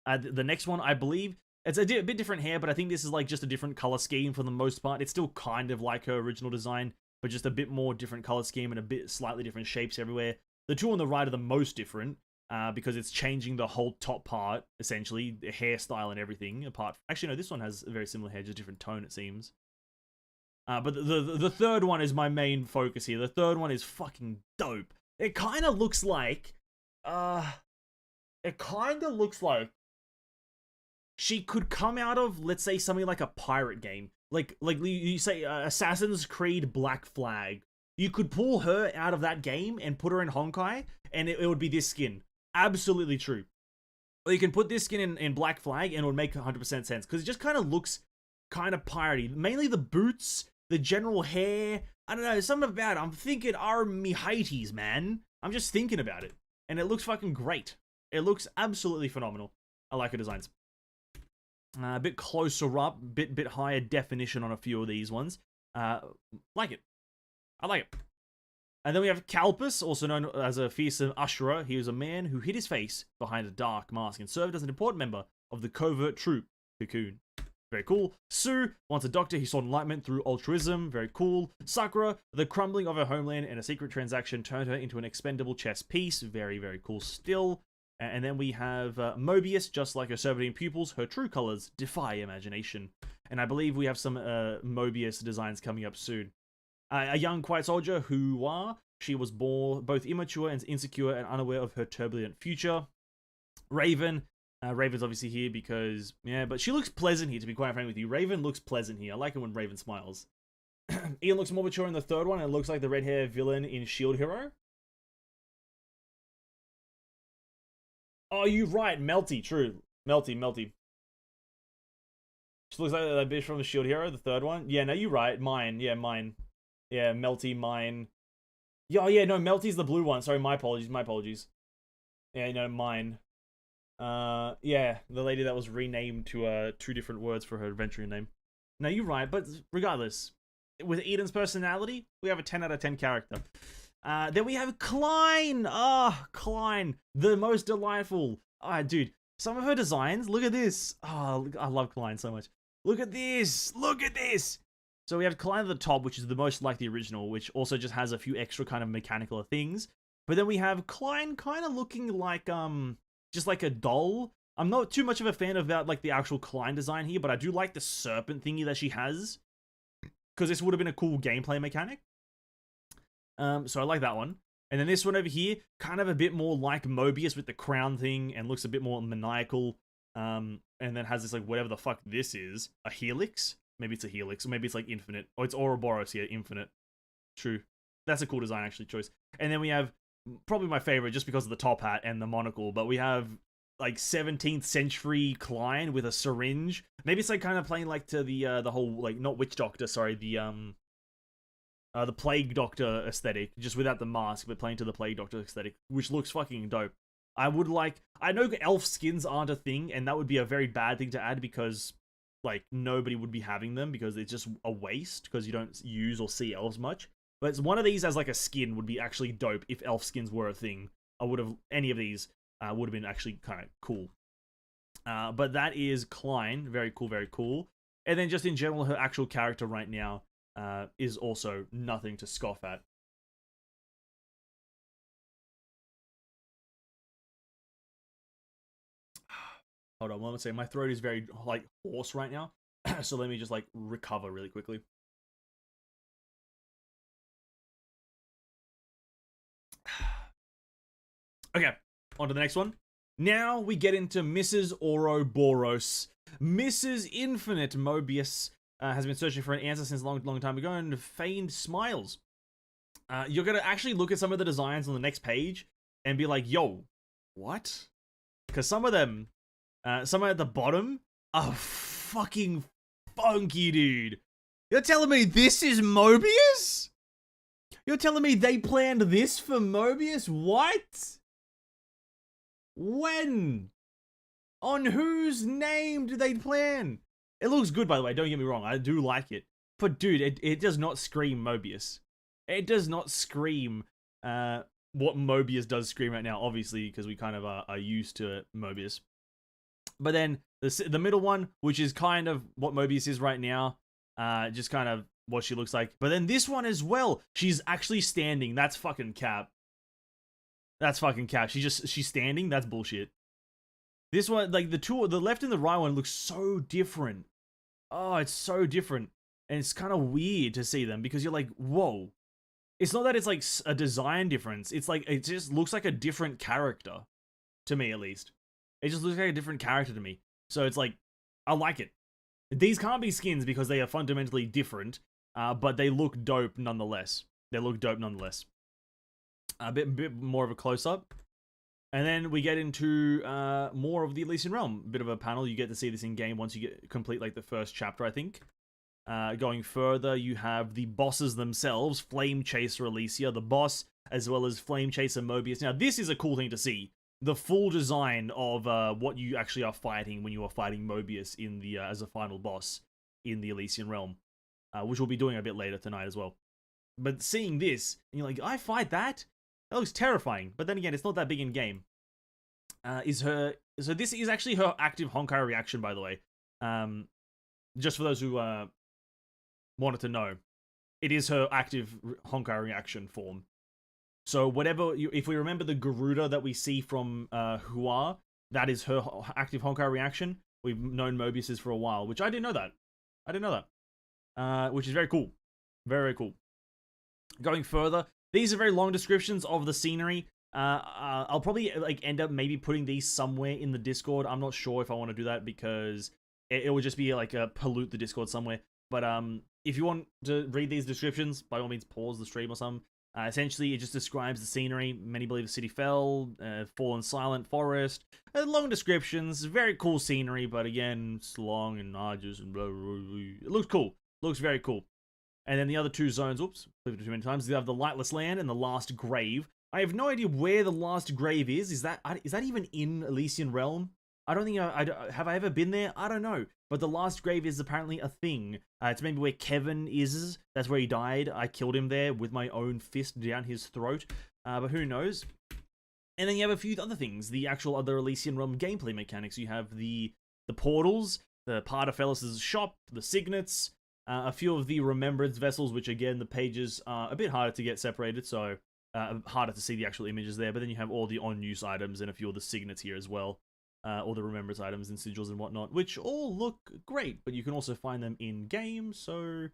S1: The next one, I believe, it's a bit different hair, but I think this is like just a different color scheme for the most part. It's still kind of like her original design, but just a bit more different color scheme and a bit slightly different shapes everywhere. The two on the right are the most different, because it's changing the whole top part, essentially, the hairstyle and everything. Actually, no, this one has a very similar hair, just a different tone, it seems. But the third one is my main focus here. The third one is fucking dope. It kind of looks like, she could come out of, let's say, something like a pirate game. Like you say, Assassin's Creed Black Flag. You could pull her out of that game and put her in Honkai, and it would be this skin. Absolutely true. Or you can put this skin in Black Flag, and it would make 100% sense. Because it just kind of looks kind of piratey. Mainly the boots, the general hair. I don't know, there's something about it. I'm thinking Army Haites, man. I'm just thinking about it. And it looks fucking great. It looks absolutely phenomenal. I like her designs. A bit closer up, bit higher definition on a few of these ones. Like it. I like it. And then we have Calpus, also known as a fearsome usherer. He was a man who hid his face behind a dark mask and served as an important member of the covert troop, Cocoon. Very cool. Sue, once a doctor, he sought enlightenment through altruism. Very cool. Sakura, the crumbling of her homeland and a secret transaction turned her into an expendable chess piece. Very, very cool still. And then we have Mobius, just like her Serpentine pupils, her true colors defy imagination. And I believe we have some Mobius designs coming up soon. A young quiet soldier, she was born both immature and insecure and unaware of her turbulent future. Raven. Raven's obviously here because, yeah, but she looks pleasant here, to be quite frank with you. Raven looks pleasant here. I like it when Raven smiles. Ian looks more mature in the third one, and it looks like the red hair villain in Shield Hero. Oh, you're right. Melty, true. Melty. She looks like that bitch from the Shield Hero, the third one. Yeah, no, you're right. Mine. Yeah, Melty, mine. Yeah, no, Melty's the blue one. Sorry, my apologies. Yeah, no, mine. Yeah, the lady that was renamed to, 2 different words for her adventuring name. No, you're right, but regardless. with Eden's personality, we have a 10 out of 10 character. Then we have Klein. Klein, the most delightful. Dude, some of her designs, look at this. I love Klein so much. Look at this. Look at this. So we have Klein at the top, which is the most like the original, which also just has a few extra kind of mechanical things. But then we have Klein kind of looking like, just like a doll. I'm not too much of a fan of that, like the actual Klein design here, but I do like the serpent thingy that she has, because this would have been a cool gameplay mechanic. So I like that one. And then this one over here, kind of a bit more like Mobius with the crown thing, and looks a bit more maniacal. And then has this, like, whatever the fuck this is, a helix? Maybe it's a helix, or maybe it's like infinite. Oh, it's Ouroboros here, infinite. True. That's a cool design, actually, choice. And then we have probably my favorite, just because of the top hat and the monocle, but we have like 17th century Klein with a syringe. Maybe it's like kind of playing like to the whole, like, not witch doctor, sorry, the plague doctor aesthetic, just without the mask, but playing to the plague doctor aesthetic, which looks fucking dope. I know elf skins aren't a thing, and that would be a very bad thing to add, because like nobody would be having them, because it's just a waste, because you don't use or see elves much. But it's one of these as like a skin would be actually dope if elf skins were a thing. Any of these would have been actually kind of cool. But that is Klein. Very cool, very cool. And then just in general, her actual character right now is also nothing to scoff at. Hold on, one second. My throat is very, like, hoarse right now. So let me just, like, recover really quickly. Okay, on to the next one. Now we get into Mrs. Ouroboros. Mrs. Infinite Mobius has been searching for an answer since a long time ago, and feigned smiles. You're gonna actually look at some of the designs on the next page and be like, yo, what? Because some of them, some at the bottom are fucking funky, dude. You're telling me this is Mobius? You're telling me they planned this for Mobius? What? When? On whose name do they plan? It looks good, by the way, don't get me wrong. I do like it. But dude, it does not scream Mobius. It does not scream what Mobius does scream right now, obviously, because we kind of are used to Mobius. But then the middle one, which is kind of what Mobius is right now, just kind of what she looks like. But then this one as well, she's actually standing. That's fucking cap. That's fucking cap. She's standing. That's bullshit. This one, like the left and the right one looks so different. Oh, it's so different. And it's kind of weird to see them, because you're like, whoa. It's not that it's like a design difference. It's like, it just looks like a different character. To me, at least. It just looks like a different character to me. So it's like, I like it. These can't be skins because they are fundamentally different, but they look dope nonetheless. They look dope nonetheless. A bit more of a close-up. And then we get into more of the Elysian Realm. A bit of a panel. You get to see this in game once you complete like the first chapter, I think. Going further, you have the bosses themselves. Flame Chaser Elysia, the boss, as well as Flame Chaser Mobius. Now, this is a cool thing to see. The full design of what you actually are fighting when you are fighting Mobius in the as a final boss in the Elysian Realm. Which we'll be doing a bit later tonight as well. But seeing this, and you're like, I fight that? That looks terrifying. But then again, it's not that big in game. So this is actually her active Honkai reaction, by the way. Just for those who wanted to know. It is her active Honkai reaction form. So whatever, if we remember the Garuda that we see from Hua, that is her active Honkai reaction. We've known Mobius's for a while, which I didn't know that. I didn't know that. Which is very cool. Very, very cool. Going further, these are very long descriptions of the scenery. I'll probably like end up maybe putting these somewhere in the Discord. I'm not sure if I want to do that because it would just be like pollute the Discord somewhere. But if you want to read these descriptions, by all means pause the stream or something. Essentially, it just describes the scenery. Many believe the city fell, fallen silent forest. Long descriptions, very cool scenery, but again, it's long and arduous and blah, blah, blah. It looks cool. Looks very cool. And then the other two zones, oops, clicked it too many times. You have the Lightless Land and the Last Grave. I have no idea where the Last Grave is. Is that even in Elysian Realm? I don't think have I ever been there? I don't know. but the last grave is apparently a thing. It's maybe where Kevin is. That's where he died. I killed him there with my own fist down his throat. But who knows? And then you have a few other things. The actual other Elysian Realm gameplay mechanics. You have the portals, the Pardafelis' shop, the signets, a few of the remembrance vessels, which again, the pages are a bit harder to get separated, so harder to see the actual images there. But then you have all the on-use items and a few of the signets here as well. All the remembrance items and sigils and whatnot, which all look great, but you can also find them in-game, so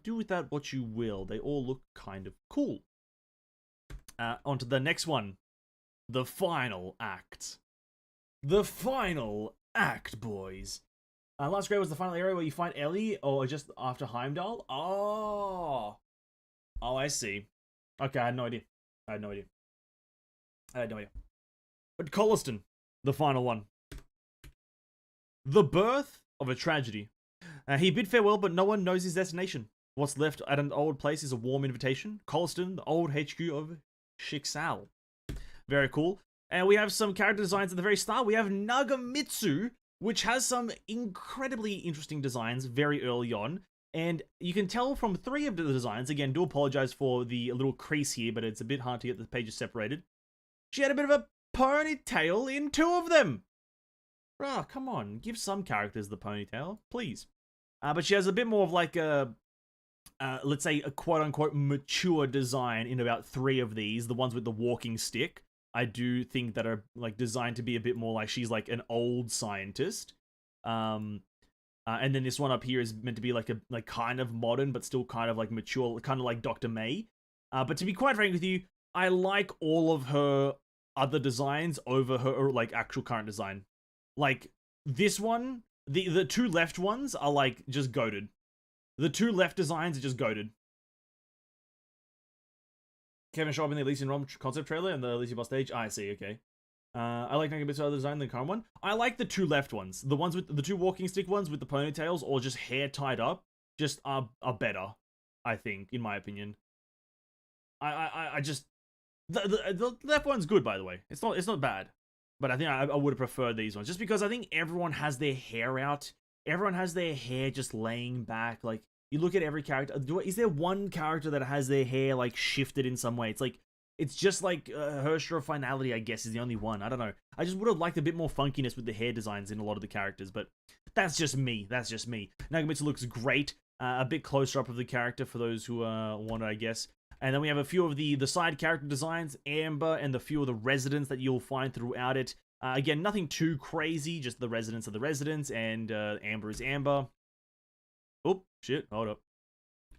S1: do with that what you will. They all look kind of cool. On to the next one. The final act. The final act, boys. Last grade was the final area where you find Ellie, or just after Heimdall? Oh, I see. Okay, I had no idea. But Colliston, the final one. The birth of a tragedy. He bid farewell, but no one knows his destination. What's left at an old place is a warm invitation. Colliston, the old HQ of Shixal. Very cool. And we have some character designs at the very start. We have Nagamitsu, which has some incredibly interesting designs very early on. And you can tell from 3 of the designs, again, do apologize for the little crease here, but it's a bit hard to get the pages separated. She had a bit of a ponytail in 2 of them. Bruh, come on, give some characters the ponytail, please. But she has a bit more of like a, let's say, a quote-unquote mature design in about 3 of these. The ones with the walking stick, I do think that are like designed to be a bit more like she's like an old scientist. And then this one up here is meant to be like a kind of modern, but still kind of like mature, kind of like Dr. Mei. But to be quite frank with you, I like all of her other designs over her like actual current design. Like this one, the 2 left ones are like just goated. The 2 left designs are just goated. Kevin showed up in the Elysian Realm concept trailer and the Elysian boss stage. I see, okay. I like Nagamitsu's other design than the current one. I like the 2 left ones. The ones with the 2 walking stick ones with the ponytails or just hair tied up just are better, I think, in my opinion. I just the left one's good, by the way. It's not bad. But I think I would have preferred these ones just because I think everyone has their hair out. Everyone has their hair just laying back. Like, you look at every character. Is there one character that has their hair, like, shifted in some way? It's just like Hersher Finality, I guess, is the only one. I don't know. I just would have liked a bit more funkiness with the hair designs in a lot of the characters, but that's just me. Nagamitsu looks great. A bit closer up of the character for those who want it, I guess. And then we have a few of the side character designs, Amber, and the few of the residents that you'll find throughout it. Again, nothing too crazy, just the residents of the residents, and Amber is Amber. Oh, shit, hold up.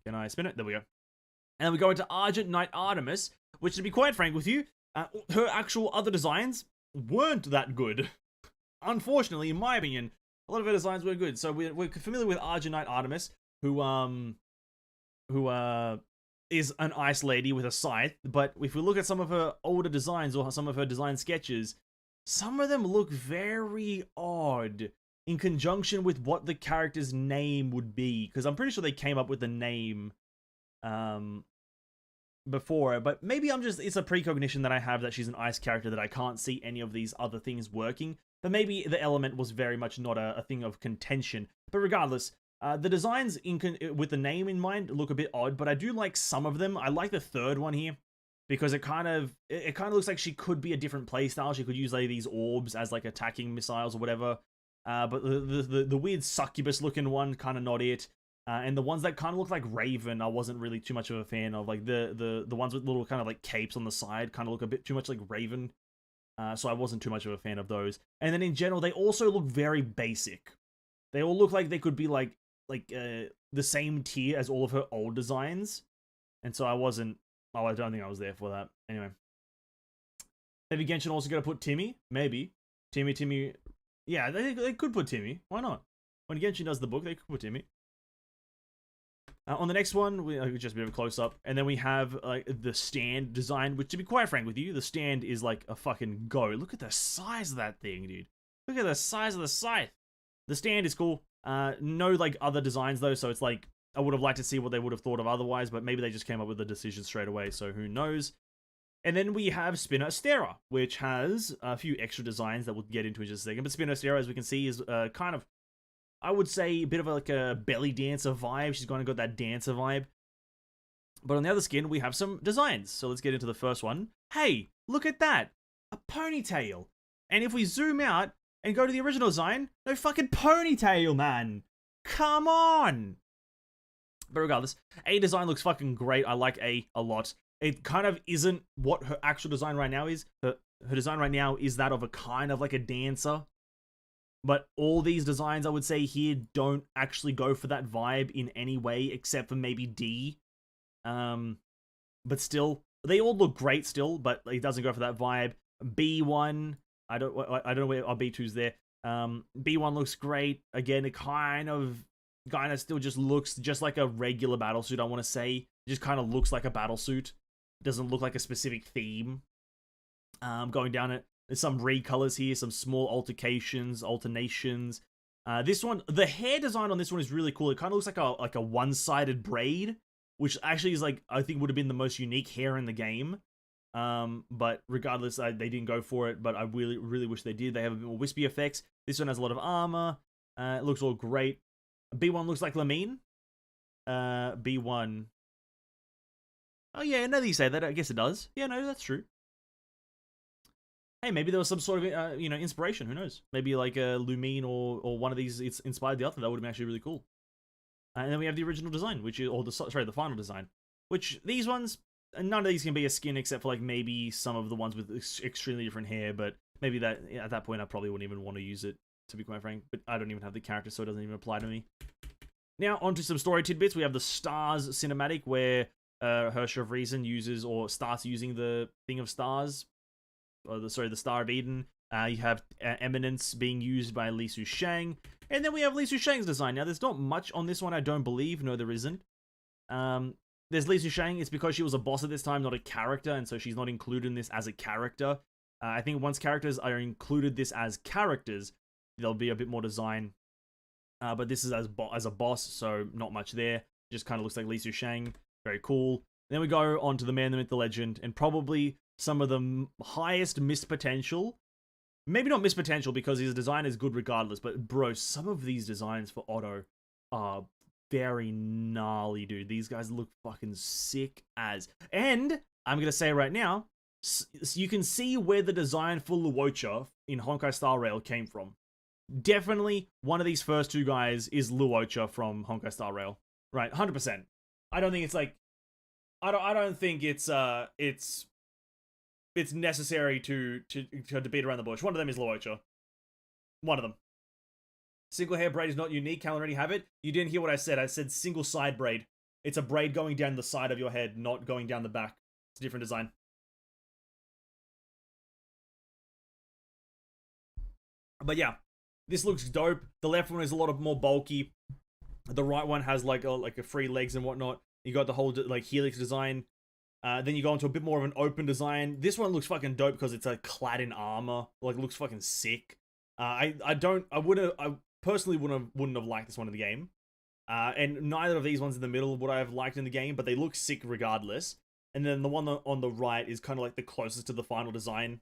S1: Can I spin it? There we go. And then we go into Argent Knight Artemis, which, to be quite frank with you, her actual other designs weren't that good. Unfortunately, in my opinion, a lot of her designs were good. So we're familiar with Argent Knight Artemis, who is an ice lady with a scythe, but if we look at some of her older designs or some of her design sketches, some of them look very odd in conjunction with what the character's name would be, because I'm pretty sure they came up with the name before, but maybe it's a precognition that I have that she's an ice character that I can't see any of these other things working, but maybe the element was very much not a thing of contention. But regardless, the designs with the name in mind look a bit odd, but I do like some of them. I like the 3rd one here because it kind of looks like she could be a different playstyle. She could use like these orbs as like attacking missiles or whatever. But the weird succubus looking one, kind of not it. And the ones that kind of look like Raven, I wasn't really too much of a fan of. Like the ones with little kind of like capes on the side kind of look a bit too much like Raven. So I wasn't too much of a fan of those. And then in general, they also look very basic. They all look like they could be like the same tier as all of her old designs. And so I don't think I was there for that. Anyway. Maybe Genshin also gonna put Timmy? Maybe. Timmy. Yeah, they could put Timmy. Why not? When Genshin does the book, they could put Timmy. On the next one, we just a bit of a close-up. And then we have the stand design, which, to be quite frank with you, the stand is like a fucking go. Look at the size of that thing, dude. Look at the size of the scythe. The stand is cool. No like other designs though, so it's like I would have liked to see what they would have thought of otherwise, but maybe they just came up with the decision straight away, so who knows. And then we have Spinner Astera, which has a few extra designs that we'll get into in just a second. But Spinner Astera, as we can see, is kind of I would say, a bit of like a belly dancer vibe. She's kind of got that dancer vibe. But on the other skin, we have some designs. So let's get into the first one. Hey, look at that. A ponytail. And if we zoom out and go to the original design, no fucking ponytail, man. Come on. But regardless, A design looks fucking great. I like A lot. It kind of isn't what her actual design right now is. Her design right now is that of a kind of like a dancer. But all these designs, I would say here, don't actually go for that vibe in any way, except for maybe D. But still, they all look great still, but it doesn't go for that vibe. B1, I don't know where B2's there. B1 looks great. Again, it kind of still just looks just like a regular battlesuit, I want to say. It just kind of looks like a battlesuit. It doesn't look like a specific theme. Going down it, there's some recolors here, some small alternations. This one, the hair design on this one is really cool. It kind of looks like a one-sided braid, which actually is like, I think would have been the most unique hair in the game. But regardless, they didn't go for it, but I really, really wish they did. They have a bit more wispy effects. This one has a lot of armor. It looks all great. B1 looks like Lamine. B1. Oh yeah, now that you say that, I guess it does. Yeah, no, that's true. Hey, maybe there was some sort of, inspiration. Who knows? Maybe like a Lumine or one of these, it's inspired the other. That would have been actually really cool. And then we have the original design, which is, the final design. Which, these ones, none of these can be a skin except for like maybe some of the ones with extremely different hair, but maybe that, at that point I probably wouldn't even want to use it, to be quite frank. But I don't even have the character, so it doesn't even apply to me. Now, onto some story tidbits. We have the Stars cinematic, where Herrscher of Reason uses, or starts using the Thing of Stars, or the Star of Eden. You have Eminence being used by Li Su Shang. And then we have Li Su Shang's design. Now, there's not much on this one, I don't believe. No, there isn't. There's Li Su Shang. It's because she was a boss at this time, not a character, and so she's not included in this as a character. I think once characters are included this as characters, there'll be a bit more design. But this is as a boss, so not much there. Just kind of looks like Li Su Shang. Very cool. Then we go on to the Man, the Myth, the Legend, and probably some of the highest missed potential. Maybe not missed potential because his design is good regardless, but bro, some of these designs for Otto are very gnarly, dude. These guys look fucking sick as. And I'm gonna say right now, you can see where the design for Luocha in Honkai Star Rail came from. Definitely one of these first two guys is Luocha from Honkai Star Rail. Right, 100%. I don't think it's like, I don't think it's necessary to beat around the bush. One of them is Luocha. One of them. Single hair braid is not unique. Can already have it. You didn't hear what I said. I said single side braid. It's a braid going down the side of your head, not going down the back. It's a different design. But yeah, this looks dope. The left one is a lot more bulky. The right one has like a free legs and whatnot. You got the whole like helix design. Then you go into a bit more of an open design. This one looks fucking dope because it's like clad in armor. Like, looks fucking sick. I personally wouldn't have liked this one in the game. And neither of these ones in the middle would I have liked in the game, but they look sick regardless. And then the one on the right is kind of like the closest to the final design,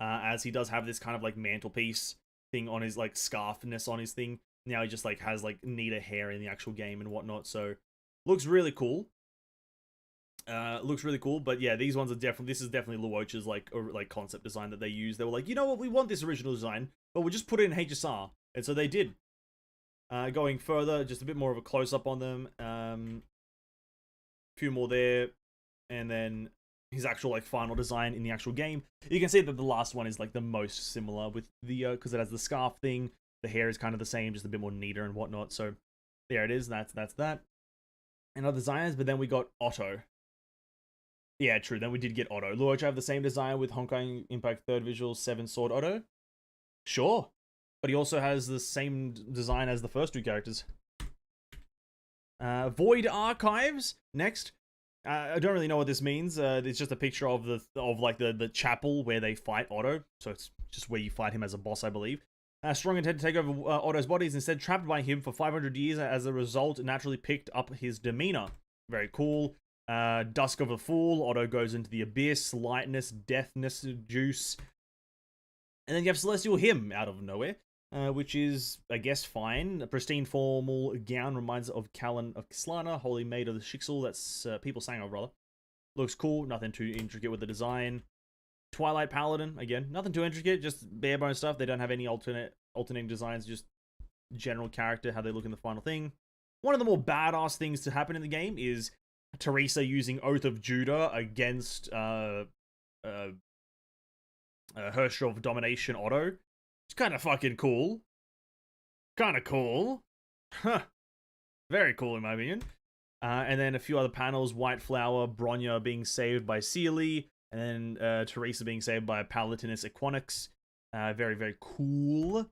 S1: as he does have this kind of like mantelpiece thing on his like scarfness on his thing. Now he just like has like neater hair in the actual game and whatnot. So looks really cool. Looks really cool, but yeah, these ones are this is definitely Luocha's like concept design that they used. They were like, you know what, we want this original design, but we'll just put it in HSR, and so they did. Going further, just a bit more of a close up on them. A few more there, and then his actual like final design in the actual game. You can see that the last one is like the most similar with the because it has the scarf thing. The hair is kind of the same, just a bit more neater and whatnot. So there it is. That's that. And other designers, but then we got Otto. Yeah, true. Then we did get Otto. Luocha have the same design with Honkai Impact 3rd Visual 7 Sword Otto? Sure. But he also has the same design as the first two characters. Void Archives, next. I don't really know what this means. It's just a picture of the chapel where they fight Otto. So it's just where you fight him as a boss, I believe. Strong intent to take over Otto's body is instead trapped by him for 500 years. As a result, naturally picked up his demeanor. Very cool. Dusk of a Fool. Otto goes into the abyss. Lightness, deathness, juice. And then you have Celestial Hymn out of nowhere. which is, I guess, fine. A pristine formal gown reminds of Callan of Kislana, holy maid of the Shixel. That's people sang of, rather. Looks cool, nothing too intricate with the design. Twilight Paladin, again, nothing too intricate, just bare bone stuff. They don't have any alternating designs, just general character, how they look in the final thing. One of the more badass things to happen in the game is Teresa using Oath of Judah against Herrscher of Domination Otto. It's kind of fucking cool. Kind of cool. Huh. Very cool in my opinion. And then a few other panels, White Flower, Bronya being saved by Sealy, and then Teresa being saved by Palatinus Equonix. Very, very cool.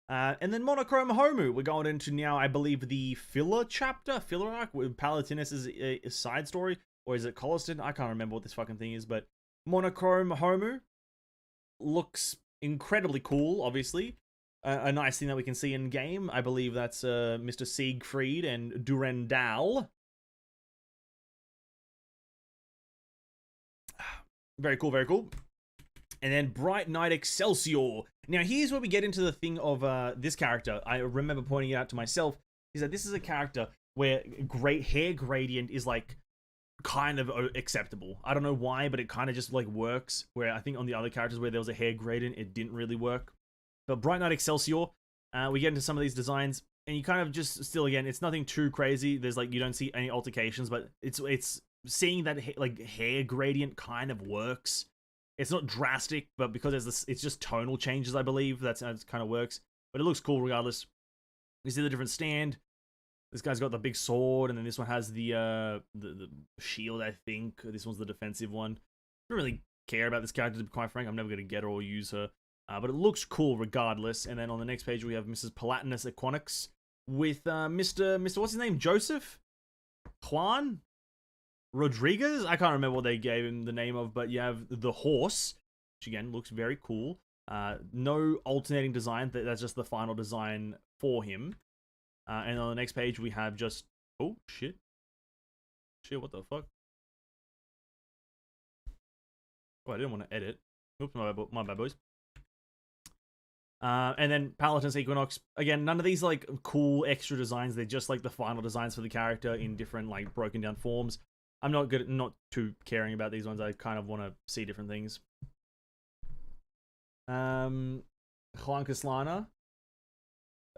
S1: And then Monochrome Homu. We're going into now, I believe, the filler arc, with Palatinus is a side story. Or is it Colliston? I can't remember what this fucking thing is, but Monochrome Homu looks incredibly cool, obviously. A nice thing that we can see in game. I believe that's Mr. Siegfried and Durendal. Very cool, very cool. And then Bright Knight Excelsior. Now, here's where we get into the thing of this character. I remember pointing it out to myself, is that this is a character where great hair gradient is, like, kind of acceptable. I don't know why, but it kind of just, like, works. Where I think on the other characters where there was a hair gradient, it didn't really work. But Bright Knight Excelsior, we get into some of these designs, and you kind of just, still, again, it's nothing too crazy. There's, like, you don't see any altercations, but it's seeing that, like, hair gradient kind of works. It's not drastic, but because there's this, it's just tonal changes, I believe. That's how it kind of works. But it looks cool regardless. You see the different stand. This guy's got the big sword, and then this one has the shield, I think. This one's the defensive one. I don't really care about this character, to be quite frank. I'm never going to get her or use her. But it looks cool regardless. And then on the next page, we have Mrs. Palatinus Equonix with Mr. What's his name? Joseph? Juan? Rodriguez? I can't remember what they gave him the name of, but you have the horse, which again looks very cool. No alternating design, that's just the final design for him. And on the next page, we have just... Oh, shit. Shit, what the fuck? Oh, I didn't want to edit. Oops, my bad, boys. And then Palatinus Equinox. Again, none of these, like, cool extra designs. They're just, like, the final designs for the character in different, like, broken down forms. I'm not too caring about these ones. I kind of want to see different things. Juan Kislana.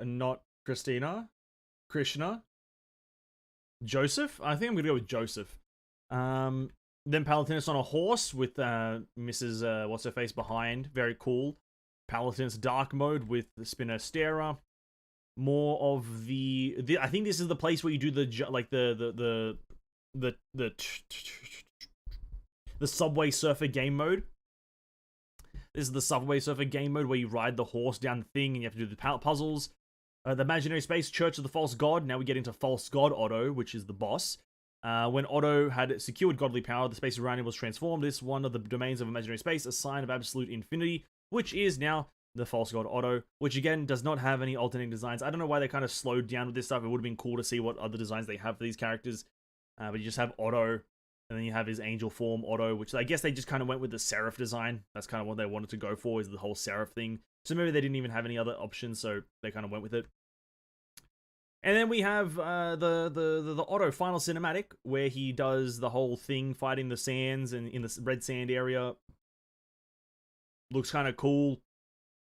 S1: Not Christina. Krishna. Joseph? I think I'm going to go with Joseph. Then Palatinus on a horse with Mrs. What's-her-face behind. Very cool. Palatinus Dark Mode with the Spinostera. More of the... I think this is the place where you do the Subway Surfer game mode. This is the Subway Surfer game mode where you ride the horse down the thing and you have to do the puzzles. The Imaginary Space Church of the False God. Now we get into False God Otto, which is the boss. When Otto had secured godly power, the space around him was transformed. This is one of the domains of imaginary space, a sign of absolute infinity, which is now the False God Otto, which again does not have any alternating designs. I don't know why they kind of slowed down with this stuff. It would have been cool to see what other designs they have for these characters. But you just have Otto, and then you have his angel form Otto, which I guess they just kind of went with the Seraph design. That's kind of what they wanted to go for, is the whole Seraph thing. So maybe they didn't even have any other options, so they kind of went with it. And then we have the Otto final cinematic, where he does the whole thing fighting the sands and in the red sand area. Looks kind of cool.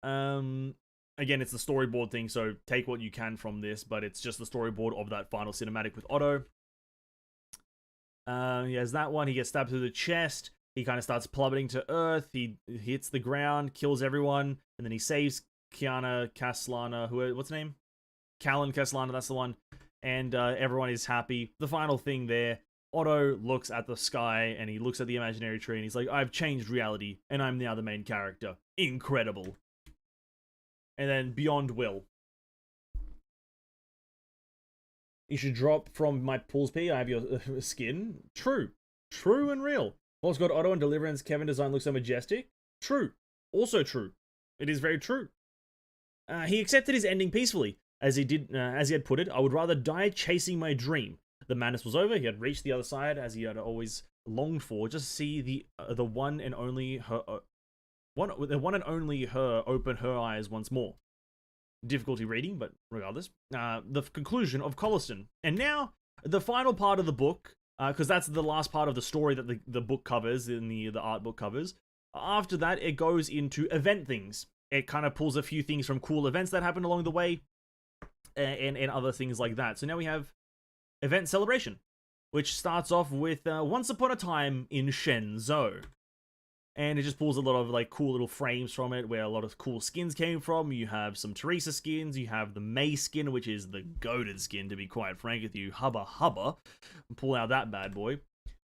S1: Again, it's the storyboard thing, so take what you can from this, but it's just the storyboard of that final cinematic with Otto. He has that one. He gets stabbed through the chest. He kind of starts plummeting to earth. He hits the ground, kills everyone, and then he saves Kiana Caslana. What's her name? Callan Caslana, that's the one. And everyone is happy. The final thing there, Otto looks at the sky and he looks at the imaginary tree and he's like, I've changed reality and I'm now the main character. Incredible. And then Beyond Will. You should drop from my pool's pee. I have your skin. True. True and real. False God Otto and Deliverance Kevin design looks so majestic. True. Also true. It is very true. He accepted his ending peacefully. As he had put it, I would rather die chasing my dream. The madness was over. He had reached the other side, as he had always longed for. Just to see the one and only her open her eyes once more. difficulty reading, but regardless. The conclusion of Colliston. And now, the final part of the book, because that's the last part of the story that the book covers, in the art book covers. After that, it goes into event things. It kind of pulls a few things from cool events that happened along the way, and other things like that. So now we have Event Celebration, which starts off with Once Upon a Time in Shenzhou. And it just pulls a lot of like cool little frames from it, where a lot of cool skins came from. You have some Teresa skins, you have the Mei skin, which is the goated skin, to be quite frank with you. Hubba hubba. Pull out that bad boy.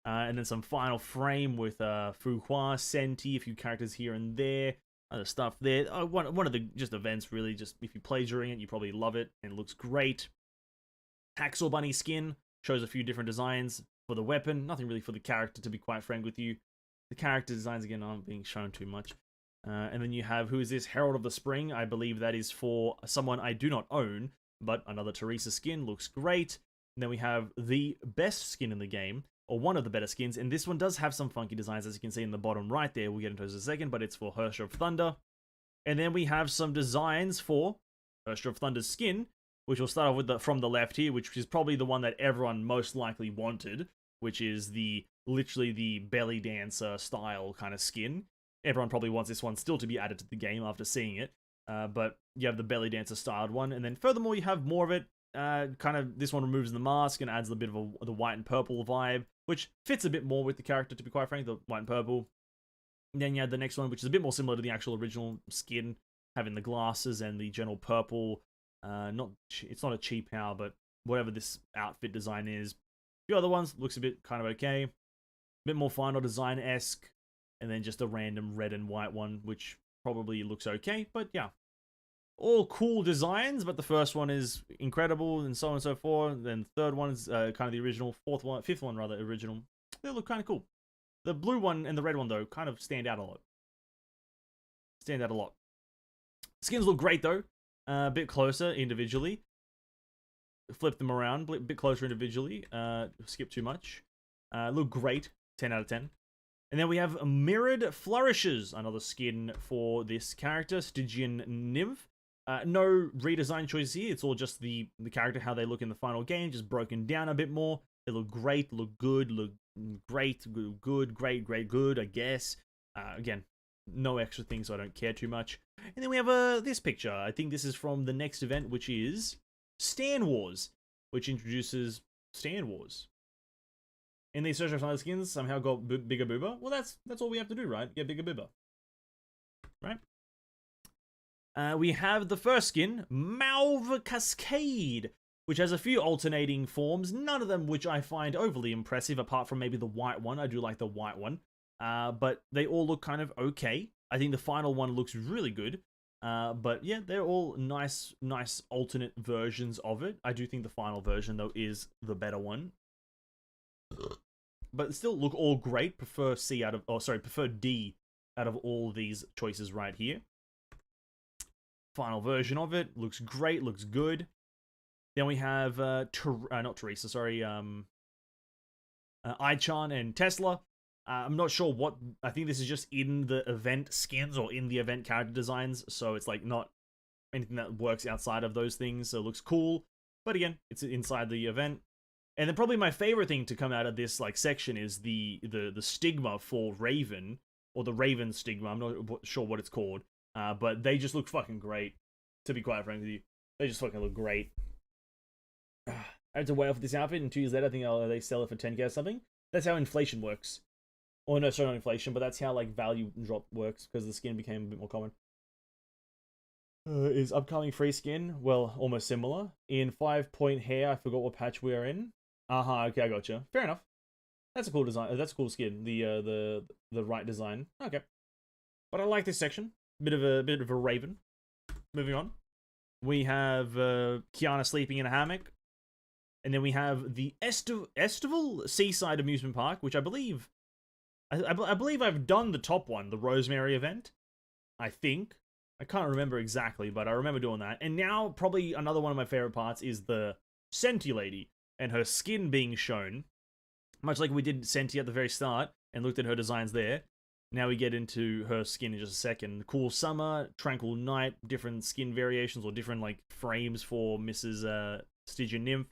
S1: And then some final frame with Fuhua, Senti, a few characters here and there. Other stuff there. One of the just events, really. Just if you play during it, you probably love it, and it looks great. Hacksaw Bunny skin shows a few different designs for the weapon. Nothing really for the character, to be quite frank with you. The character designs, again, aren't being shown too much. And then you have, who is this? Herald of the Spring. I believe that is for someone I do not own, but another Teresa skin. Looks great. And then we have the best skin in the game, or one of the better skins. And this one does have some funky designs, as you can see in the bottom right there. We'll get into those in a second, but it's for Hersher of Thunder. And then we have some designs for Hersher of Thunder's skin, which we'll start off with from the left here, which is probably the one that everyone most likely wanted, which is literally the belly dancer style kind of skin. Everyone probably wants this one still to be added to the game after seeing it. But you have the belly dancer styled one, and then furthermore you have more of it. Kind of this one removes the mask and adds a bit of the white and purple vibe, which fits a bit more with the character, to be quite frank, the white and purple. And then you have the next one, which is a bit more similar to the actual original skin, having the glasses and the general purple. It's not a cheap power, but whatever this outfit design is. A few other ones looks a bit kind of okay. A bit more final design-esque, and then just a random red and white one, which probably looks okay, but yeah. All cool designs, but the first one is incredible, and so on and so forth. Then third one is kind of the original, fifth one rather, original. They look kind of cool. The blue one and the red one, though, kind of stand out a lot. Skins look great, though. A bit closer individually. Flip them around, a bit closer individually. Skip too much. Look great. 10 out of 10. And then we have Mirrored Flourishes, another skin for this character, Stygian Nymph. No redesign choices here. It's all just the character, how they look in the final game, just broken down a bit more. They look great, look good, look great, good, great, good, I guess. Again, no extra things, so I don't care too much. And then we have this picture. I think this is from the next event, which is Stan Wars, which introduces Stan Wars. In these Search of skins, somehow got bigger booba. Well, that's all we have to do, right? Get bigger booba. Right? We have the first skin, Malve Cascade, which has a few alternating forms, none of them which I find overly impressive, apart from maybe the white one. I do like the white one. But they all look kind of okay. I think the final one looks really good. But yeah, they're all nice alternate versions of it. I do think the final version, though, is the better one. But still look all great. Prefer D out of all these choices right here. Final version of it looks great, looks good. Then we have not Teresa, sorry, Aichan and Tesla. I'm not sure what. I think this is just in the event skins or in the event character designs, so it's like not anything that works outside of those things. So it looks cool, but again, it's inside the event. And then probably my favorite thing to come out of this like section is the stigma for Raven, or the Raven stigma. I'm not sure what it's called, but they just look fucking great. To be quite frank with you, they just fucking look great. I had to wait for this outfit, and 2 years later, I think they sell it for 10k or something. That's how inflation works. Or no, sorry, not inflation, but that's how like value drop works, because the skin became a bit more common. Is upcoming free skin? Well, almost similar. In 5-point hair, I forgot what patch we are in. Okay, I gotcha. Fair enough. That's a cool design. That's a cool skin. The right design. Okay. But I like this section. Bit of a Raven. Moving on. We have Kiana sleeping in a hammock. And then we have the Estival Seaside Amusement Park, which I believe I've done the top one, the Rosemary event. I think. I can't remember exactly, but I remember doing that. And now, probably another one of my favorite parts is the Senti lady and her skin being shown. Much like we did Senti at the very start and looked at her designs there. Now we get into her skin in just a second. Cool Summer, Tranquil Night, different skin variations or different like frames for Mrs. Stygian Nymph.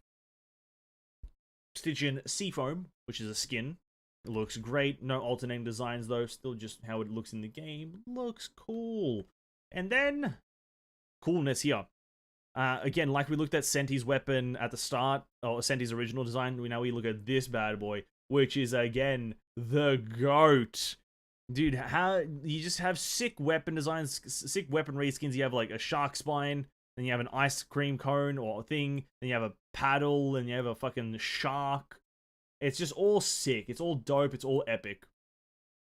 S1: Stygian Seafoam, which is a skin. It looks great. No alternating designs though. Still just how it looks in the game. Looks cool. And then, coolness here. Again, like we looked at Senti's weapon at the start, or Senti's original design, now we look at this bad boy, which is, again, the GOAT. Dude, how you just have sick weapon designs, sick weaponry skins. You have, like, a shark spine, then you have an ice cream cone or thing, then you have a paddle, and you have a fucking shark. It's just all sick. It's all dope. It's all epic.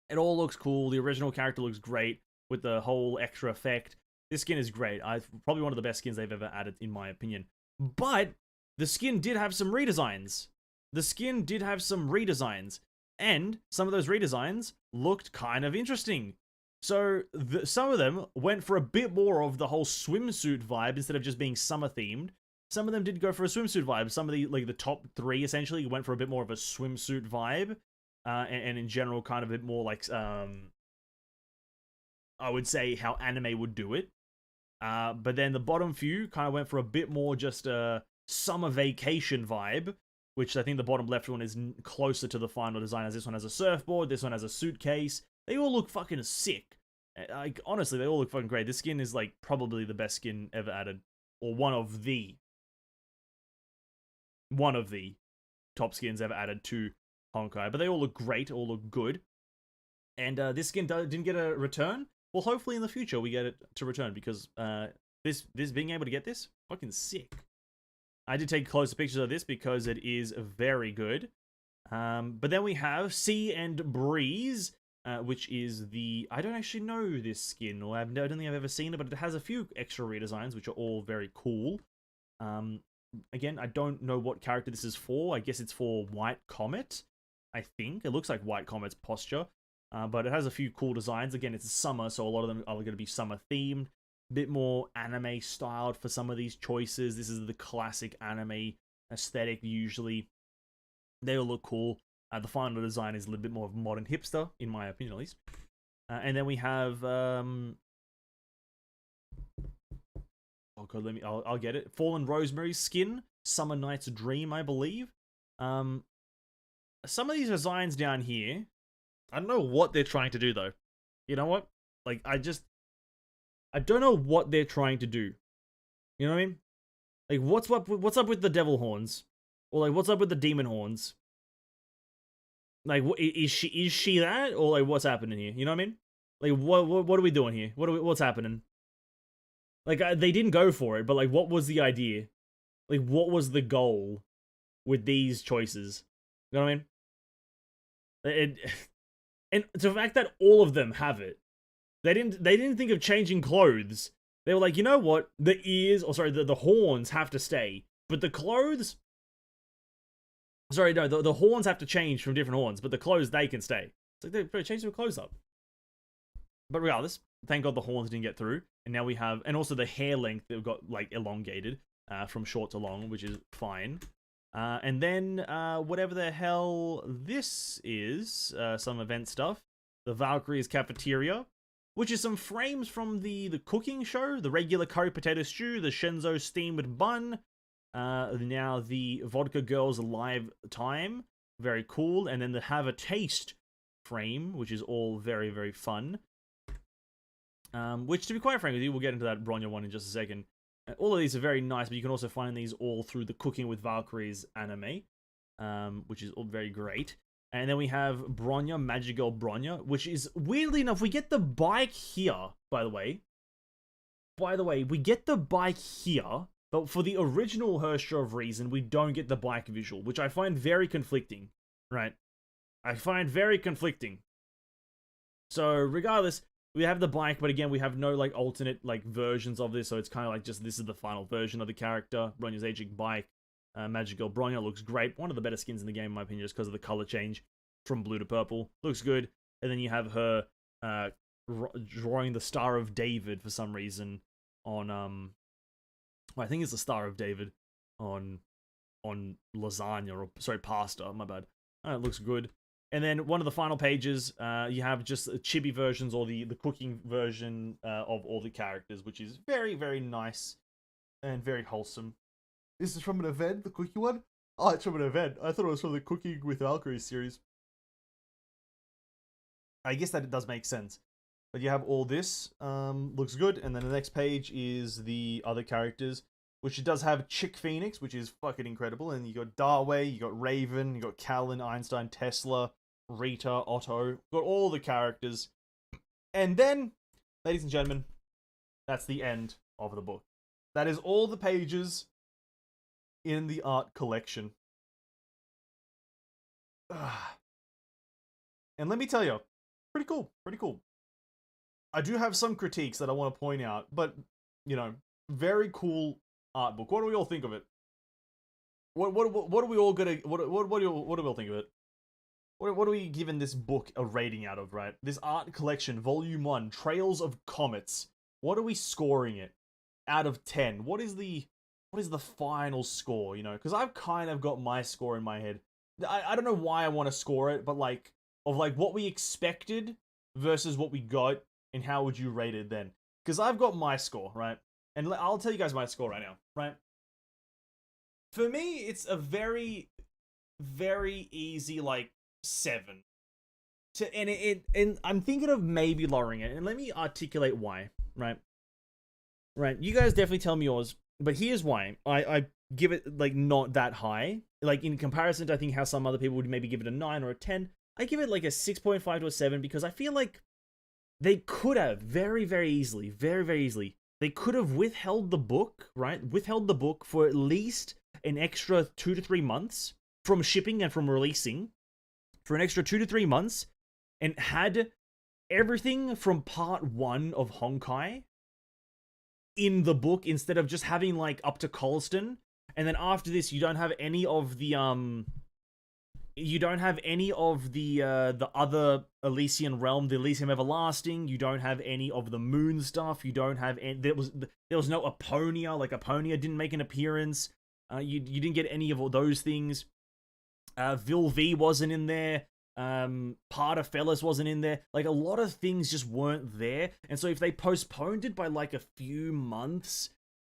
S1: It all looks cool. The original character looks great with the whole extra effect. This skin is great. Probably one of the best skins they've ever added, in my opinion. But the skin did have some redesigns. And some of those redesigns looked kind of interesting. So some of them went for a bit more of the whole swimsuit vibe instead of just being summer themed. Some of them did go for a swimsuit vibe. Some of the top three essentially went for a bit more of a swimsuit vibe, and in general kind of a bit more like I would say how anime would do it. But then the bottom few kind of went for a bit more just a summer vacation vibe, which I think the bottom left one is closer to the final design, as this one has a surfboard, this one has a suitcase. They all look fucking sick. Like, honestly, they all look fucking great. This skin is like probably the best skin ever added, or one of the top skins ever added to Honkai. But they all look great, all look good. And this skin didn't get a return. Well, hopefully in the future we get it to return, because this being able to get this, fucking sick. I did take closer pictures of this because it is very good. But then we have Sea and Breeze, which is the... I don't actually know this skin, or I don't think I've ever seen it, but it has a few extra redesigns, which are all very cool. Again, I don't know what character this is for. I guess it's for White Comet, I think. It looks like White Comet's posture. But it has a few cool designs. Again, it's summer, so a lot of them are going to be summer themed. A bit more anime styled for some of these choices. This is the classic anime aesthetic usually. They all look cool. The final design is a little bit more of modern hipster, in my opinion at least. And then we have... oh god, I'll get it. Fallen Rosemary's skin. Summer Night's Dream, I believe. Some of these designs down here... I don't know what they're trying to do, though. You know what? Like, I don't know what they're trying to do. You know what I mean? Like, what's up with the devil horns? Or, like, what's up with the demon horns? Like, is she that? Or, like, what's happening here? You know what I mean? Like, what are we doing here? What's happening? Like, they didn't go for it, but, like, what was the idea? Like, what was the goal with these choices? You know what I mean? And the fact that all of them have it, they didn't think of changing clothes. They were like, you know what? The ears, or sorry, the horns have to stay, but the clothes. Sorry, no, the horns have to change from different horns, but the clothes they can stay. It's like they changed their clothes up. But regardless, thank God the horns didn't get through, and now we have, and also the hair length that got like elongated from short to long, which is fine. And then, whatever the hell this is, some event stuff. The Valkyrie's Cafeteria, which is some frames from the cooking show. The regular curry potato stew, the Shenzo steamed bun. Now the Vodka Girls Live Time. Very cool. And then the Have a Taste frame, which is all very, very fun. Which, to be quite frank with you, we'll get into that Bronya one in just a second. All of these are very nice, but you can also find these all through the Cooking with Valkyries anime, which is all very great. And then we have Bronya, Magic Girl Bronya, which is, weirdly enough, we get the bike here, by the way. By the way, we get the bike here, but for the original Herstra of Reason, we don't get the bike visual, which I find very conflicting, right? I find very conflicting. So, regardless... We have the bike, but again, we have no, like, alternate, like, versions of this, so it's kind of like just this is the final version of the character. Bronya's aging bike. Magic Girl Bronya looks great. One of the better skins in the game, in my opinion, just because of the color change from blue to purple. Looks good. And then you have her drawing the Star of David for some reason on, well, I think it's the Star of David on lasagna, or, sorry, pasta, my bad. It looks good. And then one of the final pages, you have just chibi versions or the cooking version of all the characters, which is very, very nice and very wholesome. This is from an event, the cookie one? Oh, it's from an event. I thought it was from the Cooking with Valkyrie series. I guess that it does make sense. But you have all this, looks good, and then the next page is the other characters, which it does have Chick Phoenix, which is fucking incredible, and you got Darway, you got Raven, you got Callan, Einstein, Tesla, Rita, Otto, got all the characters. And then, ladies and gentlemen, that's the end of the book. That is all the pages in the art collection. And let me tell you, pretty cool, pretty cool. I do have some critiques that I want to point out, but, you know, very cool art book. What do we all think of it? What are we all gonna, what do we all think of it? What are we giving this book a rating out of, right? This art collection, Volume 1, Trails of Comets. What are we scoring it out of 10? What is the final score, you know? Because I've kind of got my score in my head. I don't know why I want to score it, but like, of like what we expected versus what we got, and how would you rate it then? Because I've got my score, right? And I'll tell you guys my score right now, right? For me, it's a very, very easy, like, 7. And I'm thinking of maybe lowering it, and let me articulate why, right? Right, you guys definitely tell me yours, but here's why. I give it, like, not that high. Like, in comparison to, I think, how some other people would maybe give it a 9 or a 10, I give it, like, a 6.5 to a 7, because I feel like they could have very, very easily, they could have withheld the book, right? Withheld the book for at least an extra 2 to 3 months from shipping and from releasing, for an extra 2 to 3 months, and had everything from part 1 of Honkai in the book, instead of just having, like, up to Colston, and then after this you don't have any of the the other Elysian realm, the Elysium Everlasting. You don't have any of the moon stuff. You don't have any, there was no Aponia. Like, Aponia didn't make an appearance. You didn't get any of those things. Vilv wasn't in there. Part of Fellas wasn't in there. Like, a lot of things just weren't there. And so if they postponed it by like a few months,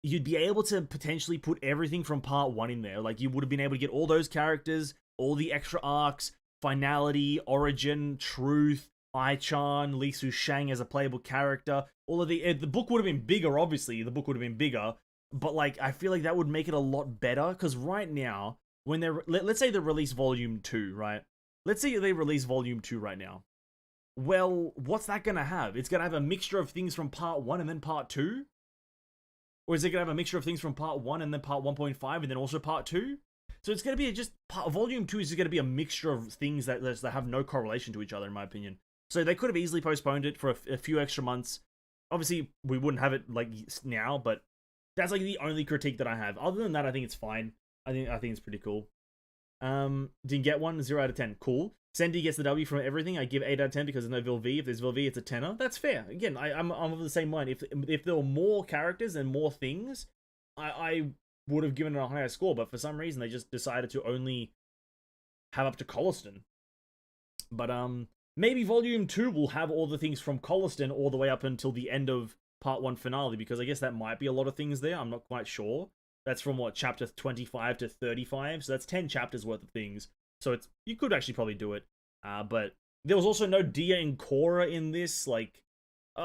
S1: you'd be able to potentially put everything from part 1 in there. Like, you would have been able to get all those characters, all the extra arcs, Finality, Origin, Truth, Ai-chan, Li Su-shang as a playable character. All of the book would have been bigger, obviously. The book would have been bigger. But, like, I feel like that would make it a lot better. Because right now, when they're... Let's say they release Volume 2, right? Let's say they release Volume 2 right now. Well, what's that going to have? It's going to have a mixture of things from Part 1 and then Part 2? Or is it going to have a mixture of things from Part 1 and then Part 1.5 and then also Part 2? So it's going to be just... Volume 2 is going to be a mixture of things that have no correlation to each other, in my opinion. So they could have easily postponed it for a few extra months. Obviously, we wouldn't have it, like, now, but that's, like, the only critique that I have. Other than that, I think it's fine. I think it's pretty cool. Didn't get one, 0 out of 10. Cool. Sendy gets the W from everything. I give 8 out of 10 because there's no Vilv. If there's Vilv, it's a 10er. That's fair. Again, I'm of the same mind. If there were more characters and more things, I would have given it a higher score, but for some reason they just decided to only have up to Colston. But maybe Volume 2 will have all the things from Colston all the way up until the end of Part 1 finale, because I guess that might be a lot of things there. I'm not quite sure. That's from, what, chapter 25 to 35, so that's 10 chapters worth of things. So you could actually probably do it. But there was also no Dia and Korra in this. Like,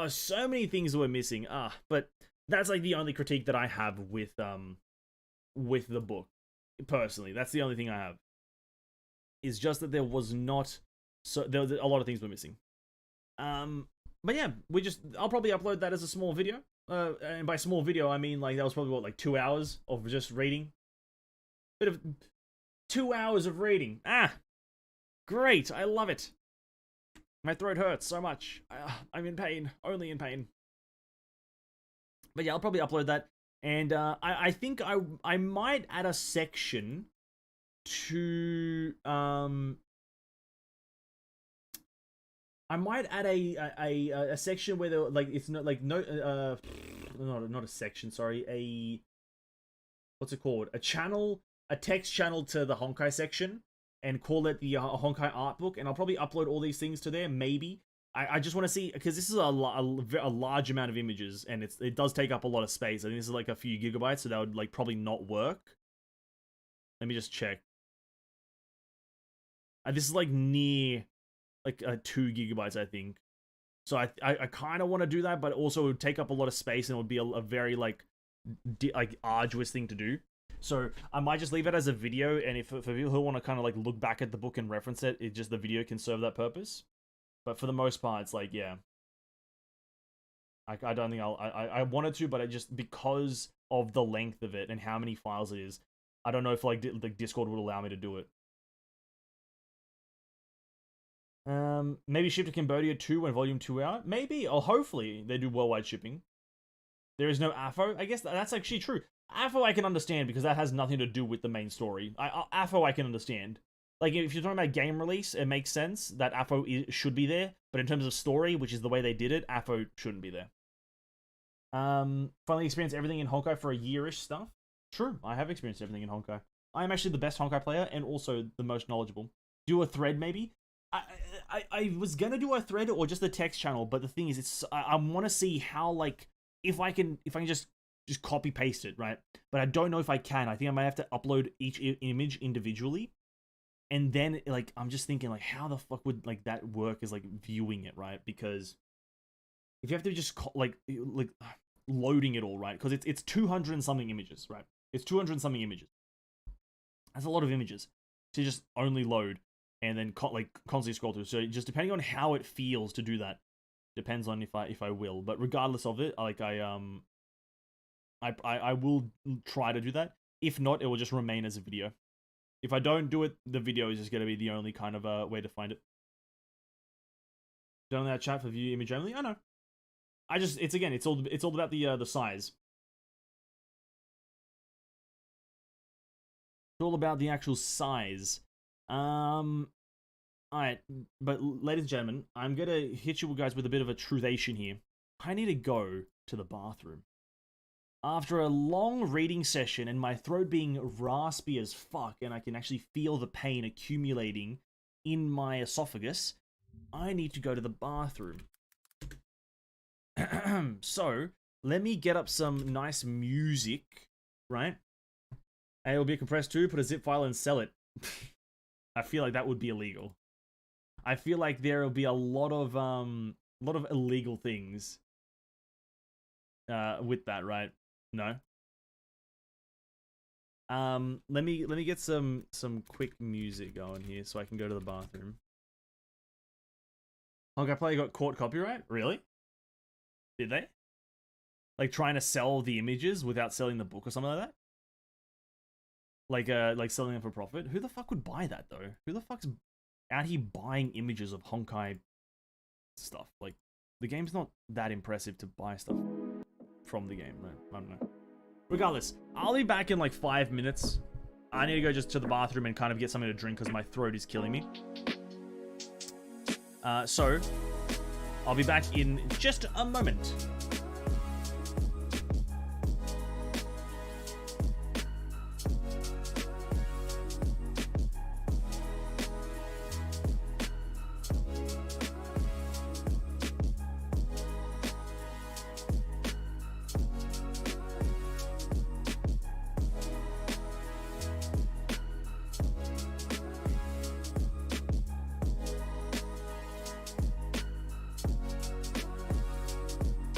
S1: so many things were missing. But that's, like, the only critique that I have with the book, personally. That's the only thing I have. Is just that there was not... there was a lot of things were missing. But yeah, I'll probably upload that as a small video. And by small video, I mean, like, that was probably, what, like 2 hours of just reading? Bit of 2 hours of reading. Great, I love it. My throat hurts so much. I'm in pain, only in pain. But yeah, I'll probably upload that. And I think I might add a section to I might add a section where there, like, it's not like not a section, sorry, what's it called? A channel, a text channel to the Honkai section, and call it the Honkai art book, and I'll probably upload all these things to there, maybe. I just want to see, because this is a large amount of images, and it does take up a lot of space. I think this is like a few gigabytes, so that would like probably not work. Let me just check. This is like near like 2 gigabytes, I think. So I kind of want to do that, but also it would take up a lot of space, and it would be a very like arduous thing to do. So I might just leave it as a video, and if for people who want to kind of like look back at the book and reference it, just the video can serve that purpose. But for the most part, it's like, yeah. I don't think I wanted to, but I just, because of the length of it and how many files it is, I don't know if like the Discord would allow me to do it. Maybe ship to Cambodia too when Volume 2 out? Maybe, or hopefully they do worldwide shipping. There is no AFO? I guess that's actually true. AFO I can understand, because that has nothing to do with the main story. AFO I can understand. Like, if you're talking about game release, it makes sense that AFO should be there, but in terms of story, which is the way they did it, AFO shouldn't be there. Finally experienced everything in Honkai for a year-ish stuff. True, I have experienced everything in Honkai. I am actually the best Honkai player, and also the most knowledgeable. Do a thread, maybe? I was gonna do a thread or just the text channel, but the thing is, I want to see how, like, if I can just copy paste it, right? But I don't know if I can. I think I might have to upload each image individually. And then, like, I'm just thinking, like, how the fuck would, like, that work as, like, viewing it, right? Because if you have to just, like loading it all, right? Because it's 200 and something images, right? It's 200 and something images. That's a lot of images to just only load and then, like, constantly scroll through. So just depending on how it feels to do that, depends on if I will. But regardless of it, like, I will try to do that. If not, it will just remain as a video. If I don't do it, the video is just going to be the only kind of way to find it. Don't that chat for view image only? I know. It's all about the size. It's all about the actual size. Alright, but ladies and gentlemen, I'm going to hit you guys with a bit of a truthation here. I need to go to the bathroom. After a long reading session and my throat being raspy as fuck, and I can actually feel the pain accumulating in my esophagus, I need to go to the bathroom. So, let me get up some nice music, right? And it'll be compressed too, put a zip file and sell it. I feel like that would be illegal. I feel like there will be a lot of illegal things with that, right? No. Let me get some quick music going here so I can go to the bathroom. Honkai Player got caught copyright? Really? Did they? Like trying to sell the images without selling the book or something like that? Like selling them for profit? Who the fuck would buy that though? Who the fuck's out here buying images of Honkai stuff? Like, the game's not that impressive to buy stuff from the game, right? I don't know. Regardless, I'll be back in like 5 minutes. I need to go just to the bathroom and kind of get something to drink because my throat is killing me. So, I'll be back in just a moment.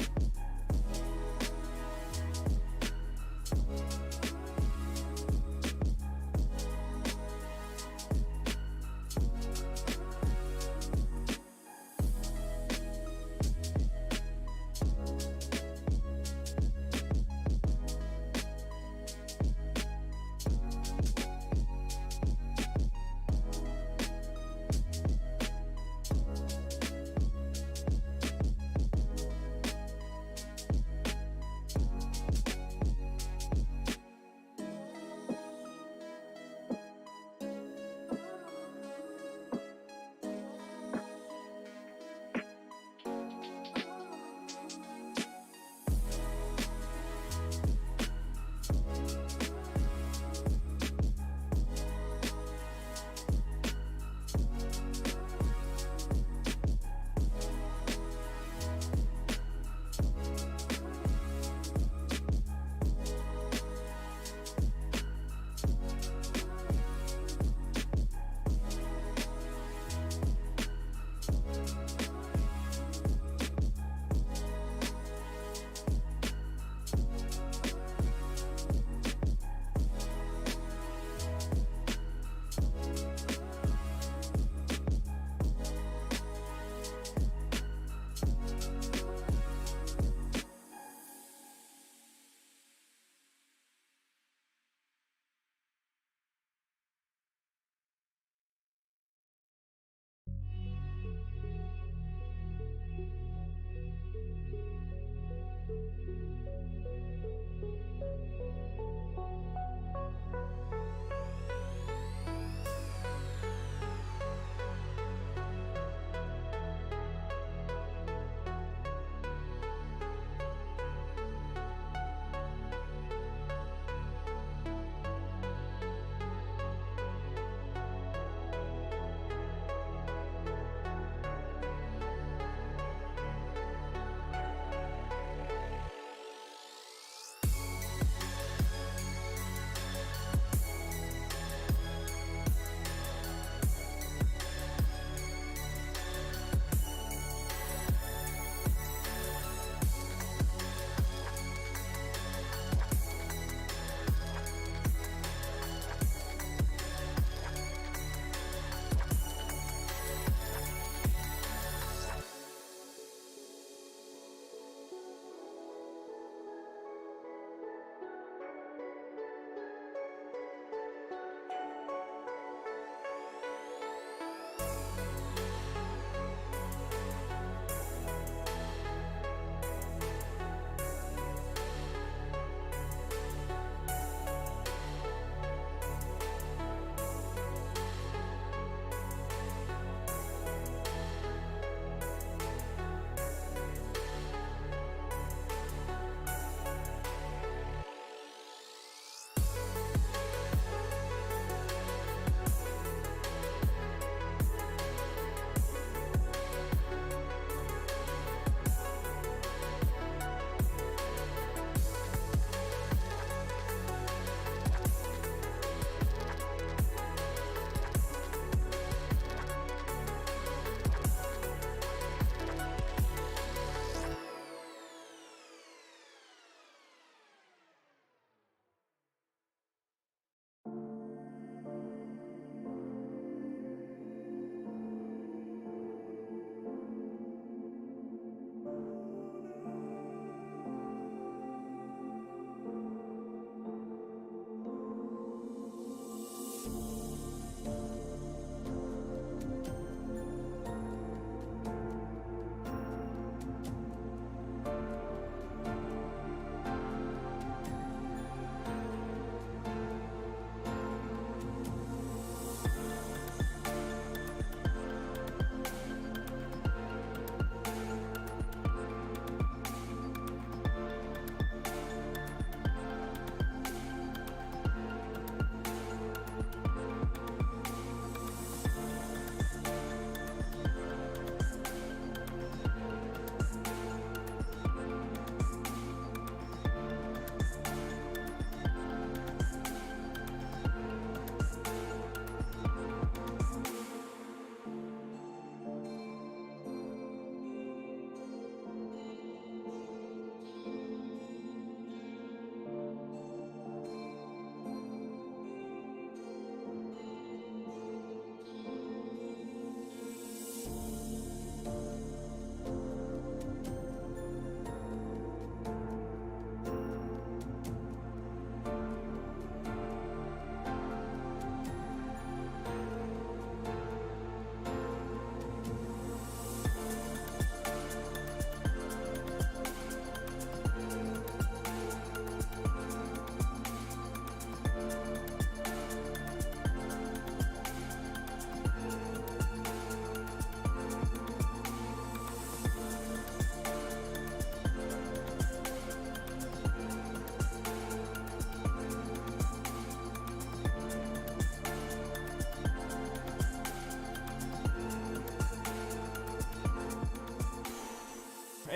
S1: Alright,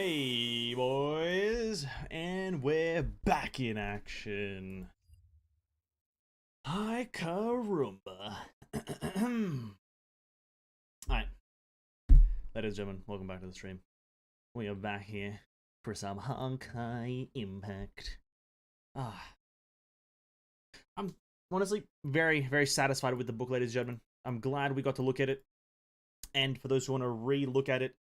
S1: Hey, boys, and we're back in action. Hi, Karumba. Alright, ladies and gentlemen, welcome back to the stream. We are back here for some Honkai Impact. I'm honestly very, very satisfied with the book, ladies and gentlemen. I'm glad we got to look at it. And for those who want to re-look at it,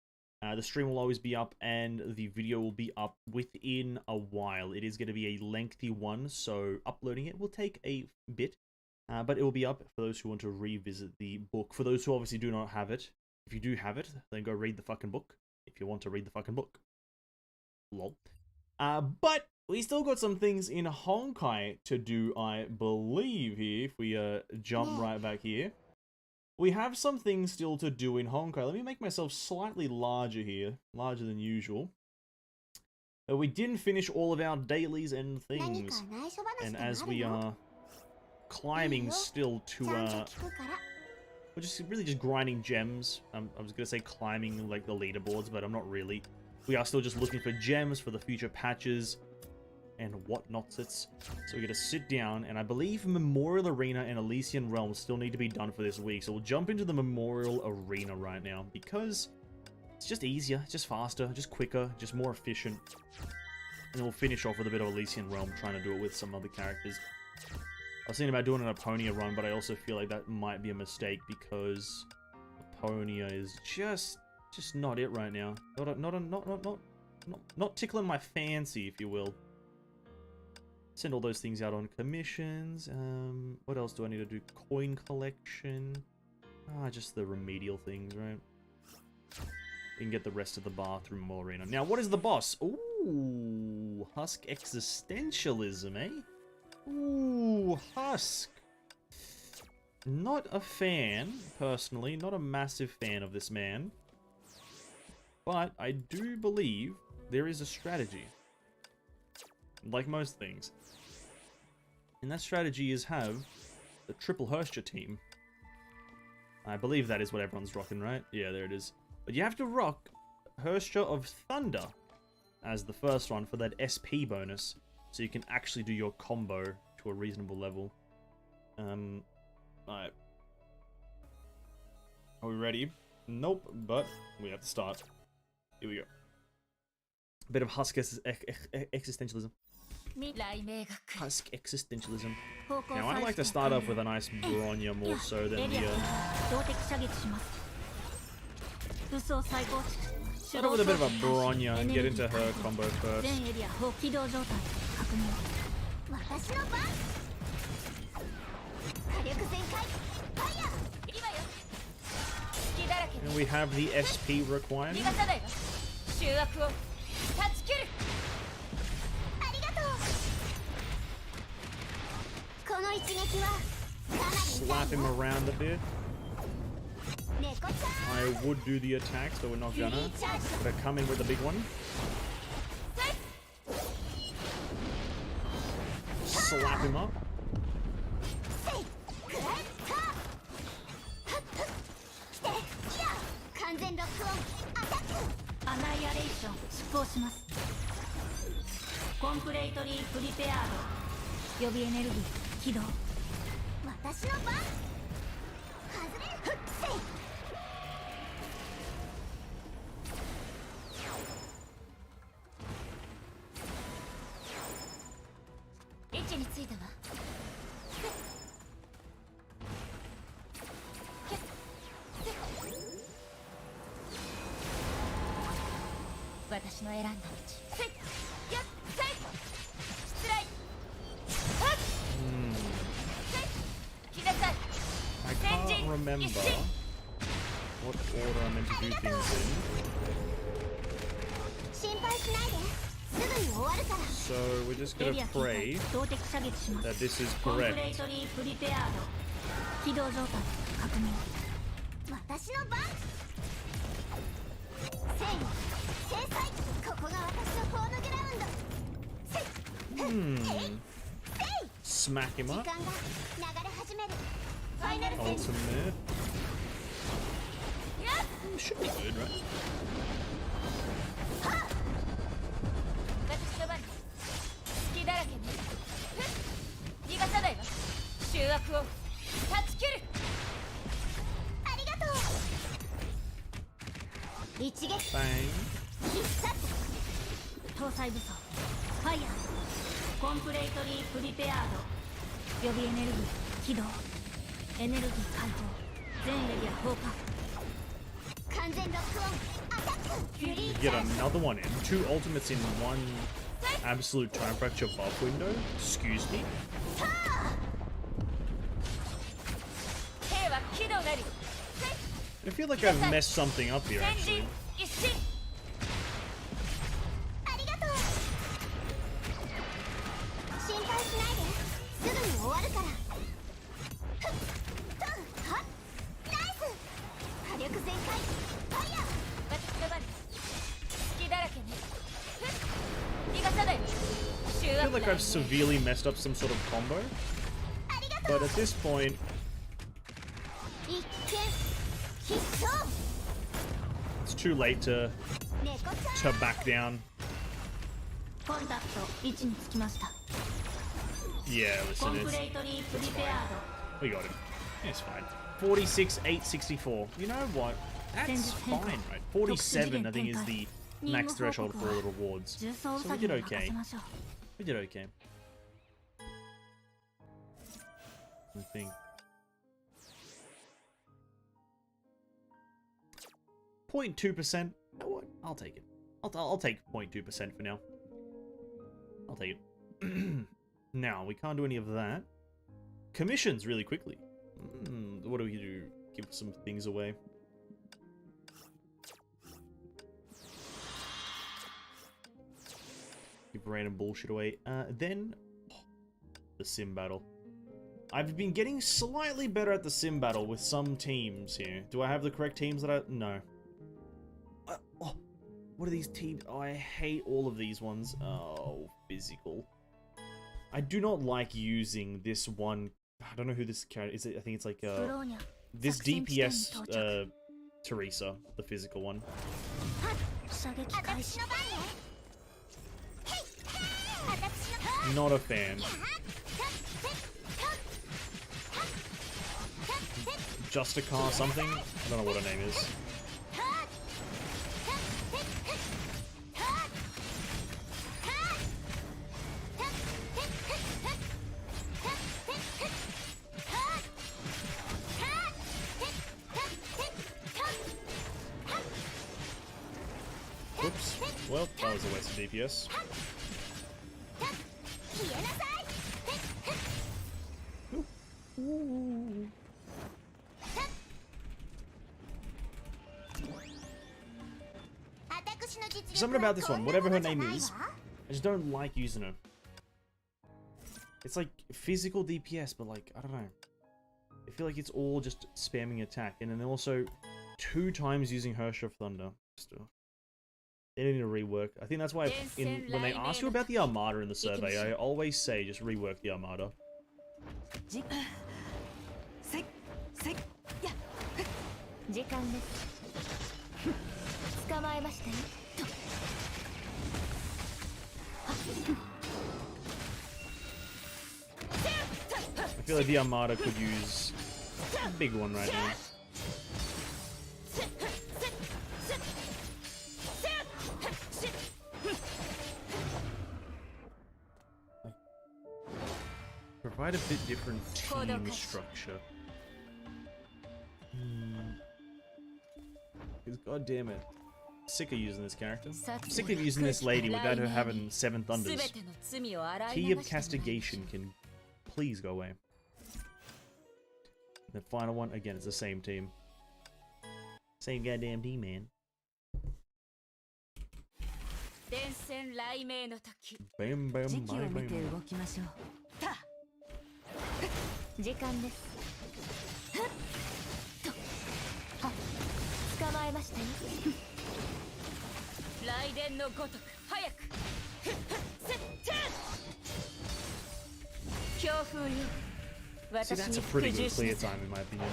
S1: the stream will always be up and the video will be up within a while. It is going to be a lengthy one, so uploading it will take a bit. But it will be up for those who want to revisit the book. For those who obviously do not have it, if you do have it, then go read the fucking book. If you want to read the fucking book. Lol. But we still got some things in Honkai to do, I believe, here. If we jump right back here. We have some things still to do in Honkai. Let me make myself slightly larger here. Larger than usual. We didn't finish all of our dailies and things. And as we are climbing still to, we're just really just grinding gems. I was going to say climbing like the leaderboards, but I'm not really. We are still just looking for gems for the future patches and whatnots. So we're going to sit down, and I believe Memorial Arena and Elysian Realms still need to be done for this week. So we'll jump into the Memorial Arena right now, because it's just easier, it's just faster, just quicker, just more efficient. And then we'll finish off with a bit of Elysian Realm, trying to do it with some other characters. I was thinking about doing an Apponia run, but I also feel like that might be a mistake, because Apponia is just not it right now. Not tickling my fancy, if you will. Send all those things out on commissions. What else do I need to do? Coin collection. Just the remedial things, right? We can get the rest of the bar through Memorial Arena. Now, what is the boss? Ooh, Husk existentialism, eh? Ooh, Husk. Not a fan, personally. Not a massive fan of this man. But I do believe there is a strategy. Like most things. And that strategy is have the triple Hersha team. I believe that is what everyone's rocking, right? Yeah, there it is. But you have to rock Hersha of Thunder as the first one for that SP bonus, so you can actually do your combo to a reasonable level. Alright. Are we ready? Nope, but we have to start. Here we go. A bit of Husk existentialism. Husk existentialism. Now, I like to start off with a nice Bronya more so than the... Start off with a bit of a Bronya and get into her combo first. And we have the SP requirement. Slap him around a bit. I would do the attacks, but we're not gonna. But I come in with the big one. Slap him up. I can't remember what order I'm meant to do things in. So we're just gonna pray that this is correct. Smack him up. Ultimate. Should be good, right? Bang.
S2: 搭載武装ファイヤーコンプレートリープリペアード予備エネルギー起動エネルギー解放全エリア放火完全ロックオンアタックフュリー
S1: Get another one in. 2 ultimates in 1 absolute time fracture buff window? Excuse me? I feel like I've messed something up here, actually. 'Feel like I've severely messed up some sort of combo, but at this point, it's too late to back down. Yeah, listen, it's fine. We got him. It's fine. 46, 864. You know what? That's fine, right? 47, I think, is the max threshold for all the rewards. So we did okay. We did okay. I think. 0.2%. You know what? I'll take it. I'll take 0.2% for now. I'll take it. Now, we can't do any of that. Commissions really quickly. What do we do? Give some things away. Give random bullshit away. Then, the sim battle. I've been getting slightly better at the sim battle with some teams here. Do I have the correct teams that I... No. Oh, what are these teams? Oh, I hate all of these ones. Oh, physical. I do not like using this one. I don't know who this character is. I think it's like this DPS Teresa, the physical one. Not a fan. Justica something? I don't know what her name is. Oops. Well, that was a waste of DPS. Something about this one, whatever her name is, I just don't like using her. It's like physical DPS, but like, I don't know. I feel like it's all just spamming attack, and then also 2 times using Herrscher of Thunder. Still. They need to rework. I think that's why when they ask you about the Armada in the survey, I always say just rework the Armada. I feel like the Armada could use a big one right now. Provide a bit different team structure. Because god damn it. Sick of using this character. Sick of using this lady without her having 7 thunders. Key of Castigation can please go away. The final one, again, it's the same team. Same goddamn team, man. Bam, bam, bam, bam.
S2: 時間です捕まえましたよ雷電のごとく早く強風よ
S1: See, that's a pretty good clear time in my opinion.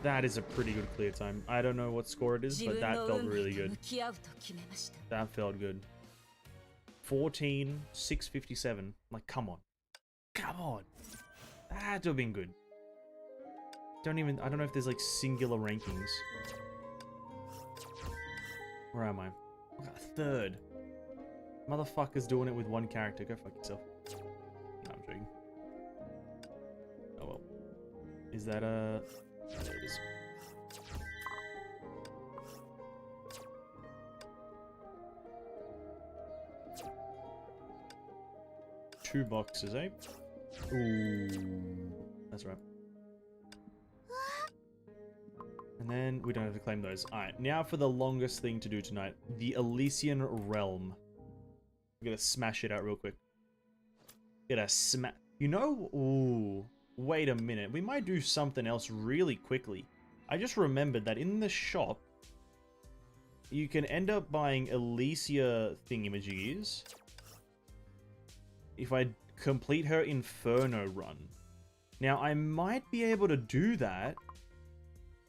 S1: That is a pretty good clear time. I don't know what score it is, but that felt really good. That felt good. 14, 657. Like, come on. Come on. That had to have been good. I don't know if there's like singular rankings. Where am I? I got third. Motherfucker's doing it with one character. Go fuck yourself. No, I'm joking. Oh well. Is that a... Oh, there it is. Two boxes, eh? Ooh. That's right. And then we don't have to claim those. Alright, now for the longest thing to do tonight. The Elysian Realm. We're gonna smash it out real quick. Gonna smash... You know... Ooh. Wait a minute. We might do something else really quickly. I just remembered that in the shop, you can end up buying Elysia thingamajiggies if I complete her Inferno run. Now, I might be able to do that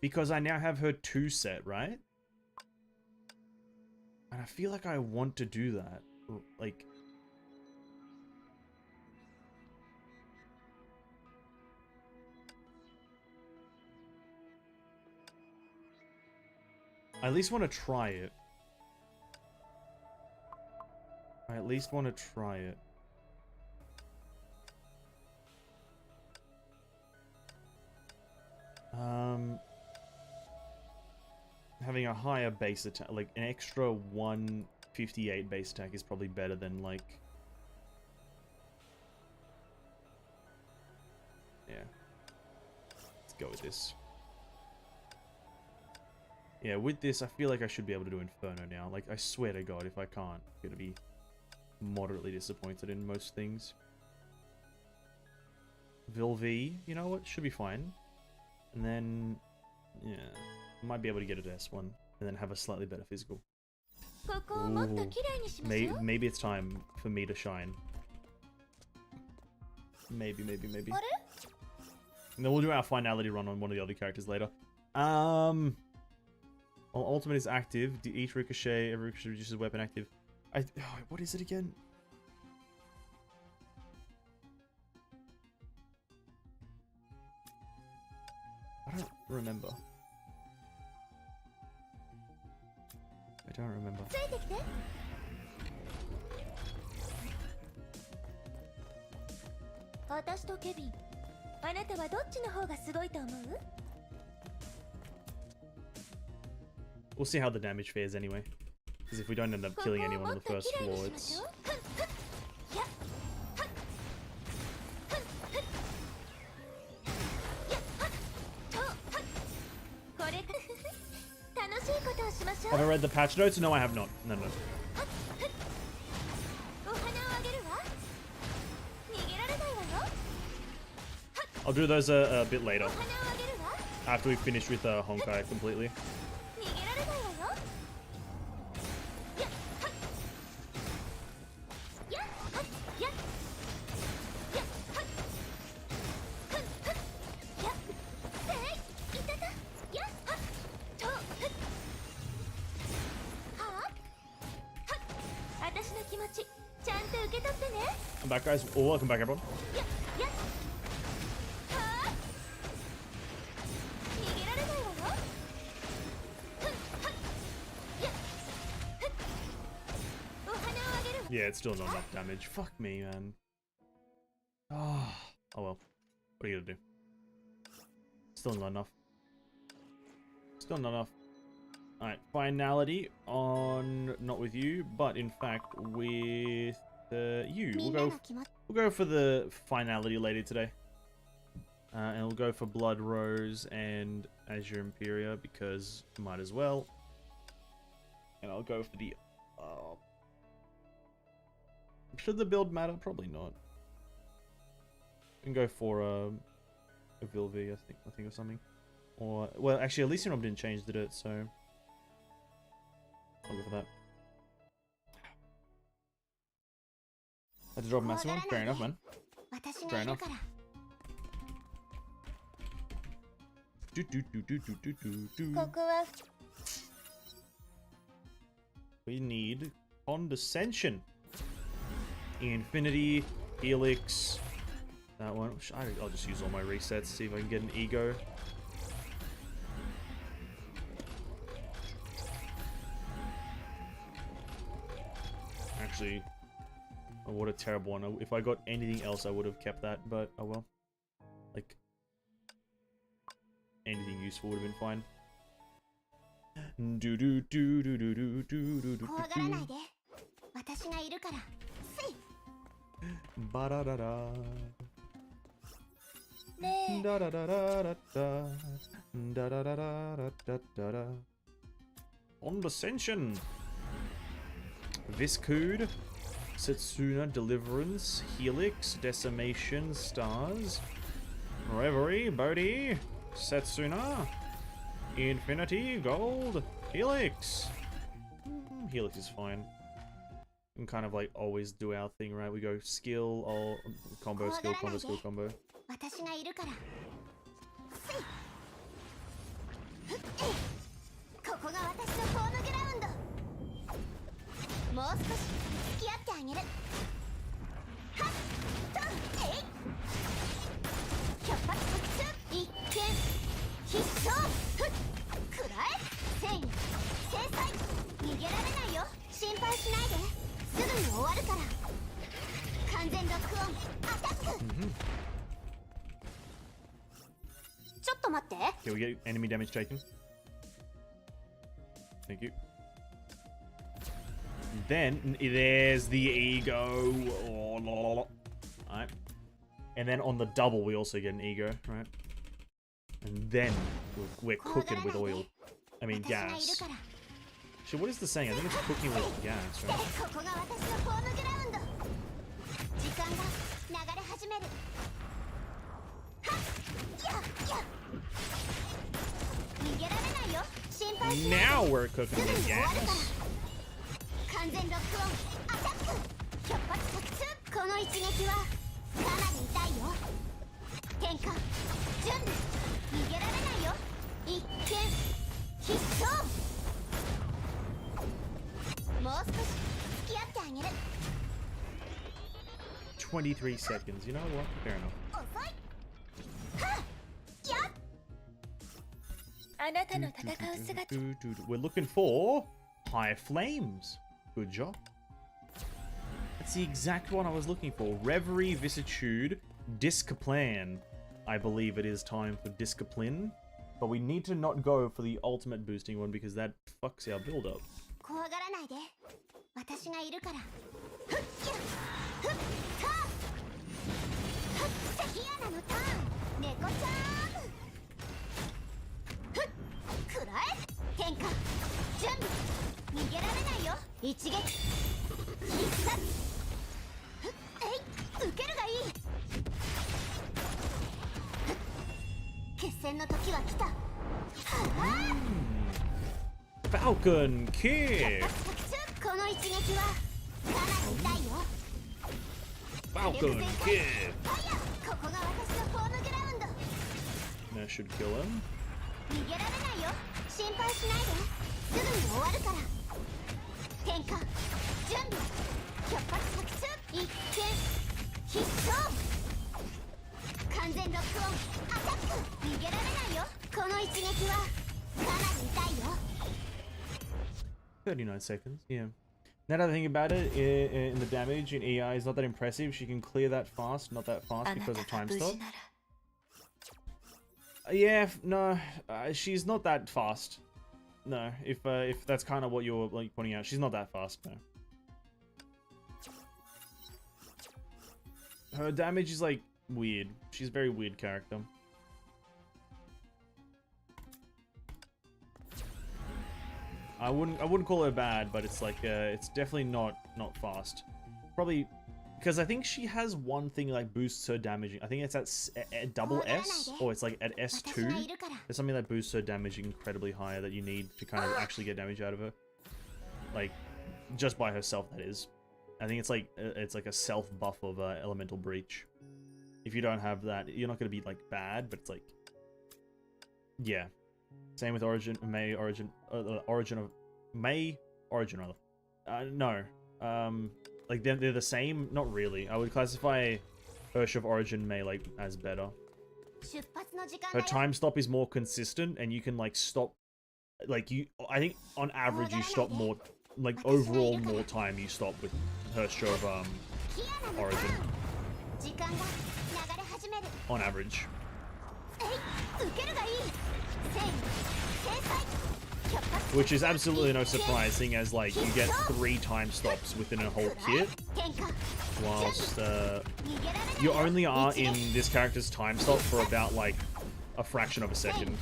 S1: because I now have her 2 set, right? And I feel like I want to do that. Like... I at least want to try it. I at least want to try it. Having a higher base attack, like an extra 158 base attack is probably better than like... Yeah. Let's go with this. Yeah, with this, I feel like I should be able to do Inferno now. Like, I swear to God, if I can't, I'm gonna be moderately disappointed in most things. Vilv, you know what? Should be fine. And then, yeah, might be able to get it to S1 and then have a slightly better physical. Ooh, maybe it's time for me to shine. Maybe. And then we'll do our finality run on one of the other characters later. Well, ultimate is active. Each ricochet, every ricochet reduces weapon active. What is it again? I don't remember. I don't remember. We'll see how the damage fares anyway. Because if we don't end up killing anyone on the first floor, it's... Have I read the patch notes? No, I have not. No. I'll do those a bit later. After we finish with Honkai completely. I'm back, guys. Oh, welcome back, everyone. Yeah, it's still not enough damage. Fuck me, man. Oh well. What are you gonna do? Still not enough. Still not enough. Alright, finality on... Not with you, but in fact with... you. We'll go for the finality later today. And we'll go for Blood Rose and Azure Imperia because might as well. And I'll go for the... should the build matter? Probably not. We can go for a Vilv, I think, or something. Or, well, actually, Elysian didn't change, did it? So I'll go for that. Had to drop a massive one? Fair enough, man. Fair enough. We need Condescension. Infinity, Helix, that one. I'll just use all my resets, see if I can get an ego. Actually, oh, what a terrible one. If I got anything else, I would have kept that, but oh well. Like, anything useful would have been fine. Do do do do do do do do do. Ba da da da. Da da da da da da. Da da da da da da da. Condescension. Viscood. Setsuna, Deliverance, Helix, Decimation, Stars, Reverie, Bodhi, Setsuna, Infinity, Gold, Helix. Helix is fine. We can kind of like always do our thing, right? We go skill, all combo, skill, combo, skill, combo. Okay, we get enemy damage taken. Thank you. Then there's the ego. Oh, la, la, la. Alright. And then on the double we also get an ego, right? And then we're cooking with oil. I mean gas. Actually, what is the saying? I think it's cooking with gas, right? Now we're cooking with gas. "23 seconds. You know what? Fair enough. We're looking for high flames. Good job. That's the exact one I was looking for. Reverie, Vicissitude, Discipline. I believe it is time for Discipline. But we need to not go for the ultimate boosting one because that fucks our build up. Falcon kick. Falcon kick. That should kill him. "39 seconds, yeah. Now that I think about it, in the damage in EI is not that impressive. She can clear that fast, not that fast because of time stop. Yeah, no, she's not that fast. No, if that's kind of what you're like pointing out, she's not that fast. No. Her damage is like weird. She's a very weird character. I wouldn't call her bad, but it's like it's definitely not fast. Probably because I think she has one thing like boosts her damage. I think it's at double S, or it's like at S2. There's something that boosts her damage incredibly higher that you need to kind of actually get damage out of her. Like just by herself, that is. I think it's like a self buff of elemental breach. If you don't have that, you're not gonna be like bad, but it's like, yeah. Same with Origin, Mei, Origin, Origin of Mei, Origin rather. No, like they're the same. Not really. I would classify Ursh of Origin Mei like as better.
S2: 出発の時間
S1: Her
S2: だよ
S1: time stop is more consistent, and you can like stop, like I think on average you stop more, like overall more time you stop with Hersh of
S2: キアナのタ
S1: Origin
S2: ーン時間が流れ始める
S1: on average.
S2: 受けるがいい戦制裁出発
S1: Which is absolutely no surprise, seeing as like you get 3 time stops within a whole kit,
S2: 喧嘩
S1: whilst
S2: 逃げられない
S1: you only are in this character's time stop for about like a fraction of a second.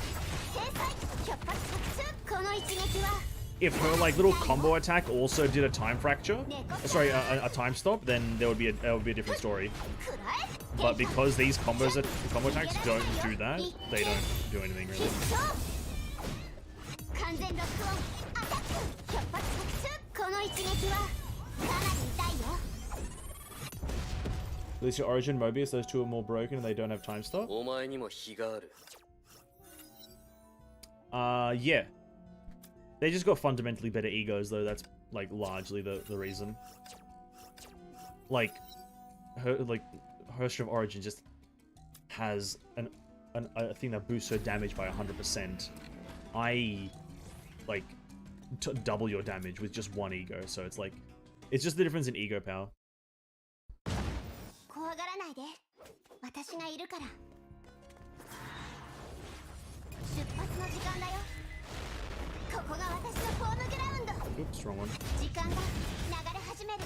S2: 制裁出発作戦この一撃は
S1: If her like little combo attack also did a time fracture, sorry, a time stop, then there would be a different story.
S2: 食らえ
S1: But because these combo attacks don't do that, they don't do anything
S2: 必
S1: really.
S2: 勝完全ロックオンアタック出発作戦この一撃はかなり痛いよ
S1: At least your Origin Mobius, those two are more broken and they don't have time stop.
S3: お前にも非がある
S1: Yeah. They just got fundamentally better egos though, that's like largely the reason. Like Hersh of Origin just has a thing that boosts her damage by 100%. I like double your damage with just one ego, so it's like it's just the difference in ego power.
S2: 怖がらないで私がいるから出発の時間だよここが私のホームグラウンド
S1: Oops, wrong one.
S2: 時間が流れ始める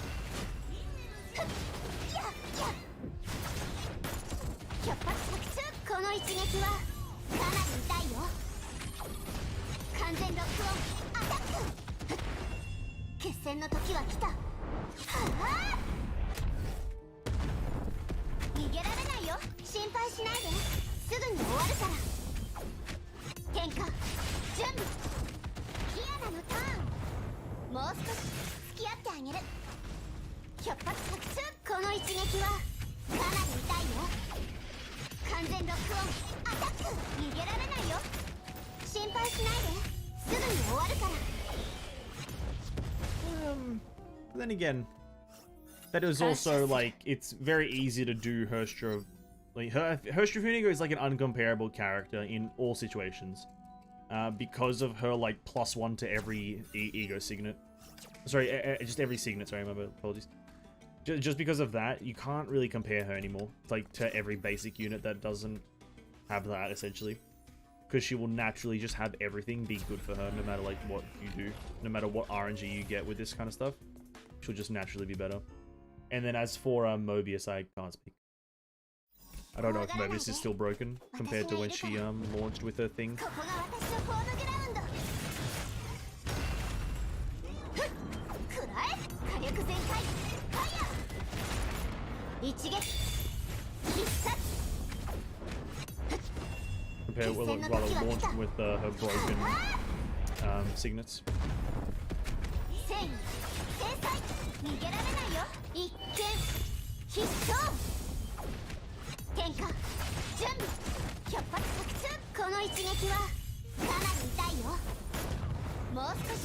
S2: ふっやっやっ出発作戦この一撃はかなり痛いよ完全ロックオンアタックふっ決戦の時は来たはあ逃げられないよ心配しないですぐに終わるから天下準備キアナのターンもう少し付き合ってあげる出発作戦この一撃はかなり痛いよ完全ロックオンアタック逃げられないよ心配しないですぐに終わるから
S1: Then again, that is also like it's very easy to do Herstra. Like Herstra Funigo is like an uncomparable character in all situations, because of her like +1 to every ego signet. Sorry, just every signet. Sorry, my apologies. Just because of that, you can't really compare her anymore. It's like to every basic unit that doesn't have that essentially, because she will naturally just have everything be good for her, no matter like what you do, no matter what RNG you get with this kind of stuff. She'll just naturally be better. And then as for Mobius, I can't speak. I don't know if Mobius is still broken compared to when she launched with her thing.
S2: ここが私のホームグラウンドふっくらえ火力全開ファイヤー一撃必殺
S1: Compare rather launched with her broken signets.
S2: 戦制裁逃げられないよ一見必勝天下準備出発作戦この一撃はかなり痛いよもう少し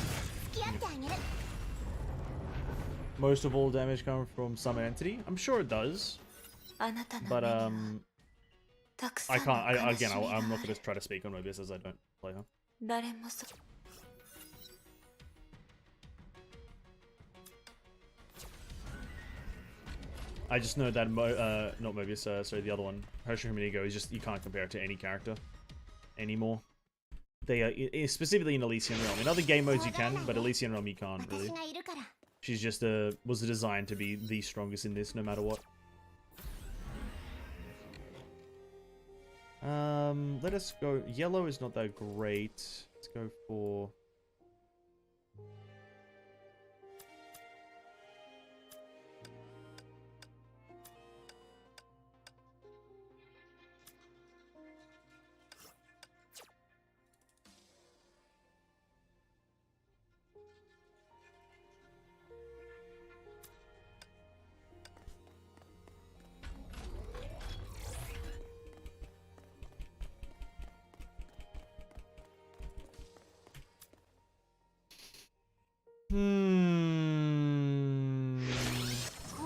S2: 付き合ってあげる
S1: Most of all damage comes from summon entity. I'm sure it does,
S4: あなたの
S1: but
S4: 目にはたくさん
S1: I
S4: の
S1: can't.
S4: 悲し
S1: Again,
S4: みが
S1: I'm
S4: あ
S1: not
S4: る
S1: going to try to speak on Mobius as I don't play her.
S4: 誰もそ
S1: I just know that not Mobius, sorry, the other one, Hershey Humanigo, is just you can't compare it to any character anymore. They are specifically in Elysian Realm. In other game modes you can, but Elysian Realm you can't
S2: 私
S1: really.
S2: がいるから
S1: She's just was designed to be the strongest in this, no matter what. Let us go. Yellow is not that great. Let's go for.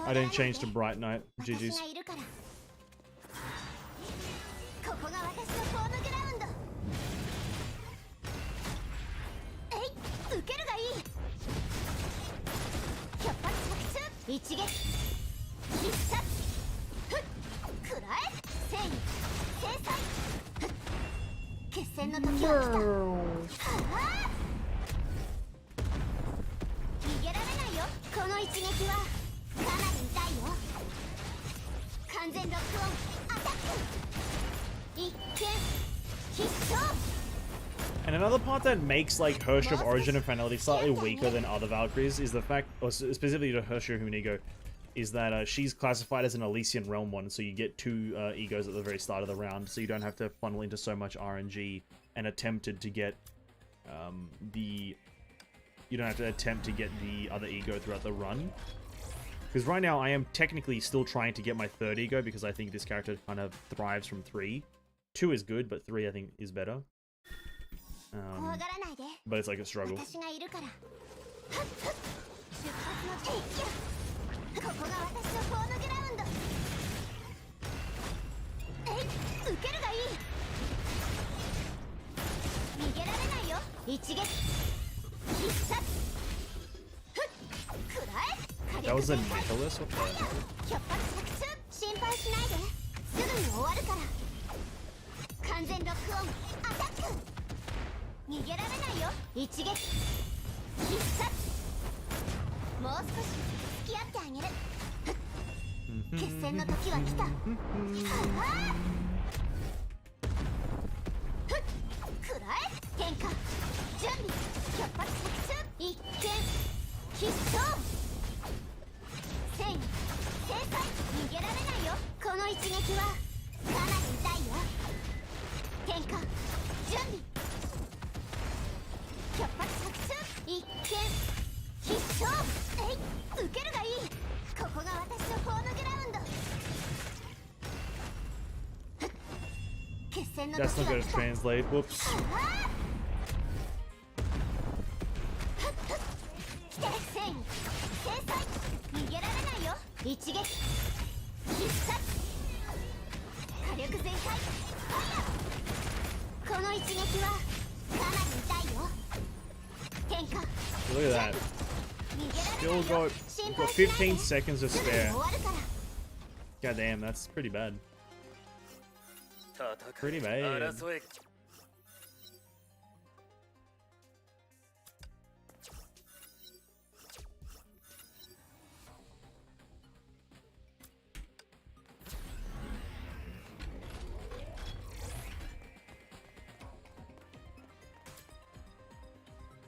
S1: I didn't change to Bright Knight.
S2: 私
S1: GG's.
S2: がいるから一撃必殺ふっ食らえ戦意制裁ふっ決戦の時は来たはあ逃げられないよこの一撃はかなり痛いよ完全ロックオンアタック一見必勝
S1: And another part that makes like her of Origin and Finality slightly weaker than other Valkyries is the fact, or specifically to her Hunigo, is that she's classified as an Elysian Realm one, so you get 2 egos at the very start of the round, so you don't have to funnel into so much RNG and attempted to get you don't have to attempt to get the other ego throughout the run. Because right now I am technically still trying to get my 3rd ego because I think this character kind of thrives from 3. 2 is good, but 3 I think is better. But it's like a struggle. That was a Nicholas? What the heck?
S2: 逃げられないよ一撃必殺もう少し付き合ってあげる決戦の時は来たはあふっ食らえ変化準備百発百中一見必勝戦意制裁逃げられないよこの一撃はかなり痛いよ変化準備百発百中一見必勝えい受けるがいいここが私のホームグラウンド決戦の時は
S1: That's not gonna translate. Whoops.
S2: 来て戦意制裁逃げられないよ一撃必殺火力全開ファイヤーこの一撃はかなり痛いよ
S1: Look at that. Still got 15 seconds to spare. God damn, that's pretty bad. Pretty bad.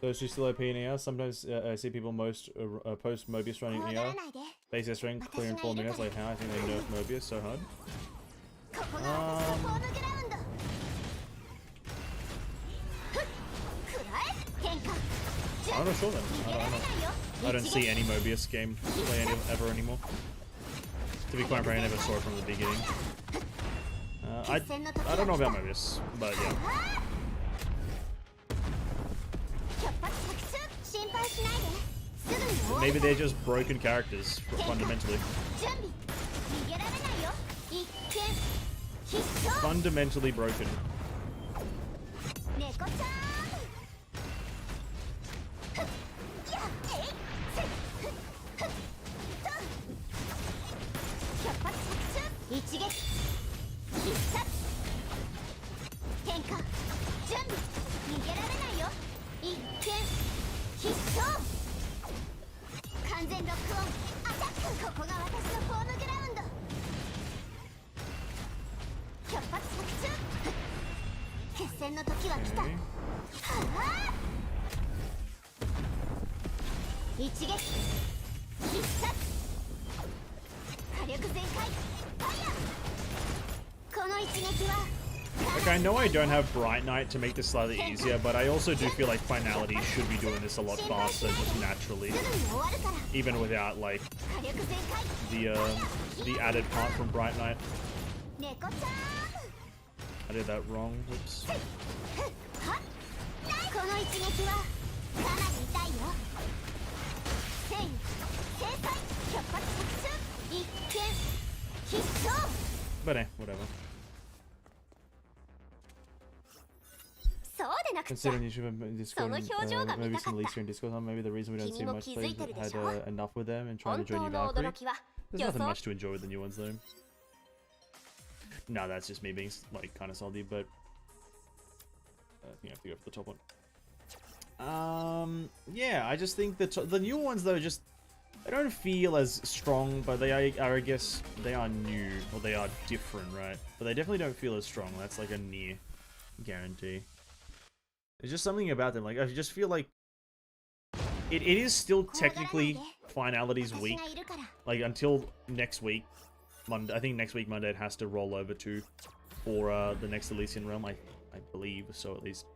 S1: Those who still OP in ER, sometimes I see people post Mobius running ER. Base strength, clear in 4 minutes, like how I think they nerf Mobius so hard. I'm not sure then. I don't see any Mobius game play ever anymore. To be quite frank, I never saw it from the beginning. I don't know about Mobius, but yeah. Maybe they're just broken characters, fundamentally. Fundamentally broken. Okay, I know I don't have Bright Knight to make this slightly easier, but I also do feel like Finality should be doing this a lot faster, just naturally. Even without, like, the added part from Bright Knight. I did that wrong, whoops. But whatever. Considering you should have been Discord, maybe some Lisa in Discord, maybe the reason we don't see much players had enough with them and trying to join you Valkyrie. There's nothing much to enjoy with the new ones though. No, that's just me being like kind of salty, but you have to go for the top one. Yeah, I just think the new ones though just they don't feel as strong, but they are I guess they are new or they are different, right? But they definitely don't feel as strong. That's like a near guarantee. There's just something about them. Like I just feel like it is still technically Finality's week. Like until next week, Monday. I think next week Monday it has to roll over to for the next Elysian Realm. I believe so at least.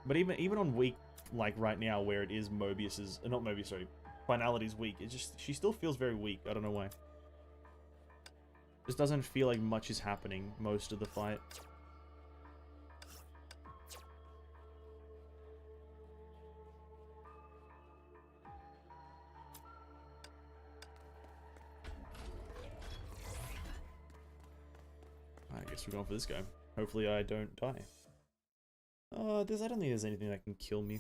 S1: But even on week like right now where it is Mobius's not Mobius, sorry, Finality's week, it just she still feels very weak. I don't know why. Just doesn't feel like much is happening most of the fight. I guess we're going for this guy. Hopefully I don't die. I don't think there's anything that can kill me.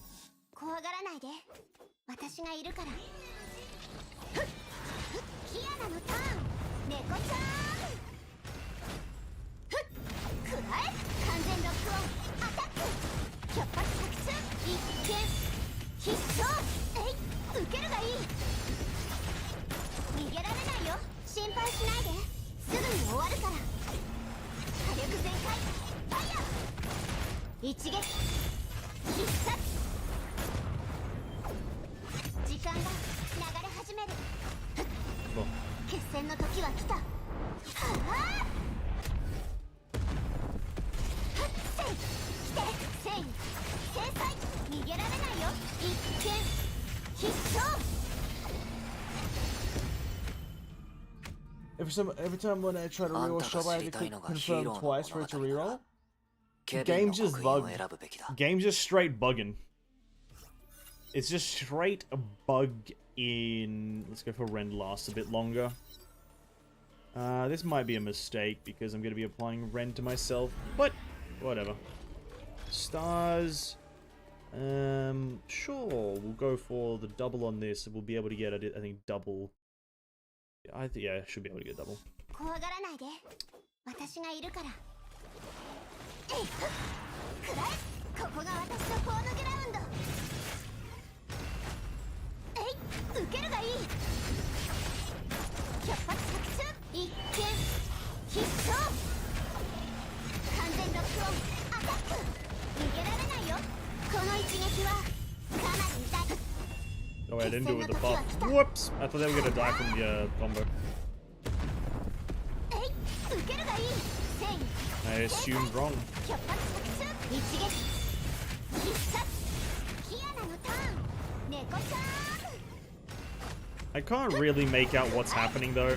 S1: Every time when I try to reroll shop, I have to confirm twice for it to reroll. Game's just bug. Game's just straight bugging. It's just straight a bug in. Let's go for Rend lasts a bit longer. This might be a mistake because I'm going to be applying Rend to myself, but whatever. Stars. Sure, we'll go for the double on this. We'll be able to get, I think, double. Yeah, I should be able to get double. Oh wait, I didn't do it with the buff. Whoops! I thought they were gonna die from the combo. I assumed wrong. I can't really make out what's happening though.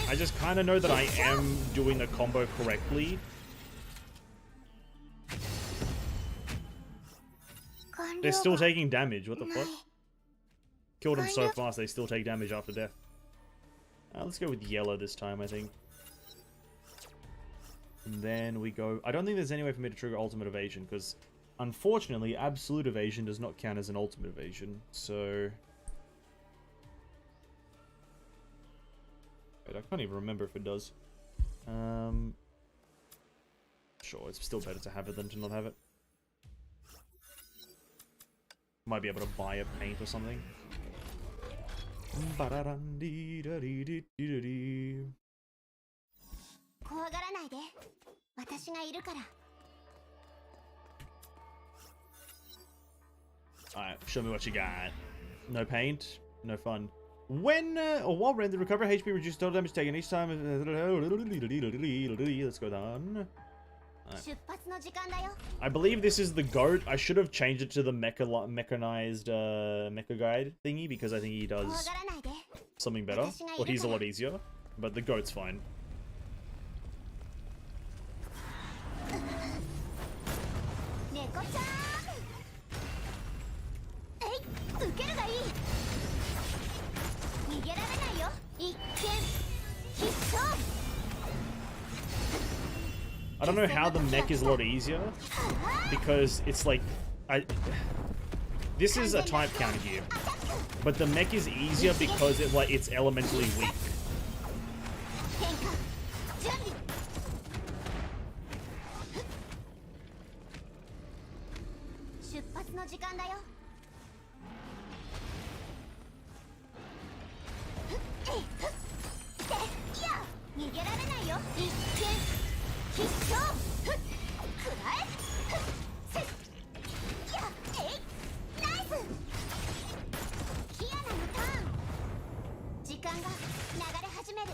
S1: I just kind of know that I am doing the combo correctly. They're still taking damage, what the fuck? Killed them so fast, they still take damage after death. Let's go with yellow this time, I think. And then we go... I don't think there's any way for me to trigger ultimate evasion, because unfortunately, absolute evasion does not count as an ultimate evasion, so... Wait, I can't even remember if it does. Sure, it's still better to have it than to not have it. Might be able to buy a paint or something. Alright, show me what you got. No paint, no fun. When or while rendered, recover HP, reduce total damage taken each time. Let's go down. Right. I believe this is the GOAT. I should have changed it to the mechanized mecha guide thingy because I think he does something better. Or he's a lot easier. But the GOAT's fine. I don't know how the mech is a lot easier, because it's like, this is a type counter here, but the mech is easier because it's elementally weak.
S2: 出発の時間だよ。いや、逃げられないよ。一見必勝。くらえ。せっ。いや、ナイス。キアナのターン。時間が流れ始める。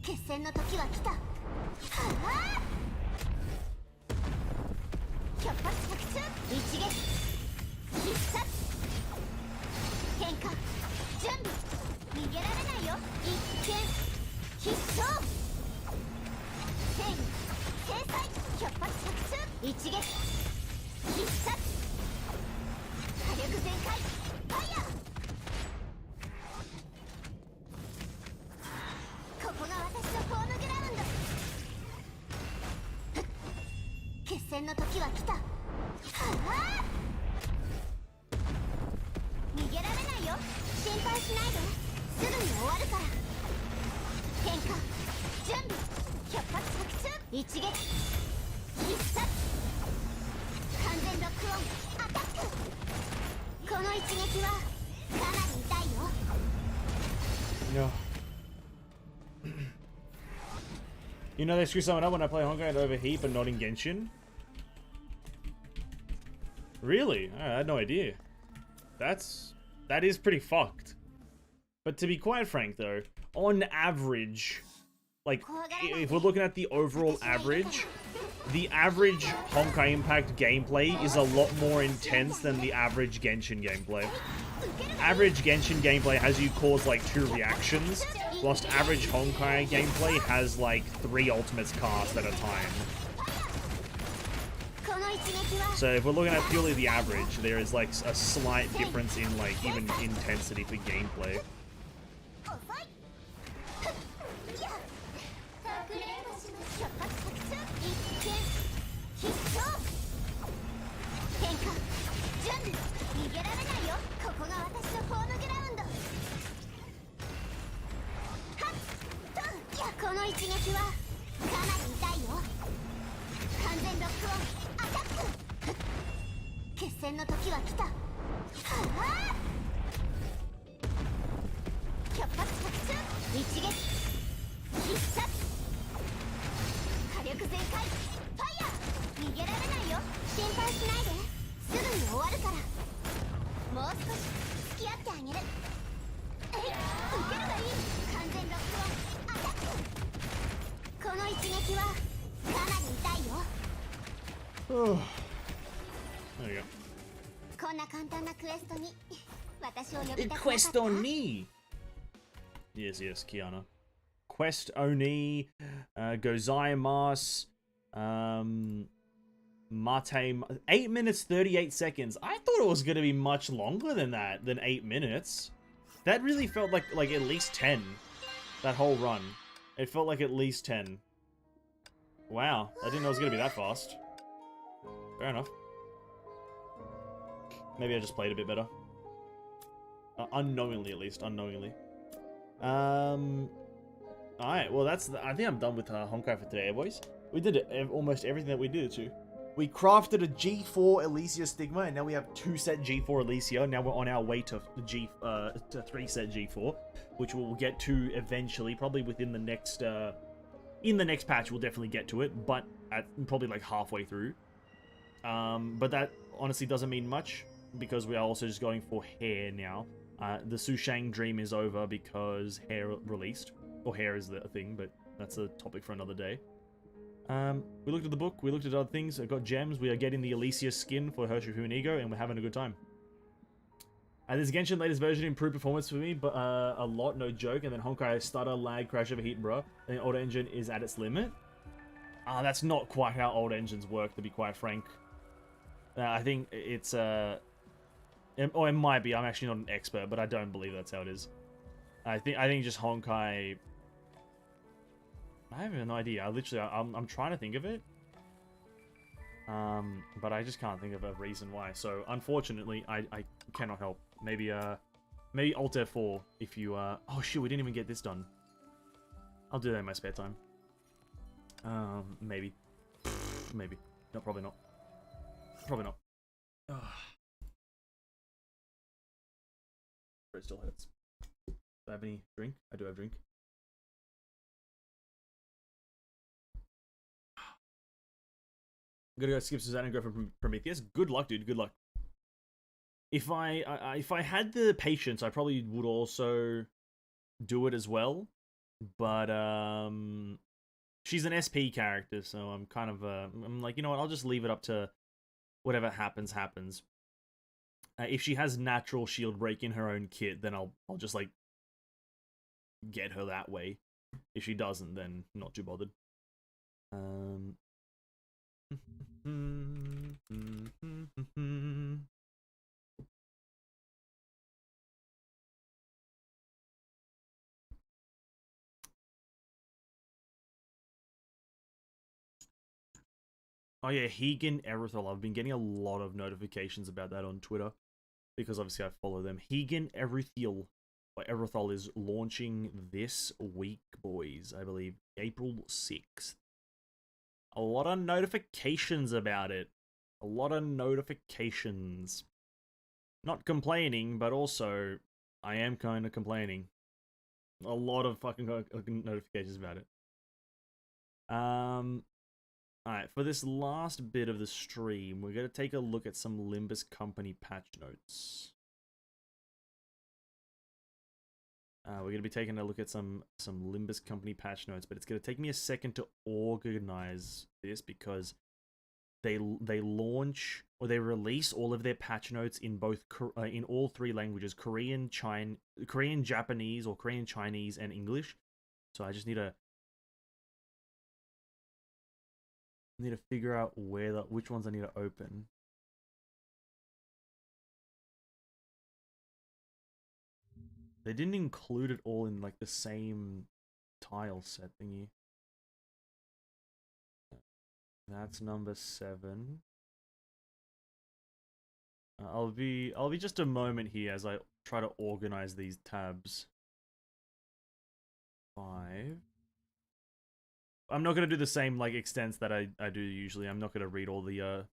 S2: 決戦の時は来た。はあ。 100発100中一撃必殺変化準備逃げられないよ一見必勝正義制裁100発100中一撃必殺火力全開ファイヤーここが私のホームグラウンド 決戦の時は来た。はあ、逃げられないよ。心配しないで。すぐに終わるから。変化、準備、100発100中、一撃、必殺、完全ロックオン、アタック。この一撃はかなり痛いよ。
S1: No. You know they screw someone up when I play Honkai and overheat, but not in Genshin? Really? I had no idea. That is pretty fucked. But to be quite frank though, on average, like, if we're looking at the overall average, the average Honkai Impact gameplay is a lot more intense than the average Genshin gameplay. Average Genshin gameplay has you cause like 2 reactions, whilst average Honkai gameplay has like 3 ultimates cast at a time. So if we're looking at purely the average, there is like a slight difference in like even intensity for gameplay. Oh. There you go. Quest Oni! Yes, yes, Kiana. Quest Oni, Gozaimasu, Mate... 8 minutes, 38 seconds. I thought it was going to be much longer than that, than 8 minutes. That really felt like at least 10. That whole run. It felt like at least 10. Wow, I didn't know it was going to be that fast. Fair enough. Maybe I just played a bit better. Unknowingly, at least. Unknowingly. Alright, well that's... I think I'm done with Honkai for today, boys. We did almost everything that we did to. We crafted a G4 Elysia Stigma, and now we have 2 set G4 Elysia. Now we're on our way to 3 set G4, which we'll get to eventually, probably within the next... in the next patch, we'll definitely get to it, but at probably like halfway through. But that honestly doesn't mean much, because we are also just going for hair now. The Sushang dream is over because hair released. Or hair is the thing, but that's a topic for another day. We looked at the book, we looked at other things, I got gems, we are getting the Elysia skin for Hershey Fuminigo, and we're having a good time. This Genshin latest version improved performance for me, but a lot, no joke, and then Honkai stutter, lag, crash, overheat, bro. And the old engine is at its limit. That's not quite how old engines work, to be quite frank. I think it's, or it might be, I'm actually not an expert, but I don't believe that's how it is. I think just Honkai... I have no idea. I'm trying to think of it. But I just can't think of a reason why. So unfortunately, I cannot help. Maybe Alt F4 if you oh shit, we didn't even get this done. I'll do that in my spare time. Maybe. Maybe. No, probably not. Probably not. Ugh. It still hurts. Do I have any drink? I do have drink. I'm gonna go skip Susanna and go for Prometheus. Good luck, dude. Good luck. If I had the patience, I probably would also do it as well. But she's an SP character, so I'm kind of I'm like, you know what? I'll just leave it up to whatever happens. If she has natural shield break in her own kit, then I'll just like get her that way. If she doesn't, then not too bothered. Oh yeah, Hegan Erythral. I've been getting a lot of notifications about that on Twitter because obviously I follow them. Hegan Erythral is launching this week, boys. I believe April 6th. A lot of notifications about it. A lot of notifications. Not complaining, but also I am kind of complaining. A lot of fucking notifications about it. Alright, for this last bit of the stream, we're going to take a look at some Limbus Company patch notes. We're going to be taking a look at some Limbus Company patch notes, but it's going to take me a second to organize this because they launch or they release all of their patch notes in both in all three languages: Korean, Japanese, or Korean, Chinese, and English. So I just need to figure out which ones I need to open. They didn't include it all in like the same tile set thingy. That's number 7. I'll be just a moment here as I try to organize these tabs. 5. I'm not gonna do the same like extents that I do usually. I'm not gonna read all the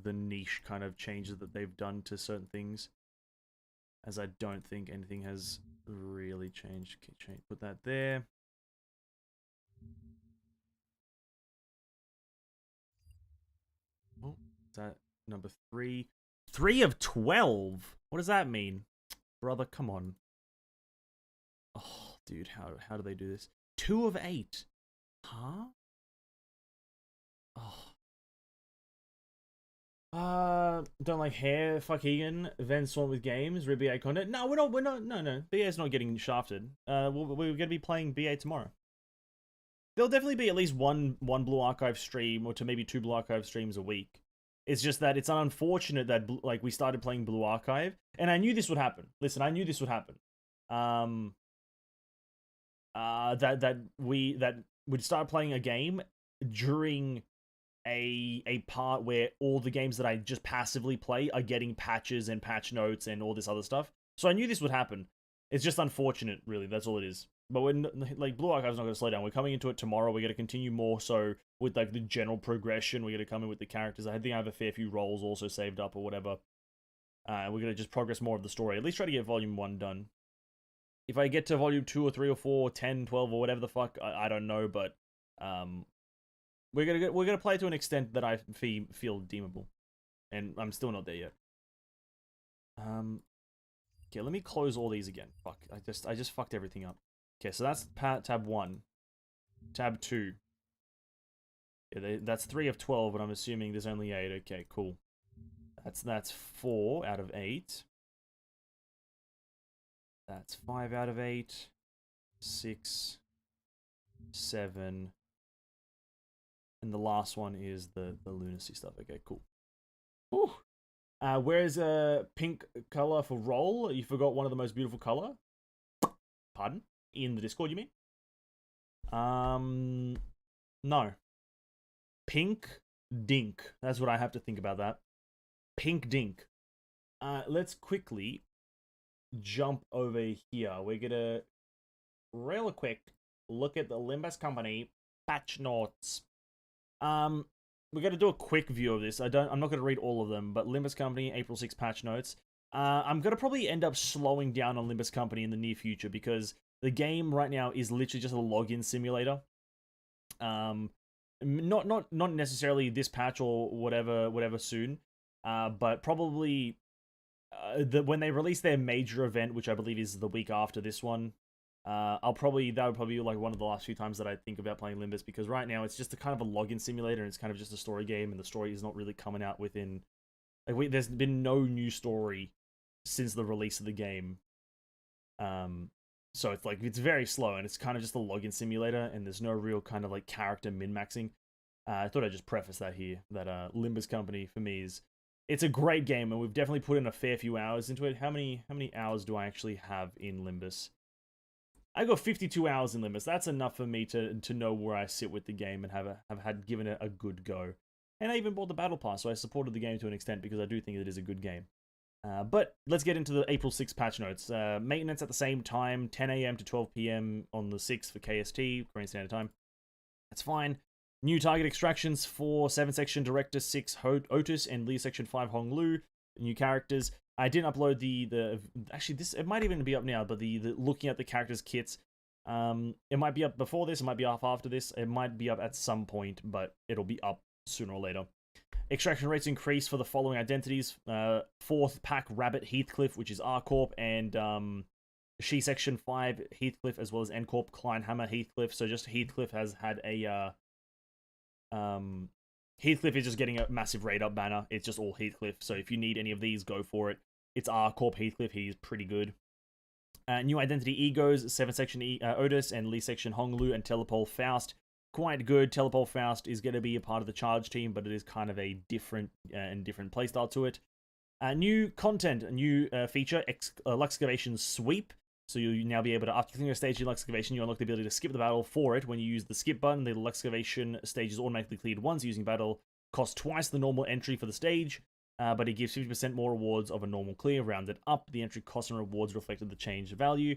S1: niche kind of changes that they've done to certain things, as I don't think anything has really changed. Okay, put that there. Oh, is that number 3? 3 of 12. What does that mean, brother? Come on. Oh, dude, how do they do this? 2 of 8. Huh? Oh. Don't like hair. Fuck Egan. Then Swarm with games. Red BA content. No, we're not. No. BA's not getting shafted. We're gonna be playing BA tomorrow. There'll definitely be at least one Blue Archive stream, or to maybe 2 Blue Archive streams a week. It's just that it's unfortunate that like we started playing Blue Archive, and I knew this would happen. Listen, I knew this would happen. That we'd start playing a game during a part where all the games that I just passively play are getting patches and patch notes and all this other stuff. So I knew this would happen. It's just unfortunate, really. That's all it is. But when like Blue Archive's not going to slow down. We're coming into it tomorrow. We're going to continue more so with like the general progression. We're going to come in with the characters. I think I have a fair few roles also saved up or whatever. We're going to just progress more of the story. At least try to get Volume 1 done. If I get to Volume 2 or 3 or 4 or 10, 12 or whatever the fuck, I don't know, but we're gonna play to an extent that I feel deemable, and I'm still not there yet. Okay, let me close all these again. Fuck, I just fucked everything up. Okay, so that's tab 1, tab 2. Yeah, that's 3 of 12, but I'm assuming there's only 8. Okay, cool. That's 4 out of 8. That's 5 out of 8. 6, 7. And the last one is the lunacy stuff. Okay, cool. Whew. Where's a pink color for roll? You forgot one of the most beautiful color? Pardon? In the Discord, you mean? No. Pink Dink. That's what I have to think about that. Pink Dink. Let's quickly jump over here. We're gonna real quick look at the Limbus Company patch notes. We're gonna do a quick view of this. I'm not gonna read all of them, but Limbus Company April 6 patch notes. I'm gonna probably end up slowing down on Limbus Company in the near future because the game right now is literally just a login simulator. Not necessarily this patch or whatever soon, but probably when they release their major event, which I believe is the week after this one. That would probably be like one of the last few times that I think about playing Limbus, because right now it's just a kind of a login simulator and it's kind of just a story game, and the story is not really coming out within. There's been no new story since the release of the game. So it's like it's very slow and it's kind of just a login simulator, and there's no real kind of like character min-maxing. I thought I'd just preface that here, that Limbus Company for me it's a great game, and we've definitely put in a fair few hours into it. How many hours do I actually have in Limbus? I got 52 hours in Limbus. That's enough for me to know where I sit with the game and have given it a good go. And I even bought the Battle Pass, so I supported the game to an extent because I do think it is a good game. But let's get into the April 6 patch notes. Maintenance at the same time, 10 a.m. to 12 p.m. on the 6th for KST, Korean Standard Time. That's fine. New target extractions for 7 Section Director 6 Otis and Lee Section 5 Hong Lu. New characters. I didn't upload the actually this, it might even be up now, but the looking at the characters kits, it might be up before this, it might be up after this, it might be up at some point, but it'll be up sooner or later. Extraction rates increase for the following identities: 4th Pack Rabbit Heathcliff, which is R Corp, and She Section 5 Heathcliff, as well as N Corp Kleinhammer Heathcliff. So just Heathcliff has had a Heathcliff is just getting a massive raid up banner. It's just all Heathcliff. So if you need any of these, go for it. It's R Corp Heathcliff. He's pretty good. New identity egos: 7 Section Otis and Lee Section Hong Lu and Telepole Faust. Quite good. Telepole Faust is going to be a part of the charge team, but it is kind of a different playstyle to it. New content, a new feature: Luxcavation Sweep. So you'll now be able to, after clearing a stage in Luxcavation, you unlock the ability to skip the battle for it. When you use the skip button, the Luxcavation stage is automatically cleared once using battle. Costs twice the normal entry for the stage, but it gives 50% more rewards of a normal clear. Rounded up, the entry cost and rewards reflected the change value.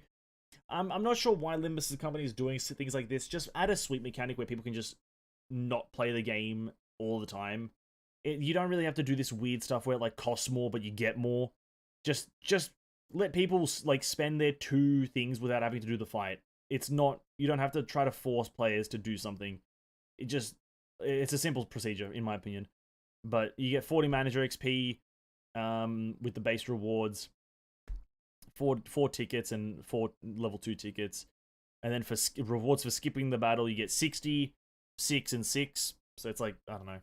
S1: I'm not sure why Limbus' company is doing things like this. Just add a sweep mechanic where people can just not play the game all the time. You don't really have to do this weird stuff where it like costs more but you get more. Just let people like spend their 2 things without having to do the fight. It's not, you don't have to try to force players to do something. It's a simple procedure in my opinion. But you get 40 manager XP with the base rewards, 4 tickets and 4 level 2 tickets. And then for rewards for skipping the battle, you get 60, 6 and 6. So it's like, I don't know.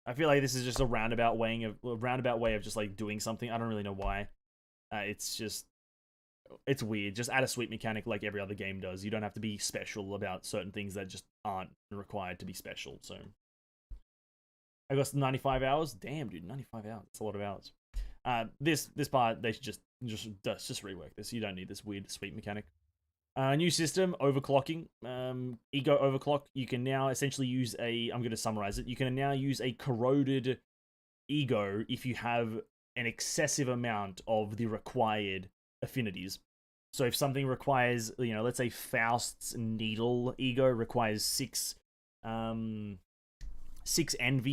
S1: I feel like this is just a roundabout way of just like doing something. I don't really know why. It's weird. Just add a sweep mechanic like every other game does. You don't have to be special about certain things that just aren't required to be special. So I got 95 hours. Damn, dude, 95 hours. That's a lot of hours. This part they should just rework this. You don't need this weird sweep mechanic. New system, overclocking. Ego overclock. You can now essentially use I'm going to summarize it. You can now use a corroded ego if you have an excessive amount of the required affinities. So if something requires, let's say Faust's needle ego requires 6 envy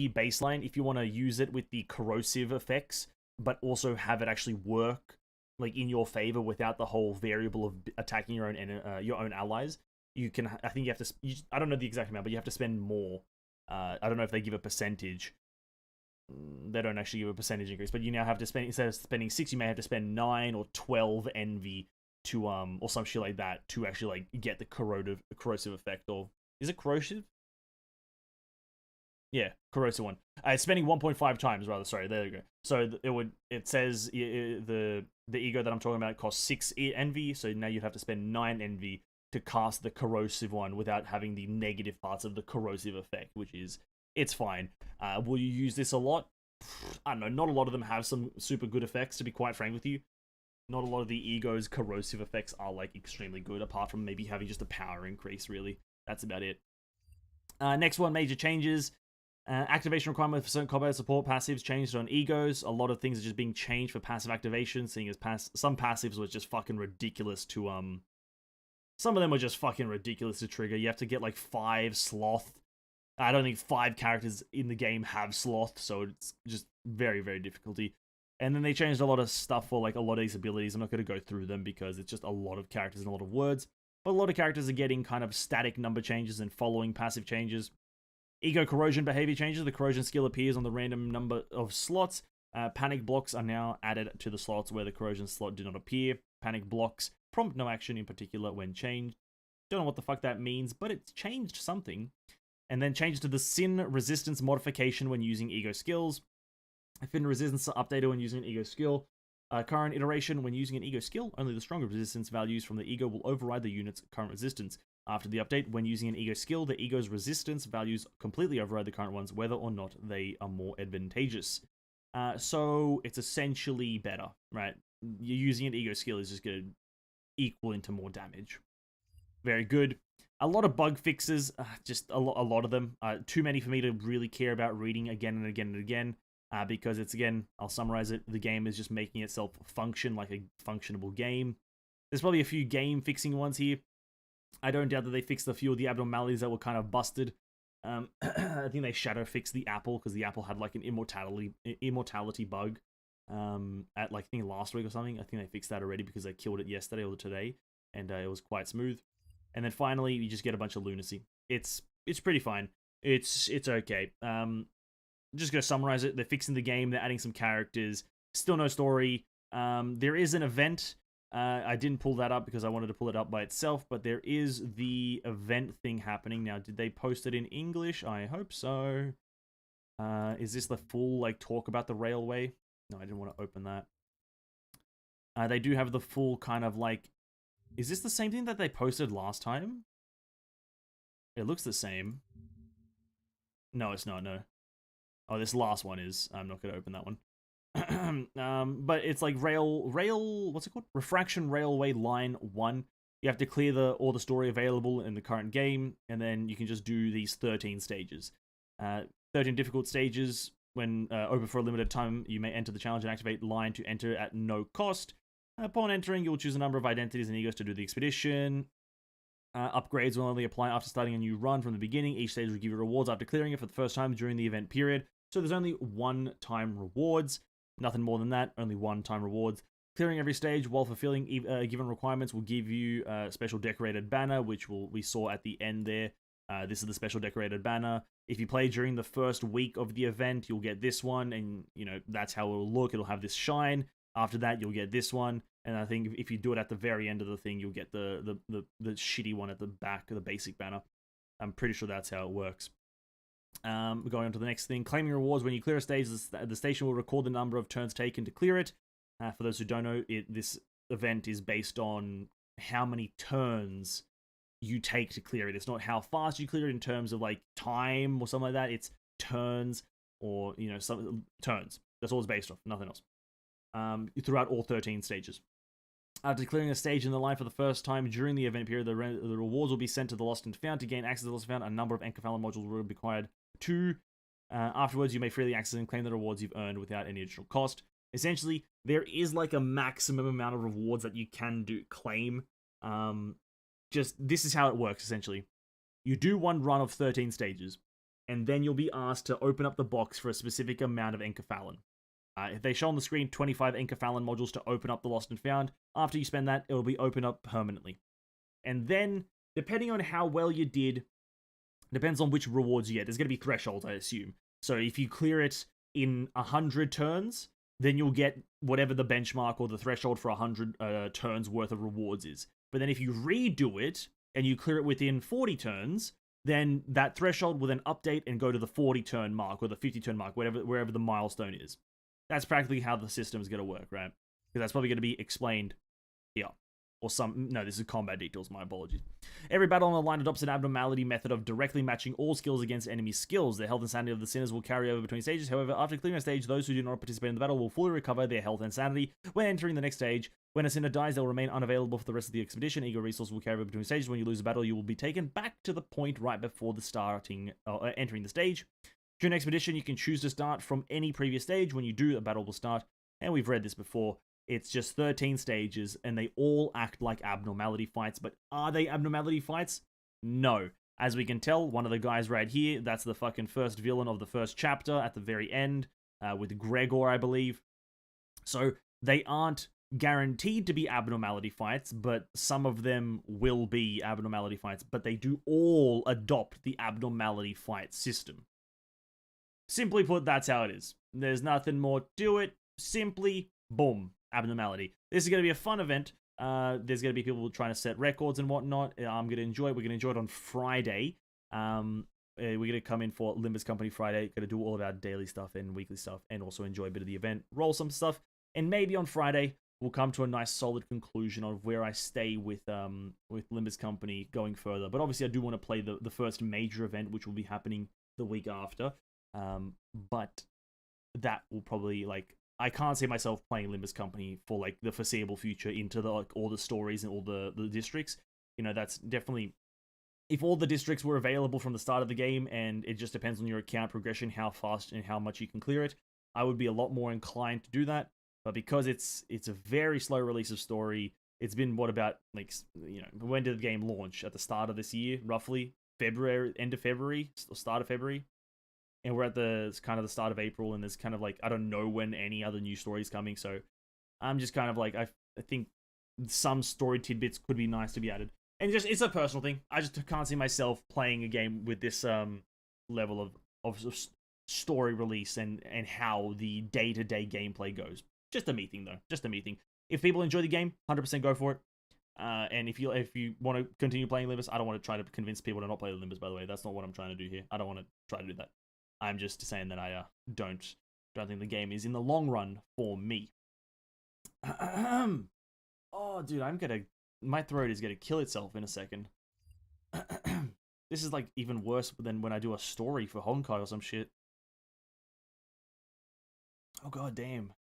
S1: baseline. If you want to use it with the corrosive effects, but also have it actually work like in your favor without the whole variable of attacking your own allies, you can. I think you have to. I don't know the exact amount, but you have to spend more. I don't know if they give a percentage. They don't actually give a percentage increase, but you now have to spend, instead of spending 6, you may have to spend 9 or 12 envy to or some shit like that to actually like get the corrosive effect. Or is it corrosive? Yeah, corrosive one. It's spending 1.5 times rather. Sorry, there you go. So it says the ego that I'm talking about costs 6 envy. So now you'd have to spend 9 envy to cast the corrosive one without having the negative parts of the corrosive effect, which is, it's fine. Will you use this a lot? I don't know. Not a lot of them have some super good effects, to be quite frank with you. Not a lot of the ego's corrosive effects are like extremely good, apart from maybe having just a power increase, really. That's about it. Next one, major changes. Activation requirement for certain combat support passives changed on egos. A lot of things are just being changed for passive activation, seeing as some passives was just fucking ridiculous to some of them were just fucking ridiculous to trigger. You have to get like 5 sloth. I don't think 5 characters in the game have sloth, so it's just very, very difficulty. And then they changed a lot of stuff for like a lot of these abilities. I'm not going to go through them because it's just a lot of characters and a lot of words. But a lot of characters are getting kind of static number changes and following passive changes. Ego corrosion behavior changes. The corrosion skill appears on the random number of slots. Panic blocks are now added to the slots where the corrosion slot did not appear. Panic blocks prompt no action in particular when changed. Don't know what the fuck that means, but it's changed something. And then changes to the sin resistance modification when using ego skills. Fin resistance are updated when using an ego skill. Current iteration, when using an ego skill, only the stronger resistance values from the ego will override the unit's current resistance. After the update, when using an ego skill, the ego's resistance values completely override the current ones, whether or not they are more advantageous. So it's essentially better, right? You're using an ego skill is just going to equal into more damage. Very good. A lot of bug fixes, just a lot of them. Too many for me to really care about reading again and again and again. Because it's, again, I'll summarize it, the game is just making itself function like a functionable game. There's probably a few game-fixing ones here. I don't doubt that they fixed a few of the abnormalities that were kind of busted. I think they shadow fixed the apple, because the apple had like an immortality bug at like, I think last week or something. I think they fixed that already because they killed it yesterday or today, and it was quite smooth. And then finally, you just get a bunch of lunacy. It's pretty fine. It's okay. Just gonna summarize it. They're fixing the game. They're adding some characters. Still no story. There is an event. I didn't pull that up because I wanted to pull it up by itself, but there is the event thing happening. Now, did they post it in English? I hope so. Is this the full, like, talk about the railway? No, I didn't want to open that. They do have the full kind of, like... Is this the same thing that they posted last time? It looks the same. No, it's not, no. Oh, this last one is. I'm not going to open that one. But it's like what's it called? Refraction Railway Line 1. You have to clear all the story available in the current game, and then you can just do these 13 stages. 13 difficult stages. When open for a limited time, you may enter the challenge and activate line to enter at no cost. Upon entering, you'll choose a number of identities and egos to do the expedition. Upgrades will only apply after starting a new run from the beginning. Each stage will give you rewards after clearing it for the first time during the event period. So there's only one-time rewards. Nothing more than that, only one-time rewards. Clearing every stage while fulfilling given requirements will give you a special decorated banner, which we saw at the end there. This is the special decorated banner. If you play during the first week of the event, you'll get this one, and that's how it will look. It'll have this shine. After that, you'll get this one, and I think if you do it at the very end of the thing, you'll get the shitty one at the back of the basic banner. I'm pretty sure that's how it works. Going on to the next thing, claiming rewards. When you clear a stage, the station will record the number of turns taken to clear it. For those who don't know, this event is based on how many turns you take to clear it. It's not how fast you clear it in terms of like time or something like that. It's turns, or some turns. That's all it's based off, nothing else. Throughout all 13 stages. After clearing a stage in the line for the first time during the event period, the rewards will be sent to the Lost and Found. To gain access to the Lost and Found, a number of Enkephalon modules will be required to. Afterwards, you may freely access and claim the rewards you've earned without any additional cost. Essentially, there is like a maximum amount of rewards that you can claim. Just this is how it works, essentially. You do one run of 13 stages, and then you'll be asked to open up the box for a specific amount of Enkephalon. If they show on the screen 25 Enkephalon modules to open up the Lost and Found, after you spend that, it'll be opened up permanently. And then, depending on how well you did, depends on which rewards you get. There's going to be thresholds, I assume. So if you clear it in 100 turns, then you'll get whatever the benchmark or the threshold for 100 turns worth of rewards is. But then if you redo it, and you clear it within 40 turns, then that threshold will then update and go to the 40-turn mark, or the 50-turn mark, wherever the milestone is. That's practically how the system is going to work, right? Because that's probably going to be explained here. Or no, this is combat details, my apologies. Every battle on the line adopts an abnormality method of directly matching all skills against enemy skills. The health and sanity of the sinners will carry over between stages. However, after clearing a stage, those who do not participate in the battle will fully recover their health and sanity when entering the next stage. When a sinner dies, they'll remain unavailable for the rest of the expedition. Eager resources will carry over between stages. When you lose a battle, you will be taken back to the point right before the entering the stage. During an expedition, you can choose to start from any previous stage. When you do, a battle will start. And we've read this before. It's just 13 stages, and they all act like abnormality fights. But are they abnormality fights? No. As we can tell, one of the guys right here, that's the fucking first villain of the first chapter at the very end, with Gregor, I believe. So they aren't guaranteed to be abnormality fights, but some of them will be abnormality fights. But they do all adopt the abnormality fight system. Simply put, that's how it is. There's nothing more to it. Simply, boom. Abnormality. This is going to be a fun event. There's going to be people trying to set records and whatnot. I'm going to enjoy it. We're going to enjoy it on Friday. We're going to come in for Limbus Company Friday. Going to do all of our daily stuff and weekly stuff, and also enjoy a bit of the event, roll some stuff, and maybe on Friday we'll come to a nice solid conclusion of where I stay with Limbus Company going further. But obviously I do want to play the first major event, which will be happening the week after. But that will probably, like, I can't see myself playing Limbus Company for, like, the foreseeable future into the, like, all the stories and all the districts. You know, that's definitely, if all the districts were available from the start of the game, and it just depends on your account progression, how fast and how much you can clear it, I would be a lot more inclined to do that. But because it's a very slow release of story, it's been, what, about, like, you know, when did the game launch? At the start of this year, roughly? February, end of February, or start of February? And we're at the kind of the start of April, and there's kind of, like, I don't know when any other new story's coming, so I'm just kind of like, I think some story tidbits could be nice to be added. And just, it's a personal thing. I just can't see myself playing a game with this level of story release and how the day-to-day gameplay goes. Just a me thing, though. Just a me thing. If people enjoy the game, 100% go for it. And if you want to continue playing Limbus, I don't want to try to convince people to not play Limbus, by the way. That's not what I'm trying to do here. I don't want to try to do that. I'm just saying that I don't think the game is in the long run for me. Oh, dude, my throat is gonna kill itself in a second. This is, like, even worse than when I do a story for Honkai or some shit. Oh, god damn.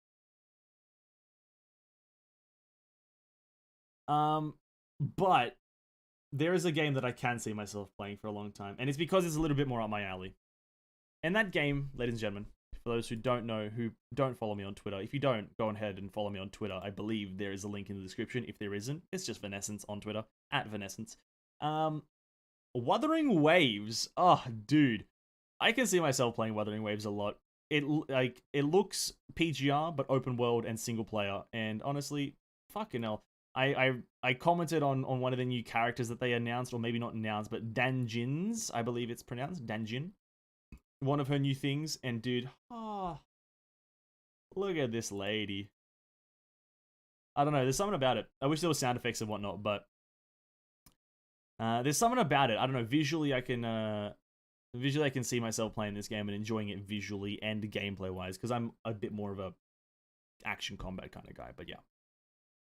S1: But there is a game that I can see myself playing for a long time, and it's because it's a little bit more up my alley. And that game, ladies and gentlemen, for those who don't know, who don't follow me on Twitter, if you don't, go ahead and follow me on Twitter. I believe there is a link in the description. If there isn't, it's just Venessence on Twitter, @Venessence. Wuthering Waves. Oh, dude. I can see myself playing Wuthering Waves a lot. It looks PGR, but open world and single player. And honestly, fucking hell. I commented on one of the new characters that they announced, or maybe not announced, but Danjins, I believe it's pronounced, Danjin. One of her new things, and dude, look at this lady. I don't know, there's something about it. I wish there was sound effects and whatnot, but there's something about it. I don't know, visually I can see myself playing this game and enjoying it visually and gameplay wise, because I'm a bit more of a action combat kind of guy. But yeah,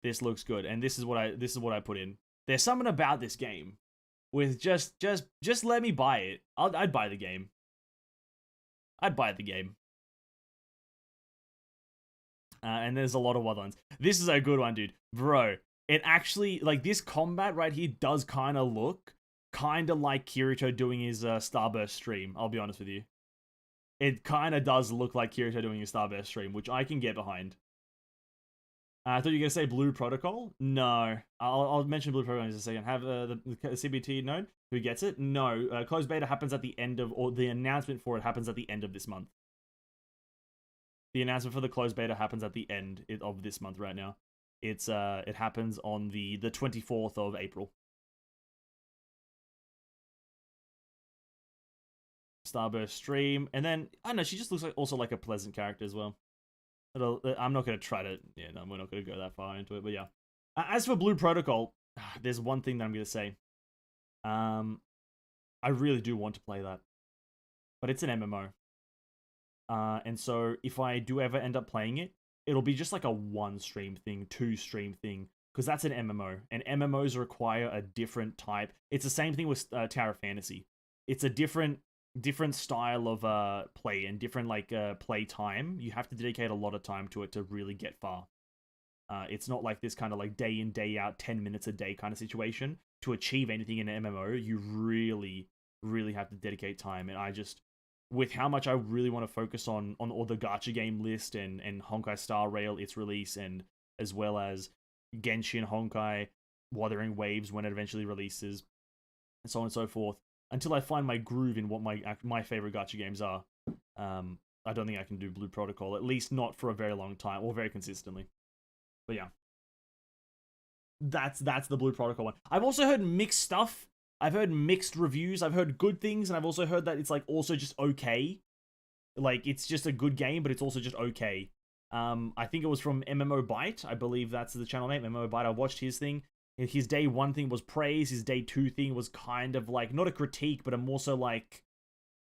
S1: this looks good, and this is what I put in. There's something about this game with just let me buy it. I'd buy the game. I'd buy the game. And there's a lot of other ones. This is a good one, dude. Bro, it actually, like, this combat right here does kind of look kind of like Kirito doing his Starburst stream. I'll be honest with you. It kind of does look like Kirito doing his Starburst stream, which I can get behind. I thought you were going to say Blue Protocol? No. I'll mention Blue Protocol in just a second. Have the CBT node? Who gets it? No. Closed beta happens at the end of, or the announcement for it happens at the end of this month. The announcement for the closed beta happens at the end of this month right now. It happens on the 24th of April. Starburst stream. And then, I don't know, she just looks like also like a pleasant character as well. I'm not going to try to... Yeah, no, we're not going to go that far into it, but yeah. As for Blue Protocol, there's one thing that I'm going to say. I really do want to play that. But it's an MMO. And so, if I do ever end up playing it, it'll be just like a 1 stream thing, 2 stream thing. because that's an MMO, and MMOs require a different type. It's the same thing with Tower of Fantasy. It's a different style of play and different like play time. You have to dedicate a lot of time to it to really get far. It's not like this kind of like day in, day out, 10 minutes a day kind of situation. To achieve anything in an MMO, you really, really have to dedicate time. And I just, with how much I really want to focus on all the gacha game list and Honkai Star Rail, its release, and as well as Genshin, Honkai, Wuthering Waves when it eventually releases, and so on and so forth, until I find my groove in what my favorite gacha games are, I don't think I can do Blue Protocol, at least not for a very long time, or very consistently. But yeah. That's the Blue Protocol one. I've also heard mixed stuff. I've heard mixed reviews. I've heard good things, and I've also heard that it's like also just okay. Like it's just a good game, but it's also just okay. I think it was from MMO Byte. I believe that's the channel name, MMO Byte. I watched his thing. His day 1 thing was praise. His day 2 thing was kind of like not a critique, but I'm also like,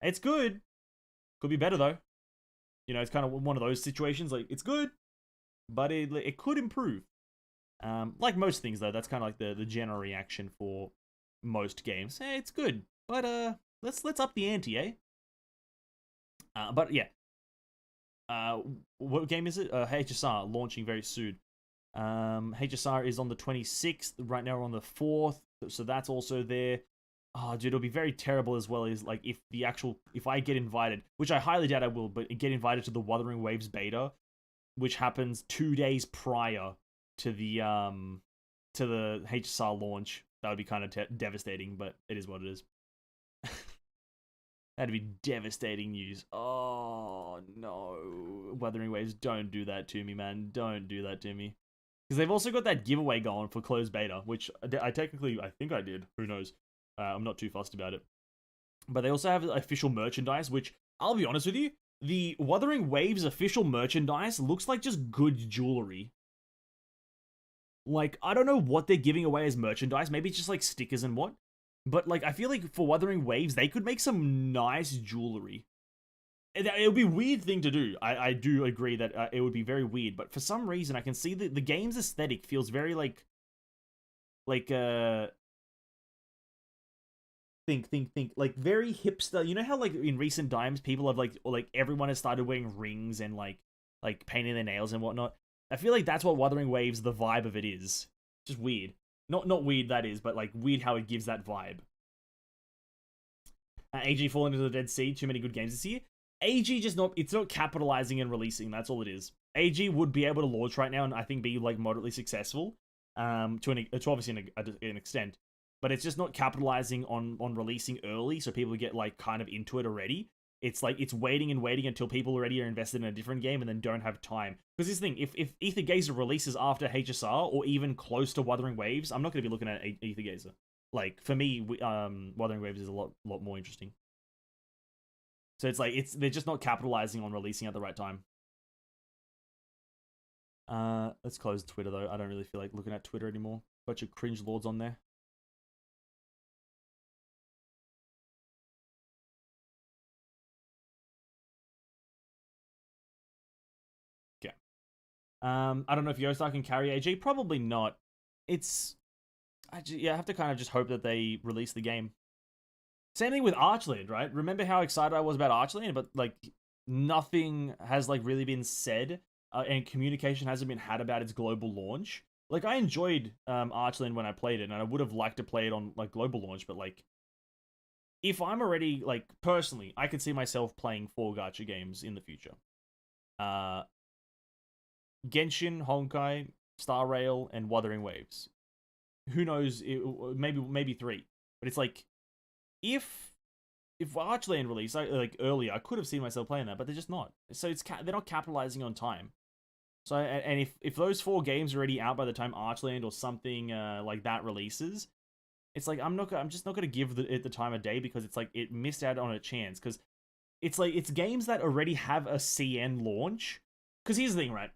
S1: it's good. Could be better though. You know, it's kind of one of those situations. Like it's good, but it could improve. Like most things though, that's kind of like the general reaction for most games. Hey, it's good, but let's up the ante, eh? But yeah. What game is it? HSR launching very soon. HSR is on the 26th. Right now we're on the 4th, so that's also there. Oh, dude, it'll be very terrible as well as like if I get invited, which I highly doubt I will, but get invited to the Wuthering Waves beta, which happens 2 days prior to the HSR launch. That would be kind of devastating, but it is what it is. That'd be devastating news. Oh no, Wuthering Waves, don't do that to me, man. Don't do that to me. Because they've also got that giveaway going for closed beta, which I think I did. Who knows? I'm not too fussed about it. But they also have official merchandise, which I'll be honest with you, the Wuthering Waves official merchandise looks like just good jewelry. Like, I don't know what they're giving away as merchandise. Maybe it's just like stickers and what. But like, I feel like for Wuthering Waves, they could make some nice jewelry. It would be a weird thing to do. I do agree that it would be very weird. But for some reason, I can see that the game's aesthetic feels very like think like very hipster. You know how like in recent times people have like everyone has started wearing rings and like painting their nails and whatnot. I feel like that's what Wuthering Waves, the vibe of it is. Just weird. Not weird that is, but like weird how it gives that vibe. AG falling into the Dead Sea. Too many good games this year. AG it's not capitalizing and releasing. That's all it is. AG would be able to launch right now and I think be like moderately successful. To obviously an extent, but it's just not capitalizing on releasing early, so people get like kind of into it already. It's like it's waiting and waiting until people already are invested in a different game and then don't have time. Because this thing, if Aether Gazer releases after HSR or even close to Wuthering Waves, I'm not going to be looking at Aether Gazer. Like for me, Wuthering Waves is a lot more interesting. So it's like they're just not capitalizing on releasing at the right time. Let's close Twitter though. I don't really feel like looking at Twitter anymore. Bunch of cringe lords on there. Okay. I don't know if Yostar can carry AG. Probably not. I have to kind of just hope that they release the game. Same thing with Archland, right? Remember how excited I was about Archland, but like nothing has like really been said. And communication hasn't been had about its global launch. Like, I enjoyed Archland when I played it, and I would have liked to play it on, like, global launch, but, like, if I'm already, like, personally, I could see myself playing 4 gacha games in the future. Genshin, Honkai, Star Rail, and Wuthering Waves. Who knows, maybe 3. But it's like, if Archland released, like, earlier, I could have seen myself playing that, but they're just not. So they're not capitalizing on time. So, and if those 4 games are already out by the time Archland or something like that releases, it's like I'm just not gonna give it the time of day because it's like it missed out on a chance because it's like it's games that already have a CN launch. Because here's the thing, right?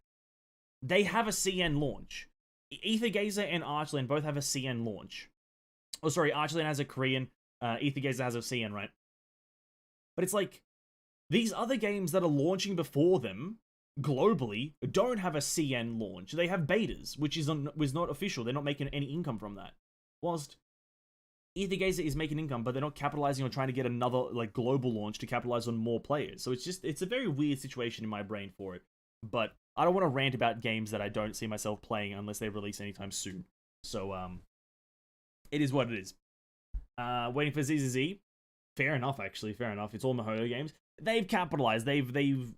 S1: They have a CN launch. Aether Gazer and Archland both have a CN launch. Oh, sorry, Archland has a Korean. Aether Gazer has a CN, right? But it's like these other games that are launching before them. globally don't have a CN launch. They have betas, which was not official. They're not making any income from that. Whilst Ethergazer is making income, but they're not capitalizing on trying to get another like global launch to capitalize on more players. So it's a very weird situation in my brain for it. But I don't want to rant about games that I don't see myself playing unless they release anytime soon. So it is what it is. Waiting for ZZZ. Fair enough, actually. Fair enough. It's all MiHoYo games. They've capitalized. They've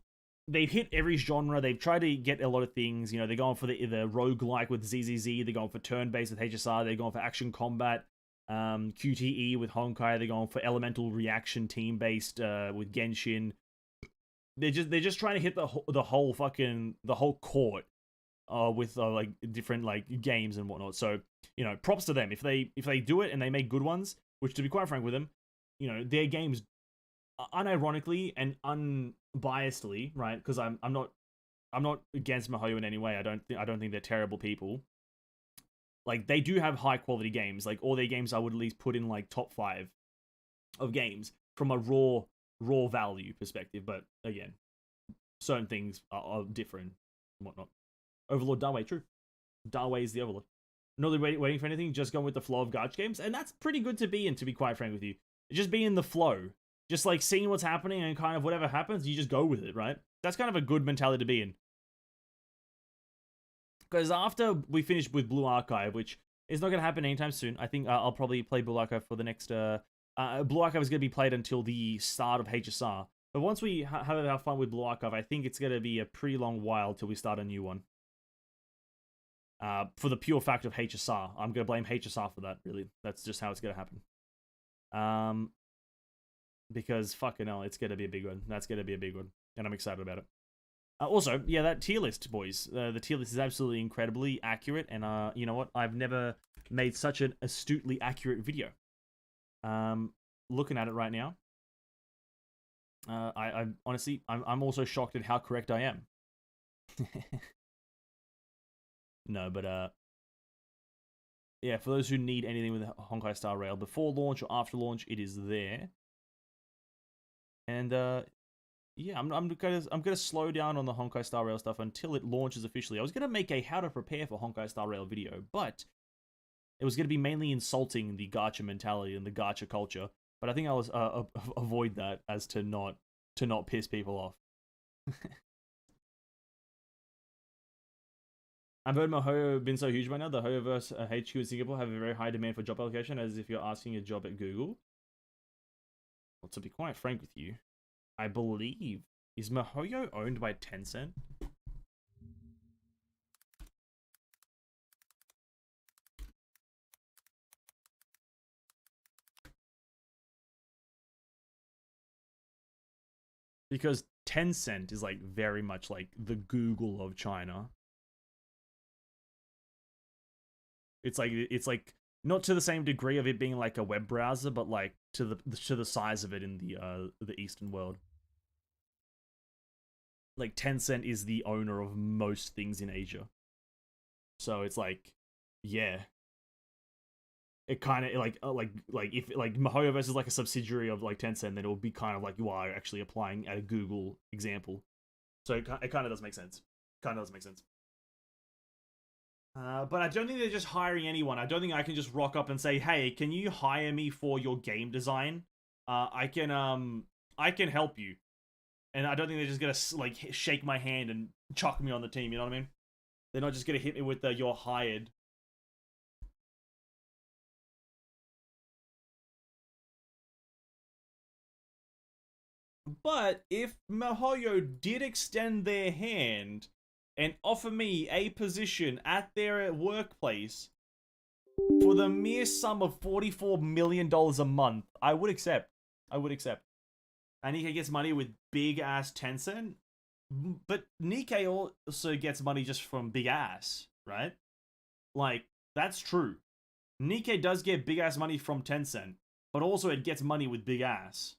S1: hit every genre. They've tried to get a lot of things. You know, they're going for the roguelike with ZZZ. They're going for turn-based with HSR. They're going for action combat. QTE with Honkai. They're going for elemental reaction team-based with Genshin. They're just trying to hit the whole court with like different like games and whatnot. So, you know, props to them if they do it and they make good ones. Which, to be quite frank with them, you know, their games, unironically and unbiasedly, right? Because I'm not against MiHoYo in any way. I don't think they're terrible people. Like, they do have high quality games. Like, all their games I would at least put in like top 5 of games from a raw value perspective. But again, certain things are different and whatnot. Overlord Darway, true. Darway is the Overlord. Not really waiting for anything, just going with the flow of gacha games, and that's pretty good to be in, to be quite frank with you. Just be in the flow. Just like seeing what's happening and kind of whatever happens, you just go with it, right? That's kind of a good mentality to be in. Because after we finish with Blue Archive, which is not going to happen anytime soon, I think I'll probably play Blue Archive for the next... Blue Archive is going to be played until the start of HSR. But once we have fun with Blue Archive, I think it's going to be a pretty long while till we start a new one. For the pure fact of HSR. I'm going to blame HSR for that, really. That's just how it's going to happen. Because, fucking hell, it's going to be a big one. That's going to be a big one. And I'm excited about it. Also, yeah, that tier list, boys. The tier list is absolutely incredibly accurate. And, you know what? I've never made such an astutely accurate video. Looking at it right now. I'm honestly, I'm also shocked at how correct I am. No, but, yeah, for those who need anything with Honkai Star Rail, before launch or after launch, it is there. And, yeah, I'm gonna slow down on the Honkai Star Rail stuff until it launches officially. I was gonna make a how to prepare for Honkai Star Rail video, but it was gonna be mainly insulting the gacha mentality and the gacha culture. But I think I'll avoid that as to not piss people off. I've heard MiHoYo been so huge by now. The HoYoverse HQ in Singapore have a very high demand for job application, as if you're asking a job at Google. Well, to be quite frank with you, I believe, is MiHoYo owned by Tencent? Because Tencent is like very much like the Google of China. It's like not to the same degree of it being like a web browser, but like to the size of it in the Eastern world. Like Tencent is the owner of most things in Asia. So it's like, yeah. It kind of like if like MiHoYoverse is like a subsidiary of like Tencent, then it will be kind of like you are actually applying at a Google example. So it kind of does make sense. Kind of does make sense. But I don't think they're just hiring anyone. I don't think I can just rock up and say, "Hey, can you hire me for your game design? I can help you." And I don't think they're just gonna like shake my hand and chuck me on the team. You know what I mean? They're not just gonna hit me with the "you're hired." But if MiHoYo did extend their hand and offer me a position at their workplace for the mere sum of $44 million a month, I would accept. I would accept. And Nikkei gets money with big ass Tencent, but Nikkei also gets money just from big ass, right? Like, that's true. Nikkei does get big ass money from Tencent, but also it gets money with big ass.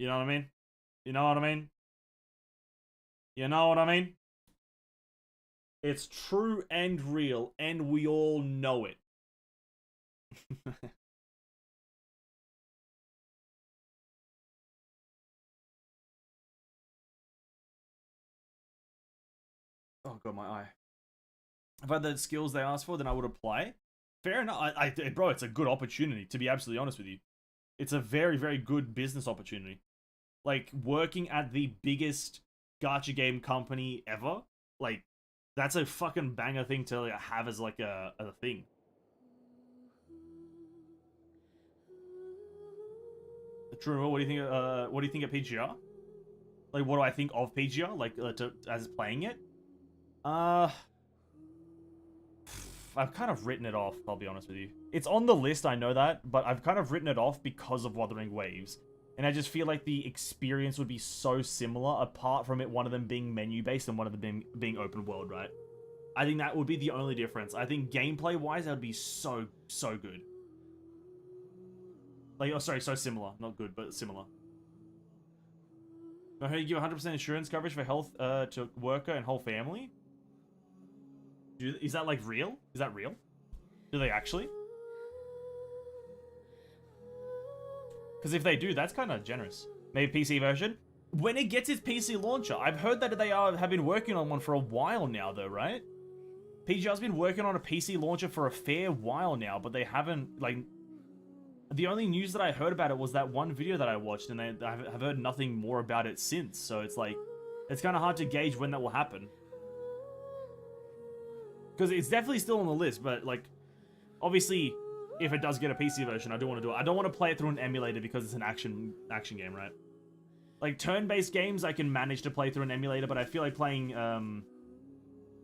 S1: You know what I mean? You know what I mean? You know what I mean? It's true and real, and we all know it. Oh god, my eye. If I had the skills they asked for, then I would apply. Fair enough. Bro, it's a good opportunity, to be absolutely honest with you. It's a very, very good business opportunity. Like, working at the biggest gacha game company ever, like, that's a fucking banger thing to like, have as like a thing. True. What do you think? What do you think of PGR? Like, what do I think of PGR? Like, as playing it? I've kind of written it off, I'll be honest with you. It's on the list, I know that, but I've kind of written it off because of Wuthering Waves. And I just feel like the experience would be so similar, apart from it one of them being menu-based and one of them being open world, right? I think that would be the only difference. I think gameplay-wise, that would be so good. Like, oh, sorry, so similar. Not good, but similar. I heard you give 100% insurance coverage for health to worker and whole family? Is that, like, real? Is that real? Do they actually? Because if they do, that's kind of generous. Maybe PC version? When it gets its PC launcher. I've heard that they have been working on one for a while now, though, right? PGR's been working on a PC launcher for a fair while now, but they haven't, like... The only news that I heard about it was that one video that I watched, and I've heard nothing more about it since. So it's like... It's kind of hard to gauge when that will happen. Because it's definitely still on the list, but, like... Obviously, if it does get a PC version, I do want to do it. I don't want to play it through an emulator because it's an action game, right? Like, turn-based games, I can manage to play through an emulator, but I feel like playing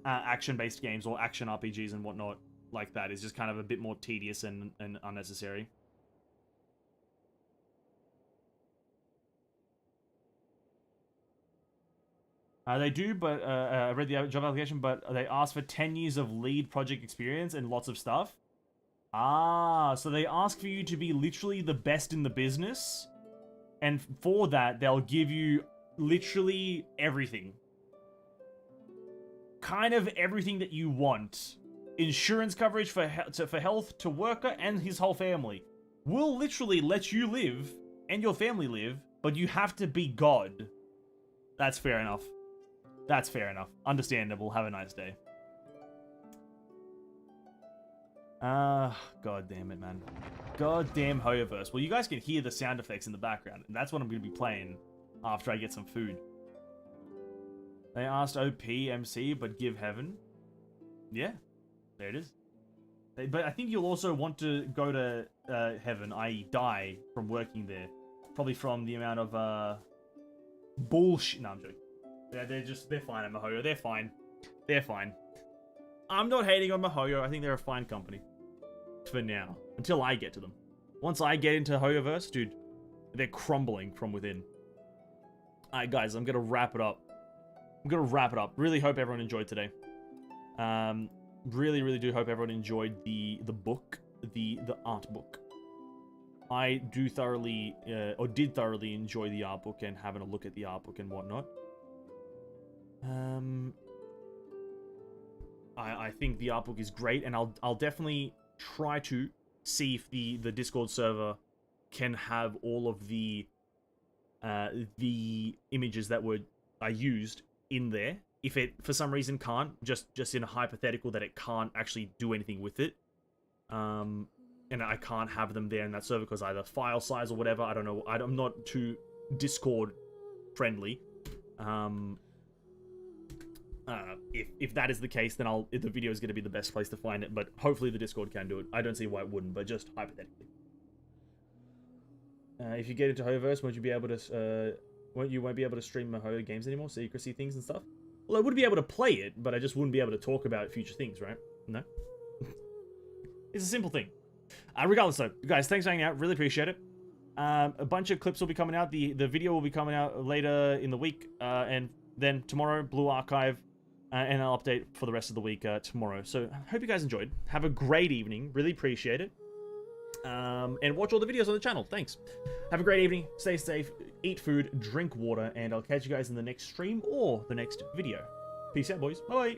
S1: action-based games or action RPGs and whatnot like that is just kind of a bit more tedious and unnecessary. They do, but I read the job application, but they ask for 10 years of lead project experience and lots of stuff. Ah, so they ask for you to be literally the best in the business, and for that, they'll give you literally everything. Kind of everything that you want. Insurance coverage for health to worker and his whole family. We'll literally let you live, and your family live, but you have to be God. That's fair enough. That's fair enough. Understandable. Have a nice day. God damn it, man. God damn Hoyoverse. Well, you guys can hear the sound effects in the background, and that's what I'm going to be playing after I get some food. They asked OP MC, but give heaven. Yeah, there it is. But I think you'll also want to go to heaven, i.e. die from working there. Probably from the amount of bullshit. No, I'm joking. They're fine at Mihoyo. They're fine. They're fine. I'm not hating on Mihoyo. I think they're a fine company. For now. Until I get to them. Once I get into Hoyoverse, dude, they're crumbling from within. Alright, guys, I'm gonna wrap it up. Really hope everyone enjoyed today. Really do hope everyone enjoyed the book. The art book. I do thoroughly, or did thoroughly enjoy the art book and having a look at the art book and whatnot. I think the art book is great, and I'll definitely try to see if the Discord server can have all of the images that I used in there. If it for some reason can't, just in a hypothetical that it can't actually do anything with it, and I can't have them there in that server because either file size or whatever, I don't know. I'm not too Discord friendly. If that is the case, then the video is going to be the best place to find it, but hopefully the Discord can do it. I don't see why it wouldn't, but just hypothetically. If you get into Hoyoverse, won't you be able to won't be able to stream Mihoyo games anymore, secrecy things and stuff? Well, I would be able to play it, but I just wouldn't be able to talk about future things, right? No? It's a simple thing. Regardless though, guys, thanks for hanging out, really appreciate it. A bunch of clips will be coming out, the video will be coming out later in the week, and then tomorrow, Blue Archive, and I'll update for the rest of the week tomorrow. So, hope you guys enjoyed. Have a great evening. Really appreciate it. And watch all the videos on the channel. Thanks. Have a great evening. Stay safe. Eat food. Drink water. And I'll catch you guys in the next stream or the next video. Peace out, boys. Bye.